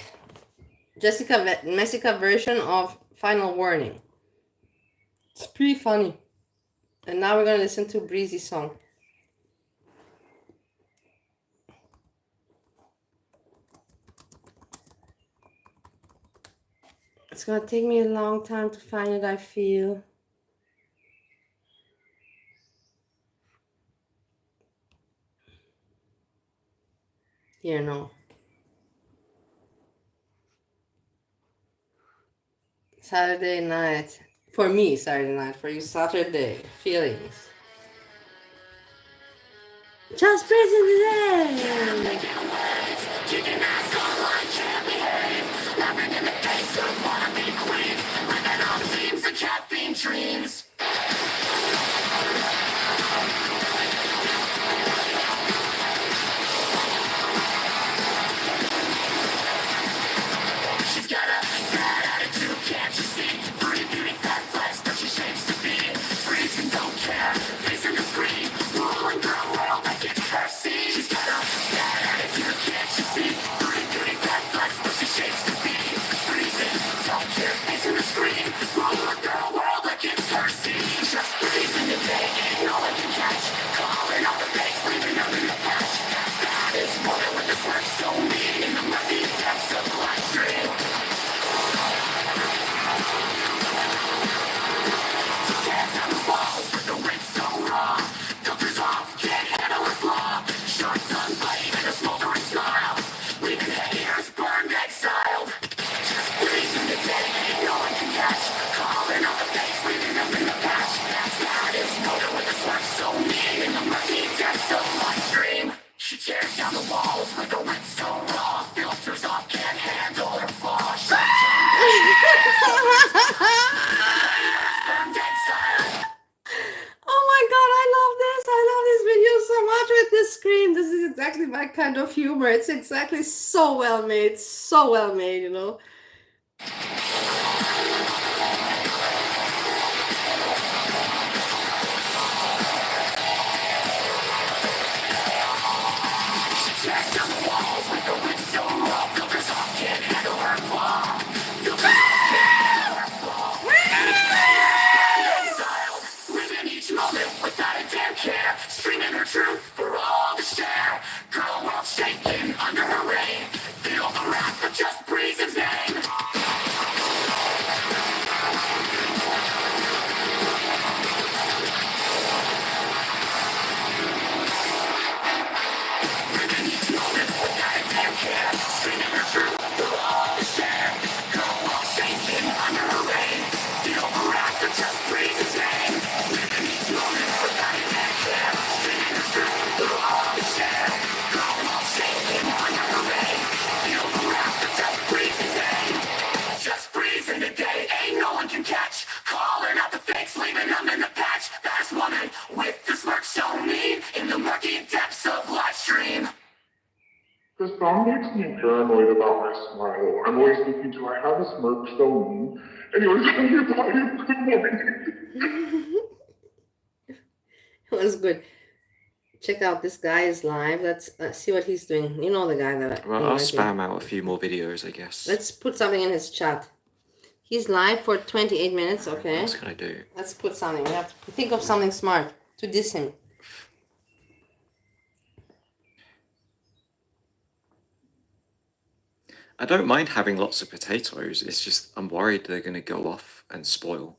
Jessica version of Final Warning. It's pretty funny. And now we're gonna listen to Breezy's song. It's gonna take me a long time to find it, I feel. Here, no. Saturday night. For me, Saturday night. For you, Saturday. Feelings. Just praising the day. Dreams. She's got a bad attitude, can't you see? Pretty beauty, fat flesh, but she shapes to be. Freezing, don't care, facing the screen. Rolling girl world like it's her scene. She's got a bad attitude, can't you see? Pretty beauty, fat flesh, but she shapes to be. Freezing, don't care, facing the screen. Rolling girl world like it's her scene. kind of humor. It's exactly so well made, you know. Streaming her truth for all to share. Girl world shaking under her reign. Feel the wrath of just Breeze's name. Living each moment without a damn care. Streaming her truth for all to share. Girl world shaking under her reign. Feel the wrath of just Breeze's name. Living each moment without a damn care. Streaming her truth for all to share. Girl world shaking under her reign. Feel the wrath of just Breeze's name. Just Breeze in the day, ain't no one can catch. Calling out the fakes, leaving them in the patch. Best woman with the smirk so mean in the murky depths of live stream. The song makes me paranoid about my smile. I'm always thinking, do I have a smirk so mean? Anyways, good morning. It was good. Check out this guy is live. Let's see what he's doing. You know the guy that. Well, I'll spam out a few more videos, I guess. Let's put something in his chat. He's live for 28 minutes. Okay. What else can I do? Let's put something. We have to think of something smart to diss him. I don't mind having lots of potatoes. It's just I'm worried they're going to go off and spoil.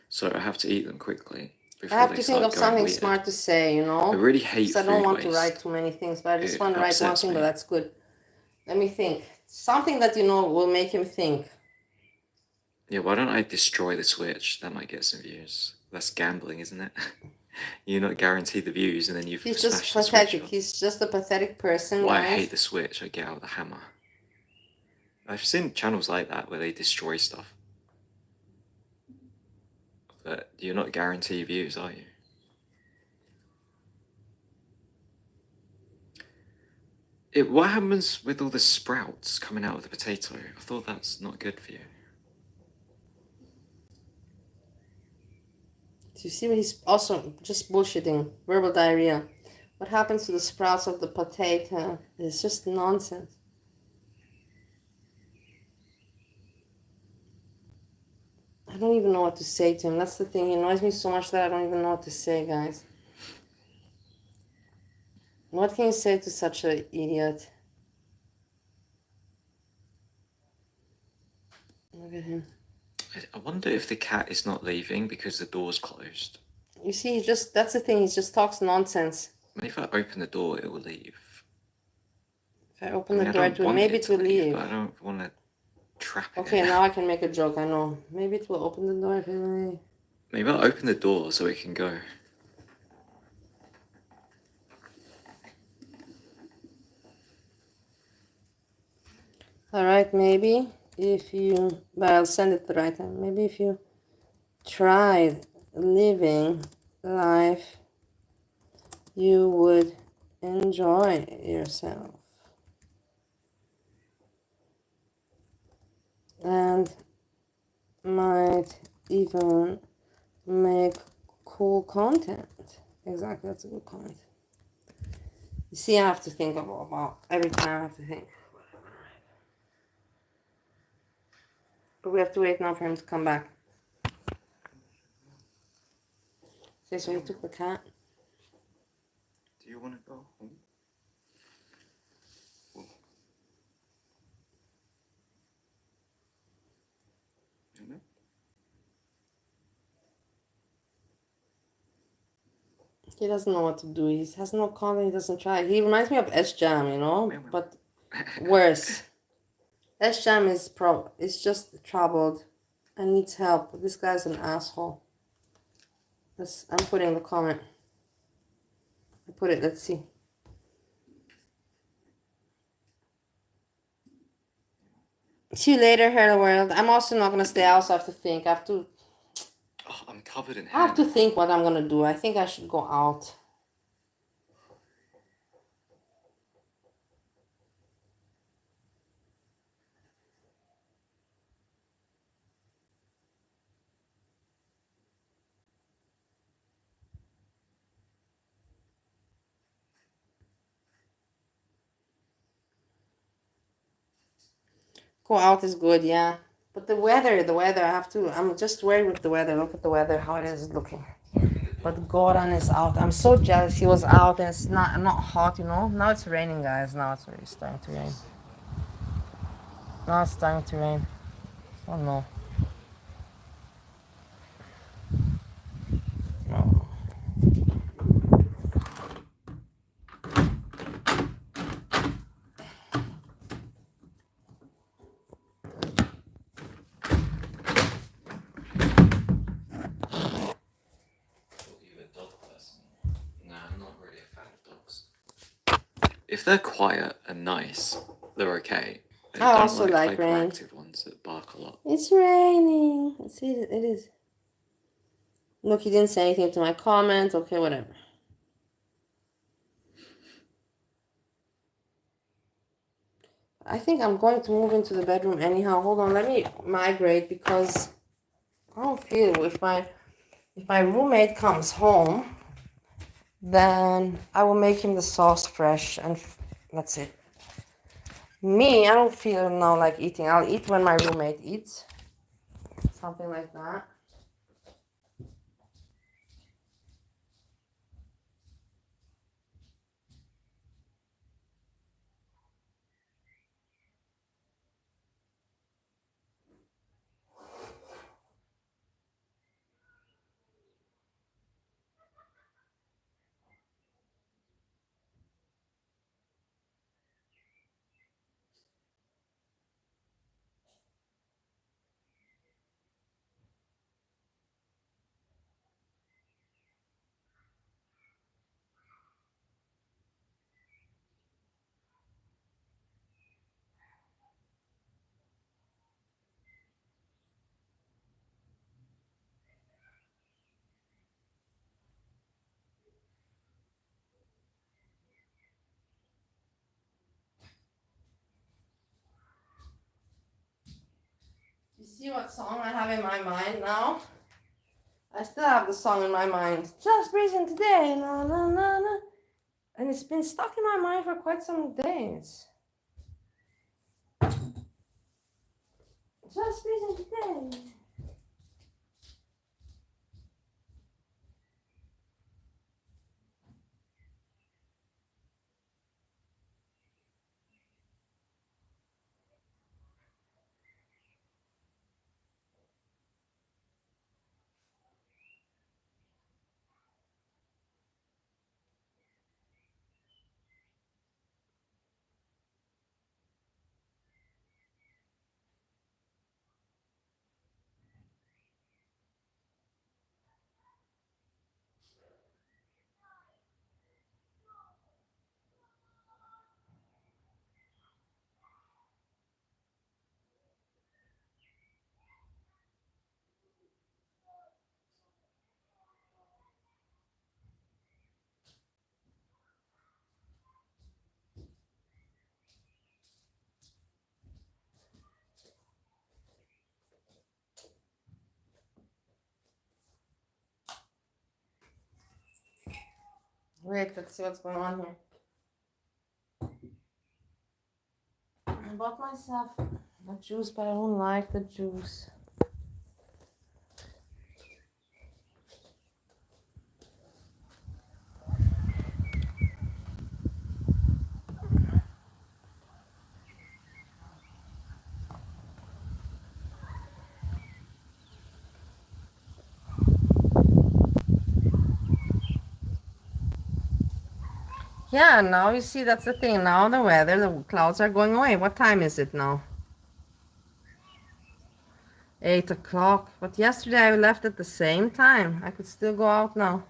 So I have to eat them quickly. I have to think of something smart to say, you know. I really hate I don't food want to waste. write too many things, but I just want to write one upsets thing, me. but that's good. Let me think. Something that, you know, will make him think. Yeah, why don't I destroy the Switch? That might get some views. That's gambling, isn't it? You're not guaranteed the views, and then you've He's just smashed the Switch pathetic. up. He's just a pathetic person, Why I guys. hate the Switch, I get out the hammer. I've seen channels like that where they destroy stuff. But you're not guaranteed views, are you? What happens with all the sprouts coming out of the potato? I thought that's not good for you. Do you see what he's also just bullshitting? Verbal diarrhea. What happens to the sprouts of the potato? It's just nonsense. I don't even know what to say to him. That's the thing. He annoys me so much that I don't even know what to say, guys. What can you say to such an idiot? Look at him. I wonder if the cat is not leaving because the door's closed. You see, that's the thing. He just talks nonsense. Maybe if I open the door, it will leave. If I open the door, maybe it will leave. But I don't want to trap it. Okay, now I can make a joke. I know. Maybe it will open the door if it will leave. Maybe I'll open the door so it can go. All right, maybe if you, but I'll send it the right time. Maybe if you tried living life, you would enjoy yourself. And might even make cool content. Exactly, that's a good comment. You see, I have to think about every time I have to think. But we have to wait now for him to come back. Okay, so he took the cat. Do you want to go home? He doesn't know what to do. He has no content. He doesn't try. He reminds me of S-Jam, you know, but worse. S-Jam is just troubled and needs help. This guy's an asshole. I'm putting the comment. I put it. Let's see. See you later, Hello World. I'm also not gonna stay. I also have to think. I have to. Oh, I'm covered in I have to think what I'm gonna do. I think I should go out. Go out is good, yeah. But the weather, I'm just worried with the weather. Look at the weather, how it is looking. But Goran is out. I'm so jealous. He was out and it's not hot, you know. Now it's raining, guys. Now it's really starting to rain. Now it's starting to rain. Oh no. No. If they're quiet and nice, they're okay. I also like rain. Hyperactive ones that bark a lot. It's raining. See, it is. Look, he didn't say anything to my comment. Okay, whatever. I think I'm going to move into the bedroom anyhow. Hold on, let me migrate because I don't feel if my roommate comes home, then I will make him the sauce fresh and that's it. Me, I don't feel now like eating. I'll eat when my roommate eats. Something like that. You see what song I have in my mind now? I still have the song in my mind. Just breathing today, na na na na. And it's been stuck in my mind for quite some days. Just breathing today. Wait, let's see what's going on here. I bought myself a juice, but I don't like the juice. Yeah, now you see that's the thing. Now the weather, the clouds are going away. What time is it now? 8 o'clock. But yesterday I left at the same time. I could still go out now.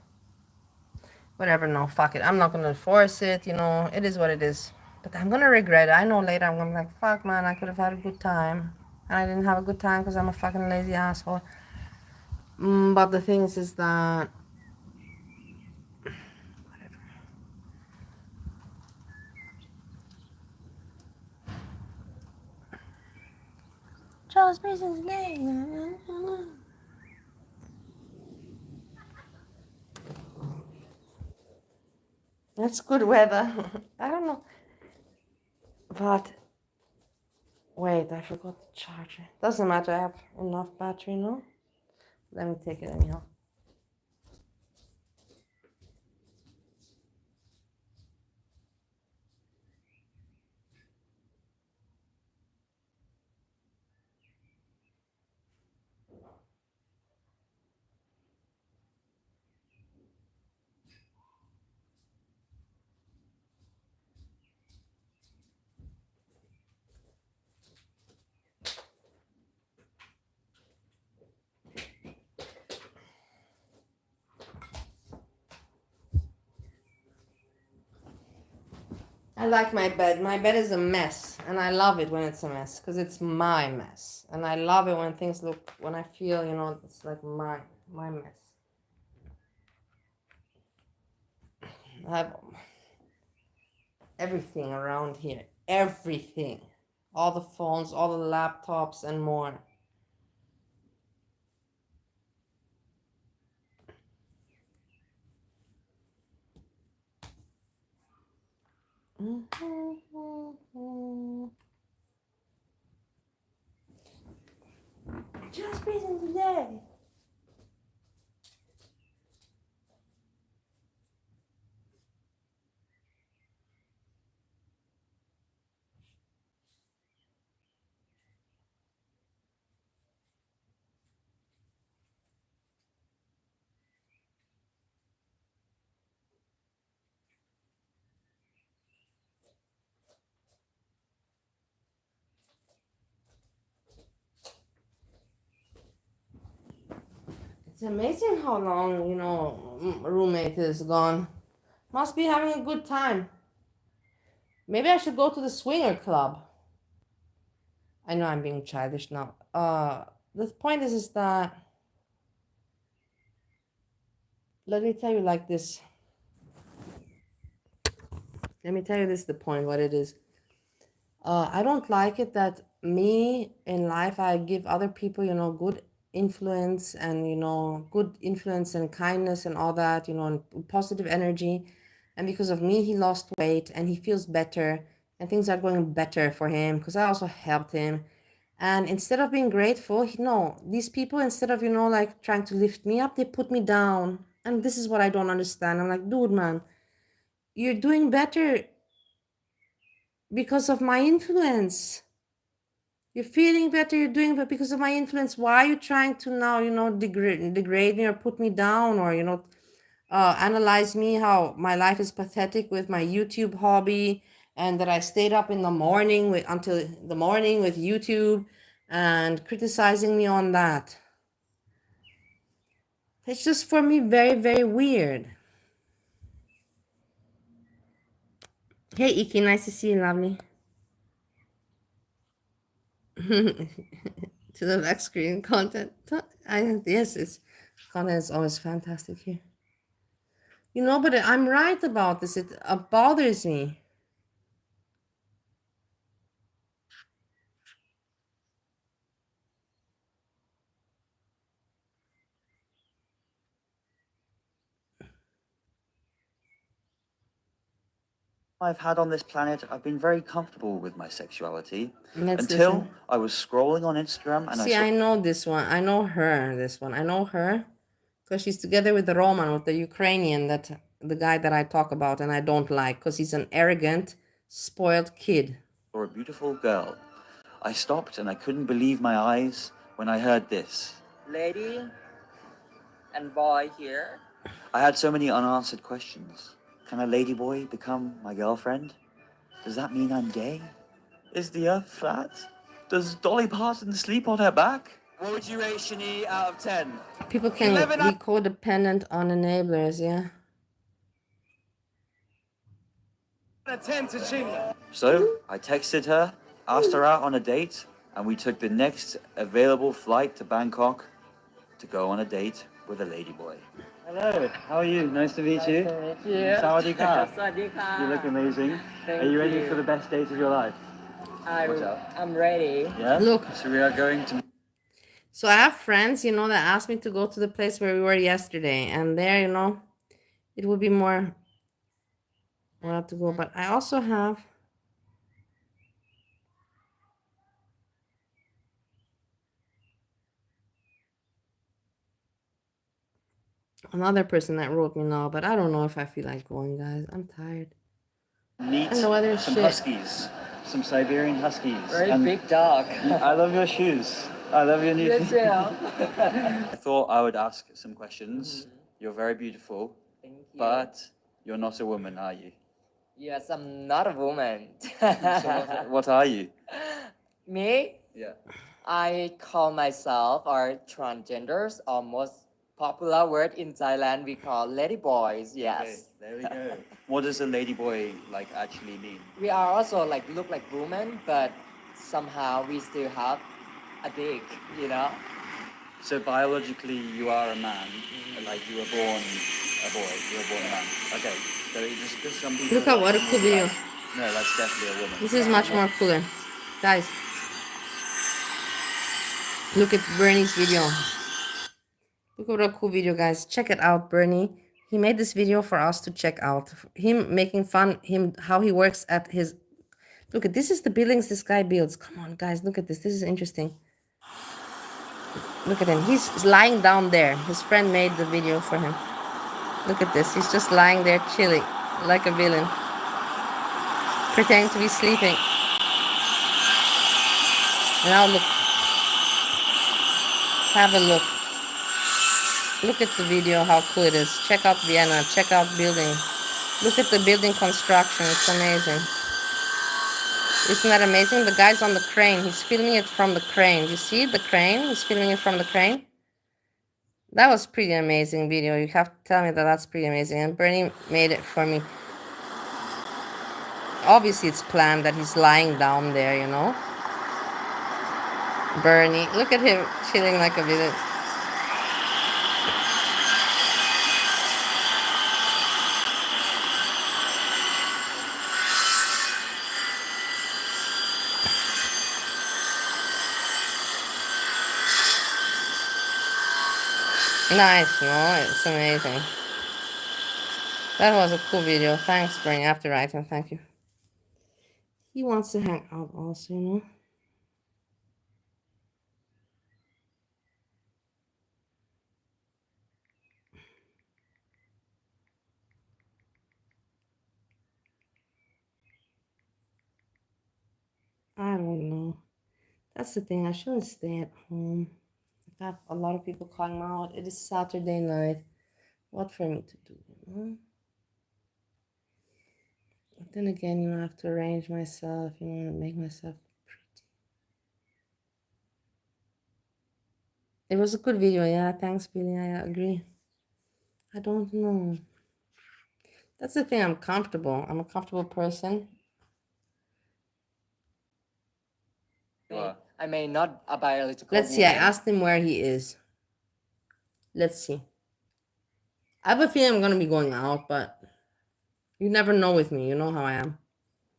Whatever, no, fuck it. I'm not gonna force it, you know. It is what it is. But I'm gonna regret it. I know later I'm gonna be like, fuck, man, I could have had a good time. And I didn't have a good time because I'm a fucking lazy asshole. But the thing is that... Whatever. Charles Mason's name. That's good weather. I don't know. But Wait, I forgot the charger. Doesn't matter, I have enough battery, no? Let me take it anyhow. I like my bed. My bed is a mess, and I love it when it's a mess because it's my mess. And I love it when things look, when I feel, it's like my mess. I have everything around here. Everything. All the phones, all the laptops, and more. Just breathing today. It's amazing how long, roommate is gone. Must be having a good time. Maybe I should go to the swinger club. I know I'm being childish now. The point is that, let me tell you like this. Let me tell you this, the point, what it is. I don't like it that me in life, I give other people, good influence and, good influence and kindness and all that, and positive energy. And because of me, he lost weight and he feels better and things are going better for him because I also helped him. And instead of being grateful, these people, instead of, like trying to lift me up, they put me down. And this is what I don't understand. I'm like, dude, man, you're doing better because of my influence. You're feeling better, you're doing better because of my influence. Why are you trying to now, degrade me or put me down or, analyze me, how my life is pathetic with my YouTube hobby and that I stayed up in the morning until the morning with YouTube and criticizing me on that. It's just for me very, very weird. Hey, Iki, nice to see you, lovely. To the black screen content. Yes, it's content is always fantastic here. But I'm right about this. It bothers me. I've had on this planet, I've been very comfortable with my sexuality Let's until listen. I was scrolling on Instagram and See, I know this one. I know her. This one. I know her because she's together with the Roman, with the Ukrainian, the guy that I talk about, and I don't like because he's an arrogant, spoiled kid. saw a beautiful girl. I stopped and I couldn't believe my eyes when I heard this. Lady and boy here. I had so many unanswered questions. Can a ladyboy become my girlfriend? Does that mean I'm gay? Is the earth flat? Does Dolly Parton sleep on her back? What would you rate Shani out of 10? People can be codependent on enablers, yeah. A 10 to Shani. So I texted her, asked her out on a date, and we took the next available flight to Bangkok to go on a date with a ladyboy. Hello, how are you? Nice to meet you. Sawadee ka. You look amazing. Are you ready for the best date of your life? I'm ready. Yeah? Look. So we are going to... So I have friends, that asked me to go to the place where we were yesterday. And there, it would be more... We'll have to go. But I also have... Another person that wrote me now, but I don't know if I feel like going, guys. I'm tired. Meet And the weather is some shit. huskies, some Siberian huskies. Very and big dog. I love your shoes. I love your new Yes, shoes. yeah. I thought I would ask some questions. You're very beautiful, Thank you. but you're not a woman, are you? Yes, I'm not a woman. So what are you? Me? Yeah. I call myself or transgenders, or most popular word in Thailand we call ladyboys. Yes. Okay, there we go. What does a ladyboy like actually mean? We are also like look like women, but somehow we still have a dick, you know? So biologically, you are a man, like you were born a boy, you were born a man. Okay, so just some people. Look at what a cool video. No, that's definitely a woman. This is much more cooler. Guys, look at Bernie's video. Look at what a cool video, guys. Check it out, Bernie. He made this video for us to check out. Him making fun, how he works at his... Look at this is the buildings this guy builds. Come on, guys, look at this. This is interesting. Look at him. He's lying down there. His friend made the video for him. Look at this. He's just lying there chilling like a villain, pretending to be sleeping. And now look. Have a look. Look at the video, how cool it is. Check out Vienna. Check out building. Look at the building construction. It's amazing. Isn't that amazing? The guy's on the crane. He's filming it from the crane. You see the crane? He's filming it from the crane. That was pretty amazing video. You have to tell me that that's pretty amazing. And Bernie made it for me. Obviously, it's planned that he's lying down there, you know. Bernie, look at him chilling like a villain. Nice, no? It's amazing. That was a cool video. Thanks, Bernie. After writing, thank you. He wants to hang out also, you know. I don't know. That's the thing. I shouldn't stay at home. I have a lot of people calling me out. It is Saturday night. What for me to do, you know? But then again, you know, I have to arrange myself, you know, make myself pretty. It was a good video, yeah. Thanks, Billy. I agree. I don't know. That's the thing. I'm comfortable. I'm a comfortable person. I may not a biological Let's see. I woman. asked him where he is. Let's see. I have a feeling I'm going to be going out, but you never know with me. You know how I am.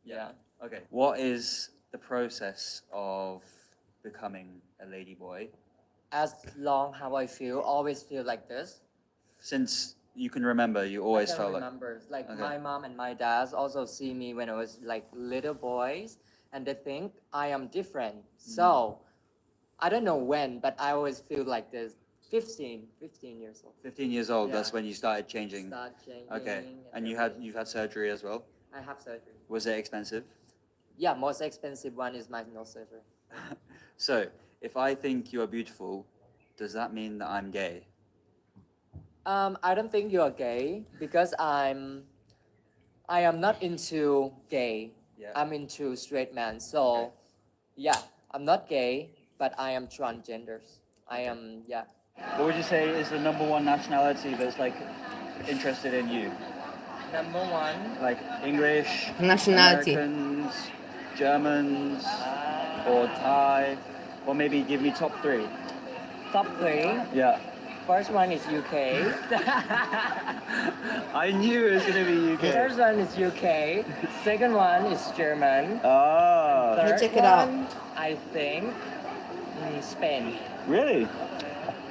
Yeah. Okay. What is the process of becoming a ladyboy? As long how I feel, always feel like this. Since you can remember, you always I can felt remember. Like Okay. my mom and my dad also see me when I was like little boys, and they think I am different. So I don't know when, but I always feel like this. 15 years old. 15 years old. Yeah. That's when you started changing. Start changing. Okay. And you've had surgery as well. I have surgery. Was it expensive? Yeah, most expensive one is my nose surgery. So, if I think you are beautiful, does that mean that I'm gay? I don't think you're gay because I am not into gay. Yeah. I'm into straight man. So, Okay. yeah, I'm not gay, but I am transgenders. I am, yeah. What would you say is the number one nationality that's like interested in you? Number one. Like English, Nationality. Americans, Germans, or Thai, or maybe give me top 3. Top 3. Yeah. First one is UK. I knew it was gonna be UK. First one is UK. Second one is German. Ah. Third check it out. one, I think, Spain. Really?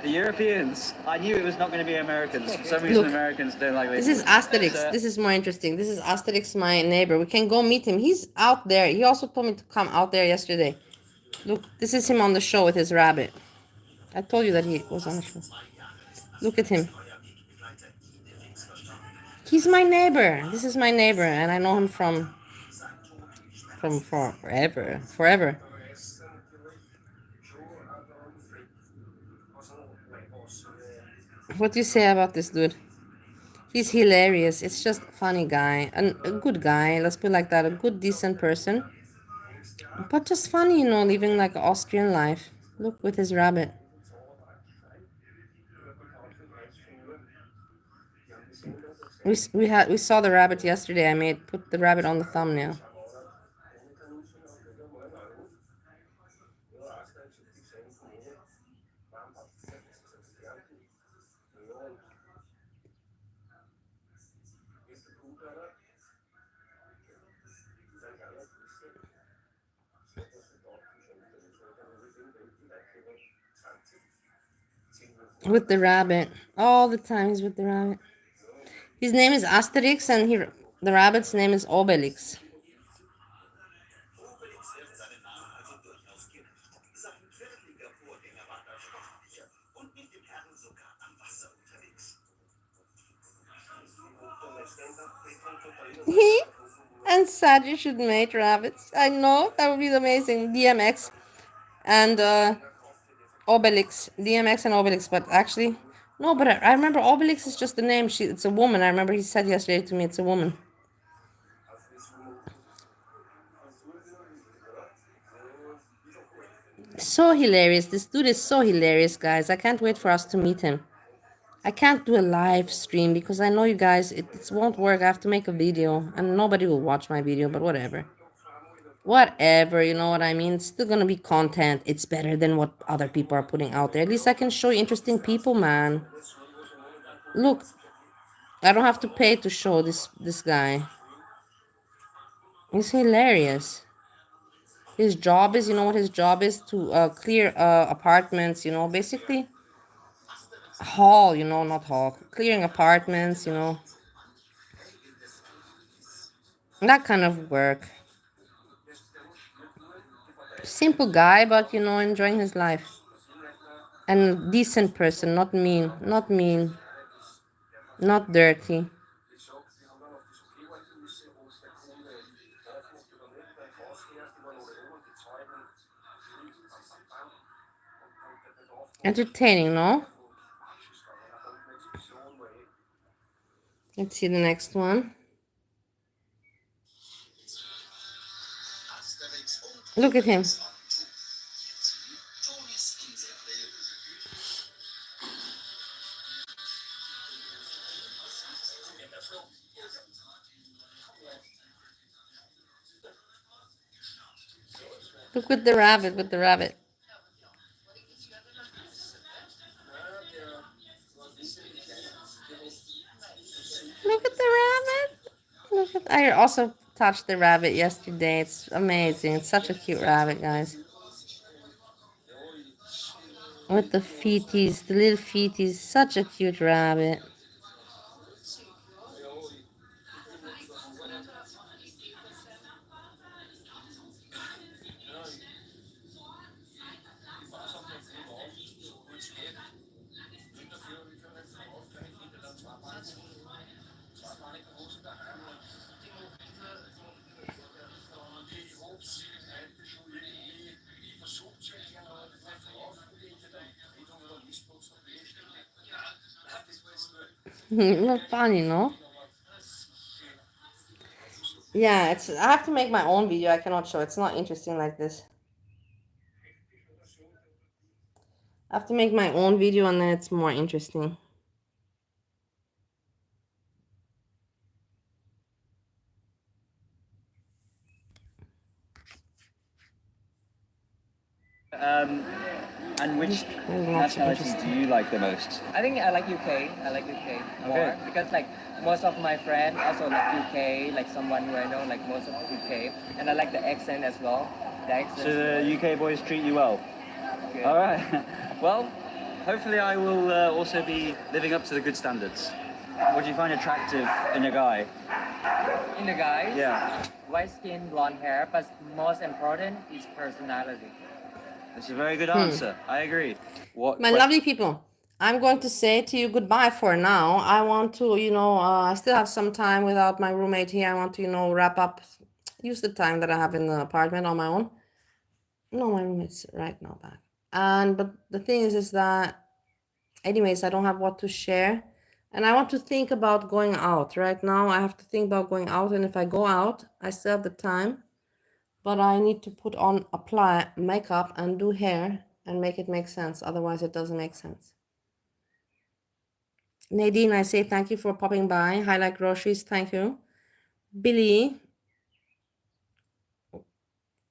The Europeans. I knew it was not going to be Americans. For some reason, Look, Americans don't like This is Asterix. This is more interesting. This is Asterix, my neighbor. We can go meet him. He's out there. He also told me to come out there yesterday. Look, this is him on the show with his rabbit. I told you that he was on the show. Look at him. He's my neighbor. This is my neighbor, and I know him from forever. What do you say about this dude? He's hilarious. It's just funny guy, and a good guy. Let's put it like that. A good, decent person, but just funny, living like Austrian life. Look with his rabbit. We saw the rabbit yesterday. I put the rabbit on the thumbnail. With the rabbit. All the time he's with the rabbit. His name is Asterix and the rabbit's name is Obelix. He and Sadie should mate rabbits. I know, that would be amazing. DMX and Obelix. DMX and Obelix, but actually, no, but I remember Obelix is just the name. It's a woman. I remember he said yesterday to me it's a woman. So hilarious. This dude is so hilarious, guys. I can't wait for us to meet him. I can't do a live stream because I know you guys, it won't work. I have to make a video and nobody will watch my video, but whatever. Whatever, you know what I mean? It's still gonna be content. It's better than what other people are putting out there. At least I can show you interesting people, man. Look, I don't have to pay to show this guy. He's hilarious. His job is, you know what his job is? To clear apartments, basically haul, not haul, clearing apartments, that kind of work. Simple guy, but enjoying his life. And decent person, not mean, not dirty. Entertaining, no? Let's see the next one. Look at him. Look with the rabbit, Look at the rabbit. I also touched the rabbit yesterday. It's amazing. It's such a cute rabbit, guys. With the feeties, the little feeties. Such a cute rabbit. Not funny, no? Yeah, I have to make my own video. I cannot show. It's not interesting like this. I have to make my own video and then it's more interesting. And which nationality do you like the most? I think I like UK. I like UK more because like most of my friends also like UK, like someone who I know like most of UK, and I like the accent as well. So the UK boys treat you well. Good. All right. Well, hopefully I will also be living up to the good standards. What do you find attractive in a guy? In the guys, Yeah. white skin, blonde hair, but most important is personality. That's a very good answer. I agree. My lovely people, I'm going to say to you goodbye for now. I want to, I still have some time without my roommate here. I want to, wrap up, use the time that I have in the apartment on my own. No, my roommate's right now back. But the thing is that, anyways, I don't have what to share. And I want to think about going out. Right now, I have to think about going out. And if I go out, I still have the time. But I need to apply makeup and do hair and make it make sense. Otherwise, it doesn't make sense. Nadine, I say thank you for popping by. Highlight Groceries, thank you. Billy.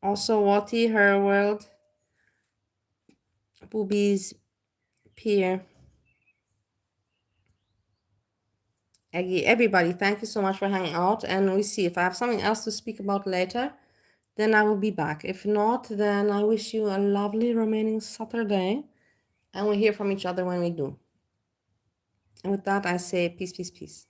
Also, Watty, Her World. Boobies, Pierre. Eggy, everybody, thank you so much for hanging out. And we see if I have something else to speak about later, then I will be back. If not, then I wish you a lovely remaining Saturday. And we hear from each other when we do. And with that, I say peace, peace, peace.